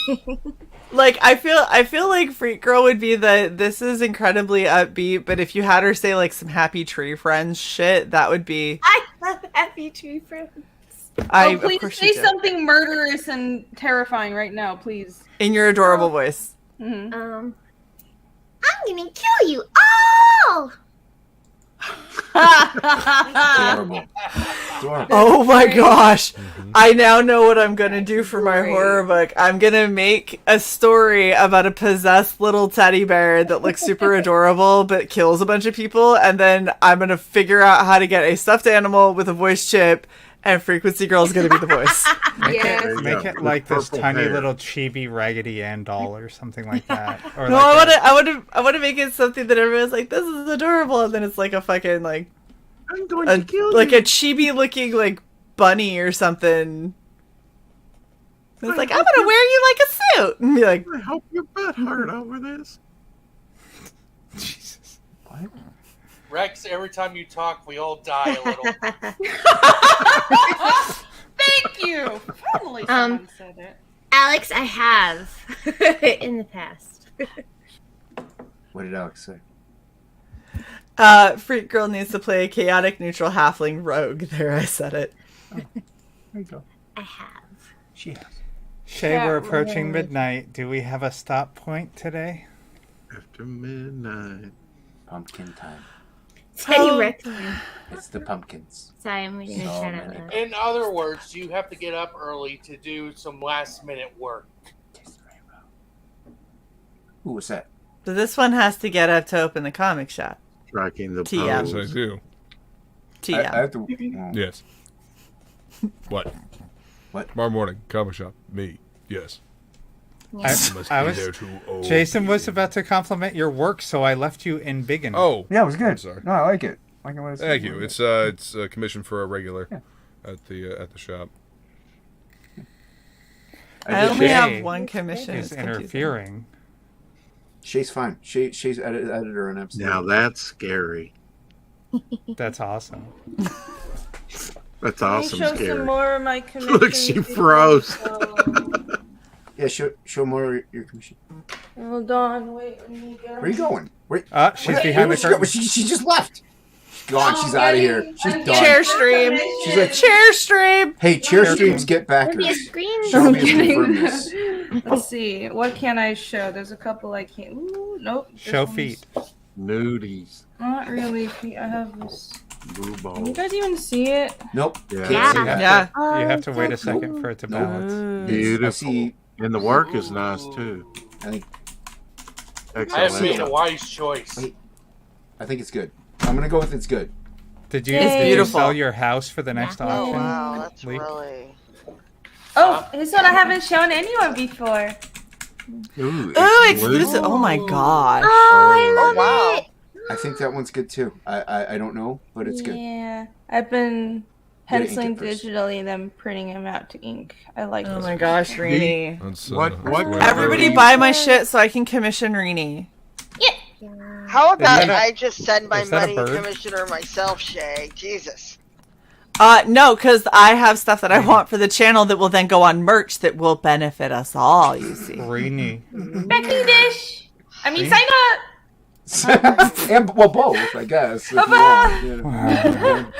the one. like I feel like Freak Girl would be this is incredibly upbeat, but if you had her say like some Happy Tree Friends shit, that would be. I love Happy Tree Friends. Of Please course say you do. something murderous and terrifying right now, please. In your adorable voice. Mm-hmm. I'm gonna kill you all. Adorable. Oh my gosh. I now know what I'm going to do for my horror book. I'm going to make a story about a possessed little teddy bear that looks super adorable but kills a bunch of people. And then I'm going to figure out how to get a stuffed animal with a voice chip, and Frequency Girl is going to be the voice. Make Yes. it like this Purple tiny hair. little chibi Raggedy Ann doll or something like that. Or No, like I want to make it something that everyone's like, this is adorable, and then it's like a fucking like I'm going to kill like you. a chibi looking like bunny or something. It's like, I'm gonna wear you like a suit, and be like, I hope your butt hurt over this. Jesus. What? Rex, every time you talk, we all die a little. Thank you. Finally, someone said it. Alex, I have in the past. What did Alex say? Freak Girl needs to play a chaotic neutral halfling rogue. There, I said it. There you go. I have. She has. Shay, we're approaching midnight. Do we have a stop point today? After midnight. Pumpkin time. Teddy Rex. It's the pumpkins. Sorry, I'm reading a So shout out many. loud. In other words, you have to get up early to do some last minute work. Who was that? So this one has to get up to open the comic shop. Striking the TM. Yes, pose. I do. TM. I have to. Yes. What? What? Tomorrow morning, comic shop. Me. Yes. Yes. Must I be was. there to Jason was about to compliment your work, so I left you in biggin. Oh. Yeah, it was good. I'm sorry. No, I like it. Like it was. Thank you. It's a commission for a regular at the shop. I did only Shay. have one commission. Is It's confusing. interfering. Shay's fine. Shay's editor on episode. Now that's scary. That's awesome. That's Let me awesome show scary. some more of my commissions. Look, she froze. Yeah, show more of your commission. Hold on, wait. Let me get Where are you going? Wait. She's Where- behind where the she go? curtain. She just left. She's gone. She's out of here. She's done. Chair stream. She's like, Chair stream. hey, chair streams get There'll be a backers. screen. Show I'm me if you confirm kidding. this. Let's see. What can I show? There's a couple I can't. Ooh, nope. this Show one's feet. Nudies. Not really feet. I have this. Blue Can you balls. guys even see it? Nope. Yeah. Can't see You that. have Yeah. to, you have to wait a that's second cool. for it to Nope. balance. Beautiful. I see. And the work is nice too. I think. I have Excellent. made a wise choice. Wait. I think it's good. I'm gonna go with it's good. Did you, It's did you beautiful. sell your house for the next Yeah. Oh auction? wow, that's Leak? really. Oh, this one I haven't shown anyone before. Ooh, Oh, exclusive. Oh my gosh. Oh, I love wow. it. I think that one's good too. I don't know, but it's good. Yeah, I've been Gotta ink penciling it first. digitally, then printing them out to ink. I like. Oh this my one. gosh, Rini. That's, What that's way Everybody better. buy my shit so I can commission Rini. How about that a- I just send my is that a money bird? commissioner myself, Shay? Jesus. No, because I have stuff that I want for the channel that will then go on merch that will benefit us all, you see. Rini. Becky Dish. I mean, sign up. And well, both, I guess. If you want, you know.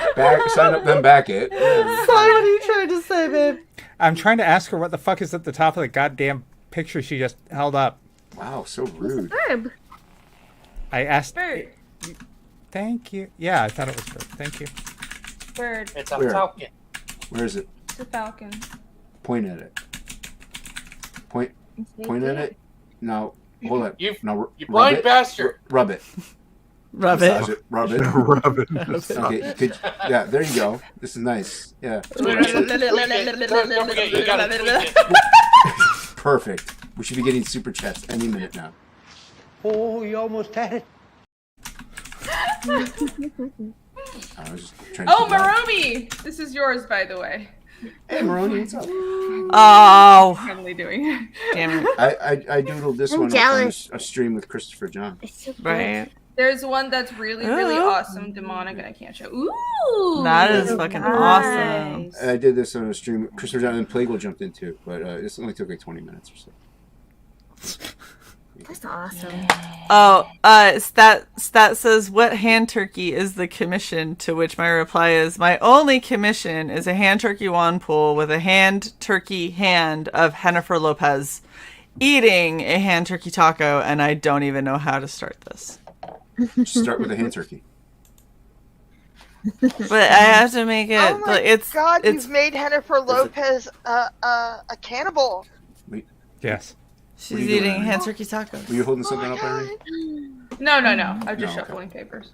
Sign up, then back it. Yeah. What are you trying to say, babe? I'm trying to ask her what the fuck is at the top of the goddamn picture she just held up. Wow, so rude. Herb. I asked. Bird. Thank you. Yeah, I thought it was bird. Thank you. Bird. It's a Where? falcon. Where is it? It's a falcon. Point at it. Point at it. No, hold it. You no, you rub blind it. bastard. Rub it. Rub it. Massage it. Rub it. Rub it. Okay. Yeah, there you go. This is nice. Yeah. Don't forget, you gotta tweak it. Perfect. We should be getting super chats any minute now. Oh, you almost had it. I was just trying to Oh, keep that. Maromi! This is yours, by the way. Hey, Maroni, what's up? Oh. Finally doing it. Damn it. I doodled this I'm one jealous. on a stream with Christopher John. It's so good. Right. There's one that's really, really awesome, demonic, and I can't show. Ooh! That is fucking awesome. I did this on a stream with Christopher John and Plague jumped into, but this only took like 20 minutes or so. That's awesome. Oh, Stat says, what hand turkey is the commission? To which my reply is, my only commission is a hand turkey wand pool with a hand turkey hand of Jennifer Lopez eating a hand turkey taco, and I don't even know how to start this. Just start with a hand turkey. But I have to make it. Oh my God! It's You've made Jennifer Lopez a cannibal. Yes. She's eating hand turkey tacos. Were you holding something up, Larry? No. I'm just No, okay. shuffling papers.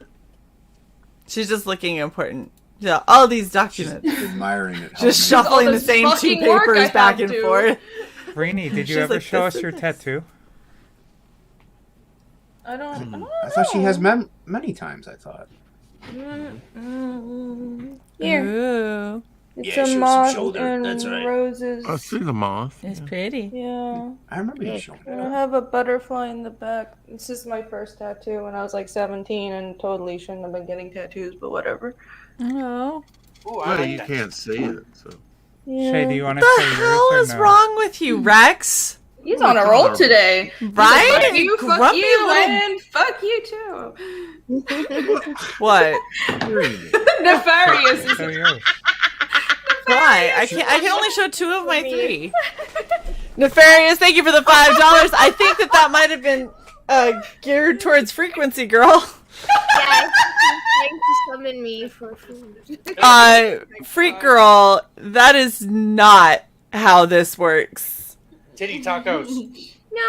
She's just looking important. Yeah, all these documents. Admiring it. Just All shuffling the this same two fucking work I papers back have and to. forth. Rainey, did you She's ever like, show this us your and this. tattoo? I don't I thought she has many times, I thought. Here. Ooh. It's Yeah, a show some moth shoulder. and That's right. roses. I see the moth. It's pretty. Yeah. I remember you showing And that. I have a butterfly in the back. This is my first tattoo when I was like 17 and totally shouldn't have been getting tattoos, but whatever. Oh. Ooh, I Well, like you that. can't see it, so. Yeah. Shay, do you want to What show the yours hell or is no? wrong with you, Rex? He's on a roll today. Right? Fuck you, fuck Grumpy you, little- and fuck you too. What? Nefarious is Show yours. Why? I can only show 2 of my 3. Nefarious, thank you for the $5. I think that might have been geared towards frequency, girl. Yeah, he's trying to summon me for food. Freak girl, that is not how this works. Titty tacos. No,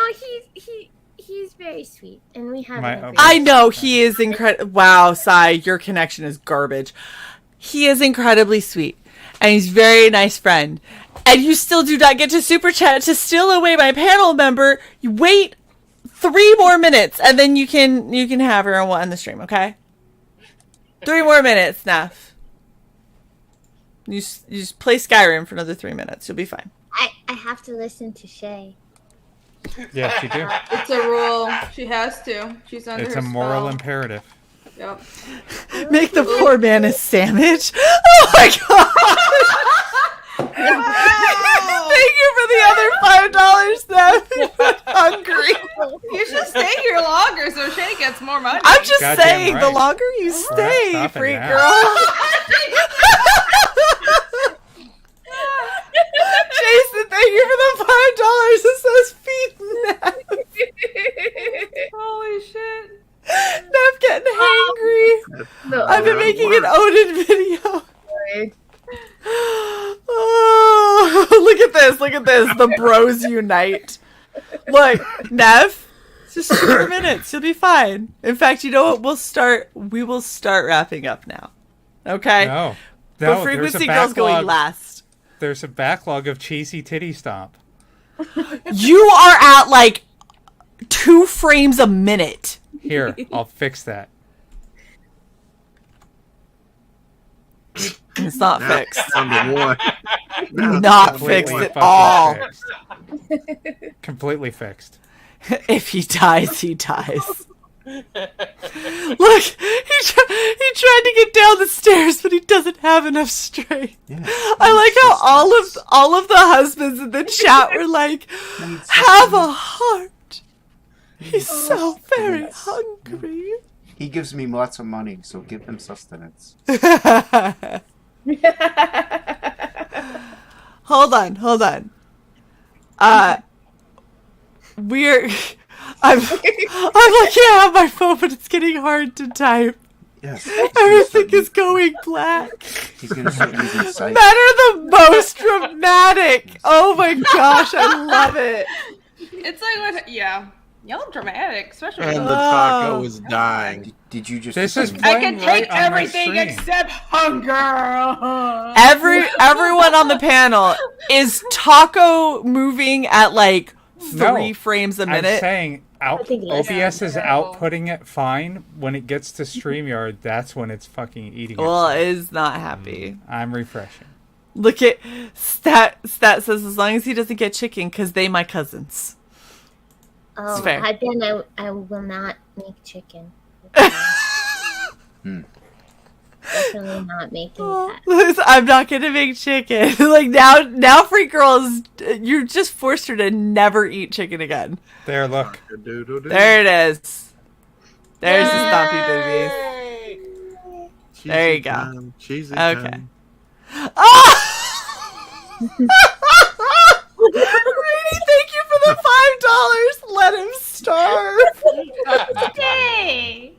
he's very sweet, and we have. I know he is incredible. Wow, Sai, your connection is garbage. He is incredibly sweet, and he's a very nice friend. And you still do not get to super chat to steal away my panel member. You wait 3 more minutes, and then you can have her on the stream. Okay? 3 more minutes, Naf. You just play Skyrim for another 3 minutes. You'll be fine. I have to listen to Shae. Yes, you do. It's a rule. She has to. She's under It's her a moral spell. imperative. Yep. Make the poor man a sandwich. Oh my god! Thank you for the other $5, Naf. I'm hungry. You should stay here longer so Shae gets more money. I'm just Goddamn saying, the right. longer you stay, stopping freak now. girl. Jason, thank you for the $5. It says feed Nev. Holy shit. Nev getting hangry. I've been making an Odin video. Oh, look at this. The bros unite. Look, Nev, just 4 minutes. You'll be fine. In fact, you know what? We will start wrapping up now. Okay? No. But There's a Frequency Girl's going backlog. last. There's a backlog of cheesy titty stomp. You are at like 2 frames a minute. Here, I'll fix that. It's not Now fixed. it's down to 1. Now it's Not down to fixed 1. at all. Fixed. Completely fixed. If he dies, he dies. Look, he tried to get down the stairs, but he doesn't have enough strength. Yeah. I like how all of the husbands in the chat were like, "Have a heart." He's so very hungry. He gives me lots of money, so give him sustenance. Hold on. I'm looking at my phone, but it's getting hard to type. Yes. Everything is going black. He's gonna start using sight. Men are the most dramatic. Oh my gosh, I love it. It's like what? Yeah. Y'all dramatic, especially. And the taco is dying. Did you just? This is I can take right on my everything stream. except hunger. Everyone on the panel is taco moving at like 3 frames a minute. I'm saying think less. OBS is outputting it fine. When it gets to StreamYard, that's when it's fucking eating Well, itself. it is not happy. I'm refreshing. Look at Stat says as long as he doesn't get chicken because they my cousins. Oh, fair. then I will not make chicken. Definitely not making that. I'm not gonna make chicken. Like now, Free Girls, you just forced her to never eat chicken again. There, look. There it is. There's the stompy babies. There you go. Cheesy Okay. time. Ah! Rainy, thank you for the $5. Let him starve. Hey.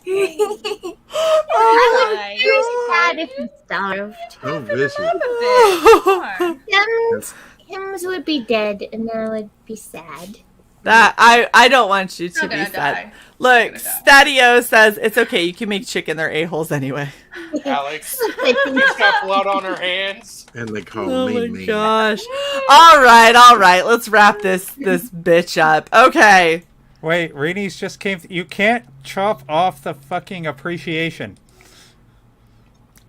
Oh, I would be sad if he starved. So vicious. Hims would be dead, and I would be sad. That I don't want you to Not be gonna sad. die. Look, Stadio says it's okay. You can make chicken. They're a-holes anyway. Alex, she's got blood on her hands. And they call Oh me my mean. gosh! All right. Let's wrap this bitch up. Okay. Wait, Reenie's just came. You can't chop off the fucking appreciation.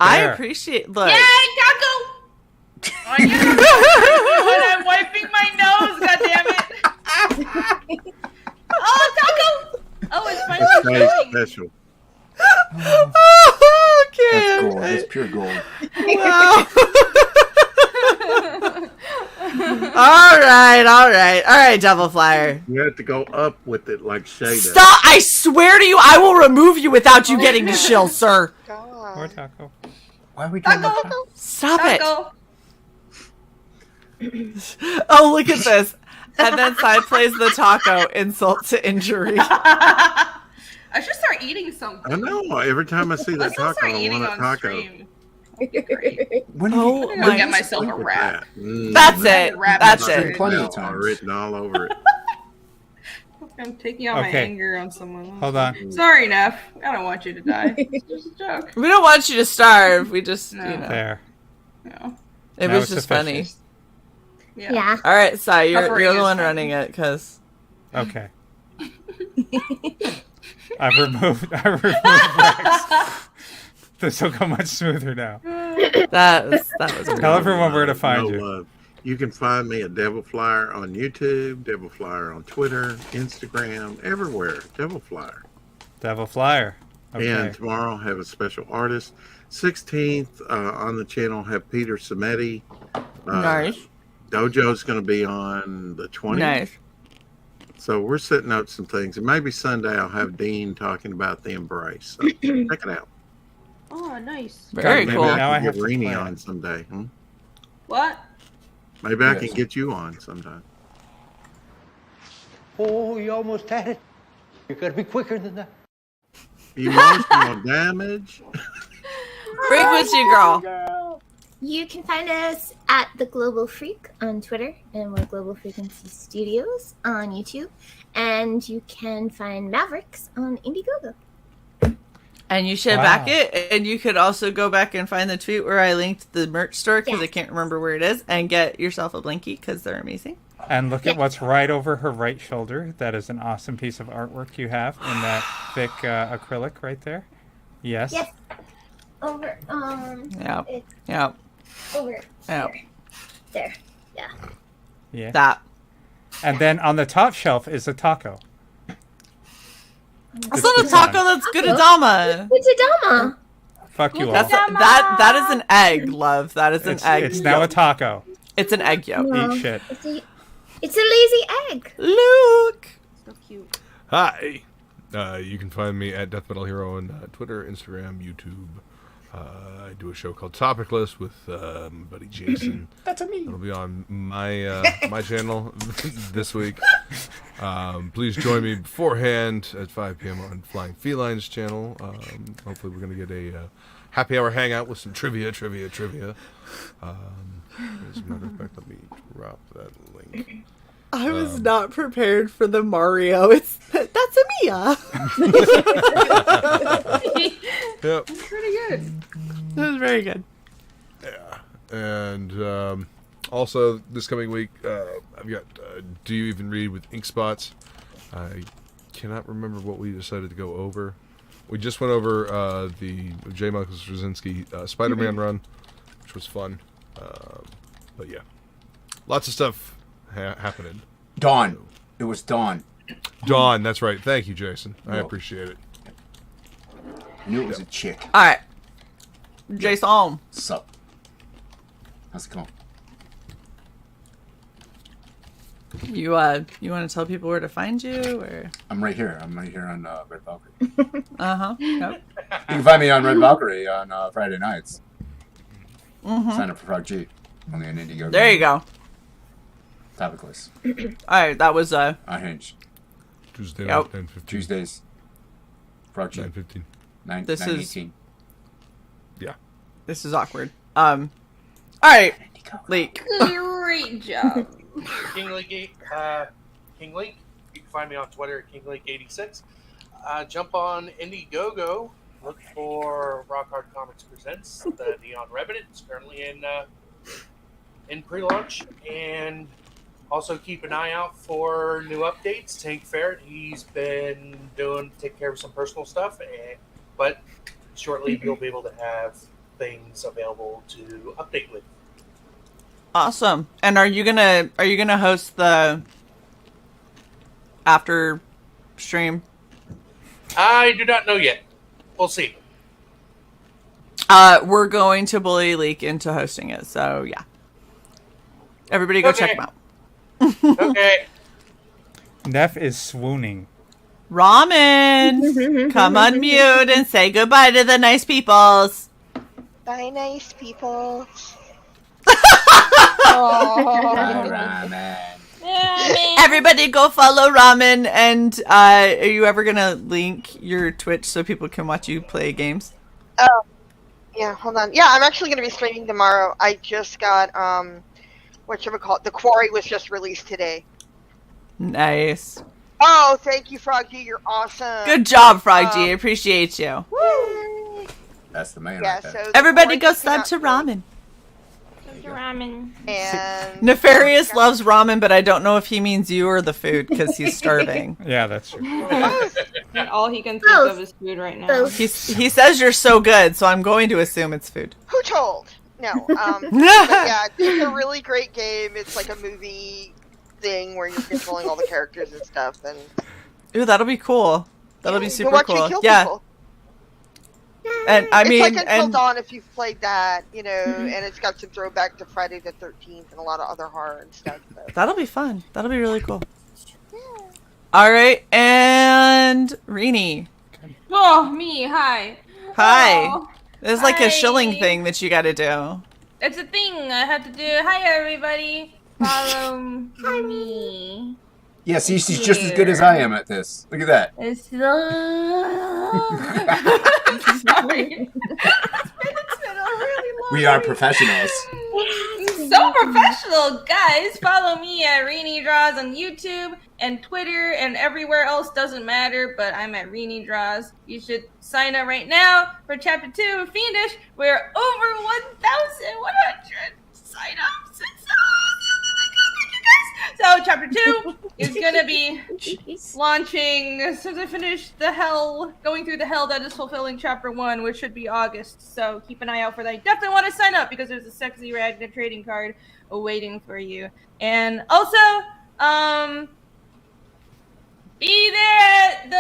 I There. appreciate. Look. Yay, taco! Oh, yeah. When I'm wiping my nose, goddammit! Oh, taco! Oh, it's my That's nose. very special. Okay. That's gold. That's pure gold. Wow. All right, Devil Flyer. You have to go up with it like Shae does. Stop! I swear to you, I will remove you without you getting to shill, sir. More taco. Why are we doing that? Stop Taco. it. Oh, look at this. And then Side plays the taco, insult to injury. I should start eating something. I know. Every time I see that Let's taco, start I eating want a on taco. stream. Oh I'm gonna get myself a wrap. That's it. That's it. it. Plenty of times. Written all over it. I'm taking out my Okay. anger on someone else. Hold on. Sorry, Neff. I don't want you to die. It's just a joke. We don't want you to starve. We just, you know. There. No. It Now was it's just sufficient. funny. Yeah. All right, Sai, you're Suffering the is one fun. running it, because... Okay. I've removed Rex. This will go much smoother now. That was Tell everyone where to find No you. love. You can find me at Devil Flyer on YouTube, Devil Flyer on Twitter, Instagram, everywhere. Devil Flyer. Devil Flyer. Okay. And tomorrow I have a special artist. 16th on the channel have Peter Samedi. Nice. Dojo's going to be on the 20th. Nice. So we're setting up some things. And maybe Sunday I'll have Dean talking about the Embrace. So check it out. Oh, nice. Very Maybe cool. I Now I can have get to Renee plan. on someday. What? Maybe I Yes. can get you on sometime. Oh, you almost had it. You gotta be quicker than that. Emotional damage. Frequency girl. You can find us at The Global Freak on Twitter, and we're Global Frequency Studios on YouTube. And you can find Mavericks on Indiegogo. And you should Wow. back it. And you could also go back and find the tweet where I linked the merch store, because Yeah. I can't remember where it is, and get yourself a blankie, because they're amazing. And look at what's right over her right shoulder. That is an awesome piece of artwork you have in that thick acrylic right there. Yes. Yes. Over. Yeah. It's Yeah. over. Yeah. There. Yeah. Yeah. That. And then on the top shelf is a taco. That's not a taco, that's good Adama. It's a Dama. Fuck you all. That's that is an egg, love. That is an It's, egg. it's now a taco. It's an egg yolk. No. Eat shit. It's a lazy egg. Luke. So cute. Hi. You can find me at Death Metal Hero on Twitter, Instagram, YouTube. I do a show called Topic List with my buddy Jason. That's me. It'll be on my my channel this week. Please join me beforehand at 5 p.m. on Flying Felines channel. Hopefully we're going to get a happy hour hangout with some trivia. As a matter of fact, let me drop that link. I was not prepared for the Mario. That's a Mia. Yep. Pretty good. That was very good. Yeah. And also, this coming week, I've got Do You Even Read with Ink Spots. I cannot remember what we decided to go over. We just went over the J. Michael Straczynski Spider-Man run, which was fun. But yeah, lots of stuff happening. Dawn. It was Dawn. Dawn, that's right. Thank you, Jason. I You're appreciate it. I knew it was a chick. All right. Jason. Sup? How's it going? You want to tell people where to find you, or? I'm right here. I'm right here on Red Valkyrie. Yep. You can find me on Red Valkyrie on Friday nights. Mm-hmm. Sign up for Frog G. Only on Indiegogo. There you go. Topicless. All right, that was Unhinged. Tuesday Yep. night, 9:15. Tuesdays. Frog G. 9:15. This is- 9:18. Yeah. This is awkward. All right, Leak. Great job. King League, King League. You can find me on Twitter at KingLeague86. Jump on Indiegogo. Look for Rock Hard Comics Presents the Neon Revenant. It's currently in pre-launch, and also keep an eye out for new updates. Tank Ferret, he's been taking care of some personal stuff, but shortly you'll be able to have things available to update with. Awesome. And are you gonna host the after stream? I do not know yet. We'll see. We're going to bully Leak into hosting it, so yeah. Everybody go check him out. Okay. Neff is swooning. Ramen! Come unmute and say goodbye to the nice peoples. Bye, nice people. Everybody go follow Ramen, and are you ever gonna link your Twitch so people can watch you play games? Oh, yeah, hold on. Yeah, I'm actually going to be streaming tomorrow. I just got, whatchamacallit, The Quarry was just released today. Nice. Oh, thank you, Froggy. You're awesome. Good job, Frog G. I appreciate you. Woo! That's the man. Yeah, right there. so Everybody go sub to Ramen. Ramen. And Nefarious loves ramen, but I don't know if he means you or the food because he's starving. Yeah, that's true. And all he can think of is food right now. He says you're so good, so I'm going to assume it's food. Who told? No. But yeah, it's a really great game. It's like a movie thing where you're controlling all the characters and stuff. And Ooh, that'll be cool. That'll be you super can watch cool. me kill Yeah. people. And I mean, it's like Until and Dawn if you've played that, and it's got some throwback to Friday the 13th and a lot of other horror and stuff. So. that'll be fun. That'll be really cool. All right, and Rini. Oh, me. Hi. Hi. Oh, There's like a hi. shilling thing that you got to do. It's a thing I have to do. Hi, everybody. Follow me. Yeah, see, she's just as good as I am at this. Look at that. It's sorry. It's been a really long We are week. professionals. So professional, guys. Follow me at Rini Draws on YouTube and Twitter and everywhere else. Doesn't matter, but I'm at Rini Draws. You should sign up right now for Chapter 2 of Fiendish. We're over 1,100 sign-ups. So Chapter 2 is gonna be launching as soon as I finish going through the hell that is fulfilling Chapter 1, which should be August. So keep an eye out for that. You definitely want to sign up because there's a sexy Ragnar trading card awaiting for you. And also, be there at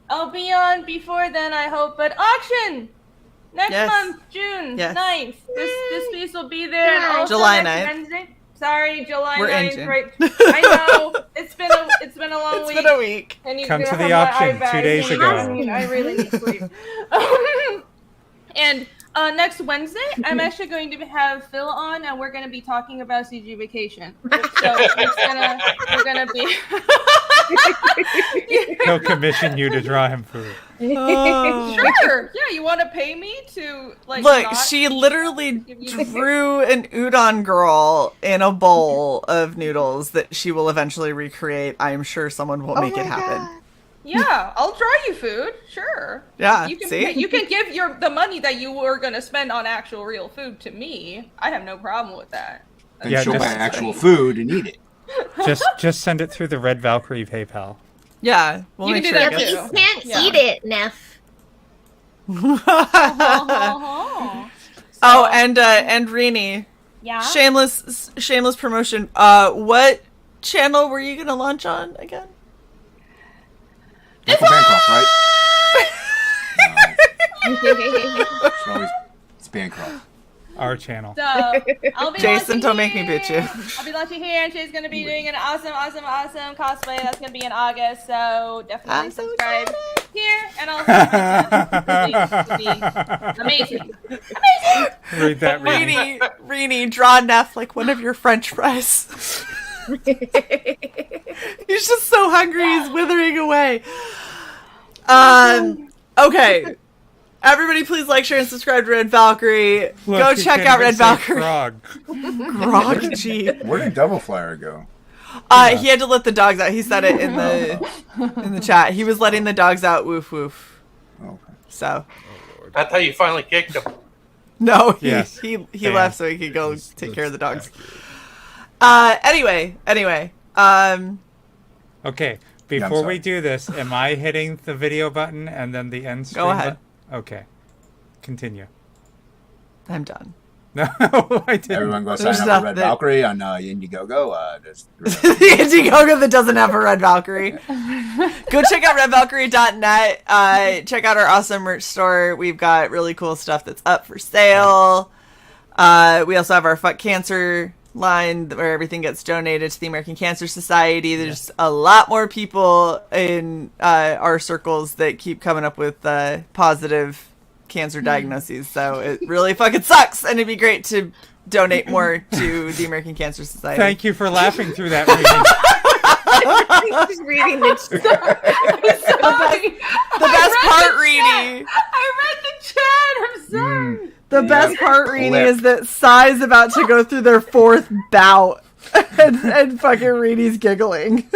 I'll be on before then, I hope, but auction! Next Yes. month, June Yes. 9th. This piece will be there, and also July next 9th. Wednesday. Sorry, July We're 9th, in June. right? I know. It's been a long It's week. been a week. And you Come can to have the my auction eye back. 2 days ago. I mean, I really need sleep. And next Wednesday, I'm actually going to have Phil on, and we're going to be talking about CG Vacation. So we're gonna be He'll commission you to draw him food. Oh. Sure. Yeah, you want to pay me to like? Look, not she literally give you- drew an udon girl in a bowl of noodles that she will eventually recreate. I am sure someone will make it happen. Yeah, I'll draw you food. Sure. Yeah, You can see? you can give the money that you were gonna spend on actual real food to me. I have no problem with that. Then she'll buy actual food and eat it. Just send it through the Red Valkyrie PayPal. Yeah, we'll You make can sure do it that gets- You can't eat it, Neff. Oh, and Rini. Yeah? Shameless promotion. What channel were you gonna launch on again? Michael Bancroft, right? It's Bancroft. Our channel. So I'll be Jason, launching don't make me beat you. I'll be launching here, and Shae's gonna be doing an awesome cosplay. That's gonna be in August, so definitely subscribe here, and also it'll be amazing. Read that, Rini, draw Neff like one of your French fries. He's just so hungry, he's withering away. Okay. Everybody please like, share, and subscribe to Red Valkyrie. Look, Go you check can't out even Red say Valkyrie. frog. Grog, gee. Where did Double Flyer go? He had to let the dogs out. He said it in the chat. He was letting the dogs out. Woof woof. Okay. So. I thought you finally kicked him. No, Yes. he Damn. left so he could go take care of the dogs. Anyway. Okay, before we do this, am I hitting the video button and then the end screen? Go ahead. Okay. Continue. I'm done. No, I didn't. Everyone go sign There's up for nothing. Red Valkyrie on Indiegogo. The Indiegogo that doesn't have a Red Valkyrie. Go check out redvalkyrie.net. Check out our awesome merch store. We've got really cool stuff that's up for sale. We also have our Fuck Cancer line where everything gets donated to the American Cancer Society. There's a lot more people in our circles that keep coming up with positive cancer diagnoses, so it really fucking sucks, and it'd be great to donate more to the American Cancer Society. Thank you for laughing through that. Just reading the chat. The best part, Reedy. I read the chat. I'm sorry. The best part, Reedy, is that Sai's about to go through their fourth bout, and fucking Reedy's giggling.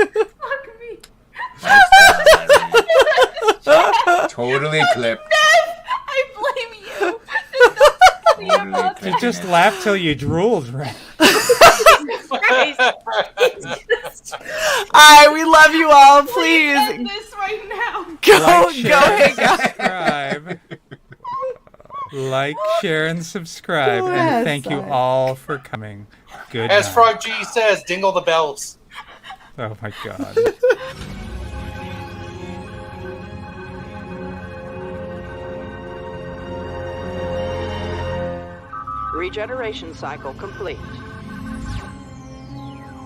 Totally clipped. I blame you. You just laughed till you drooled, right? Alright, we love you all. Please End this right now. go Like, hang share, out. subscribe. Like, share, and subscribe. Go And ahead, thank you Sai. all for coming. Good As night. Frog G says, dingle the bells. Oh my god. Regeneration cycle complete.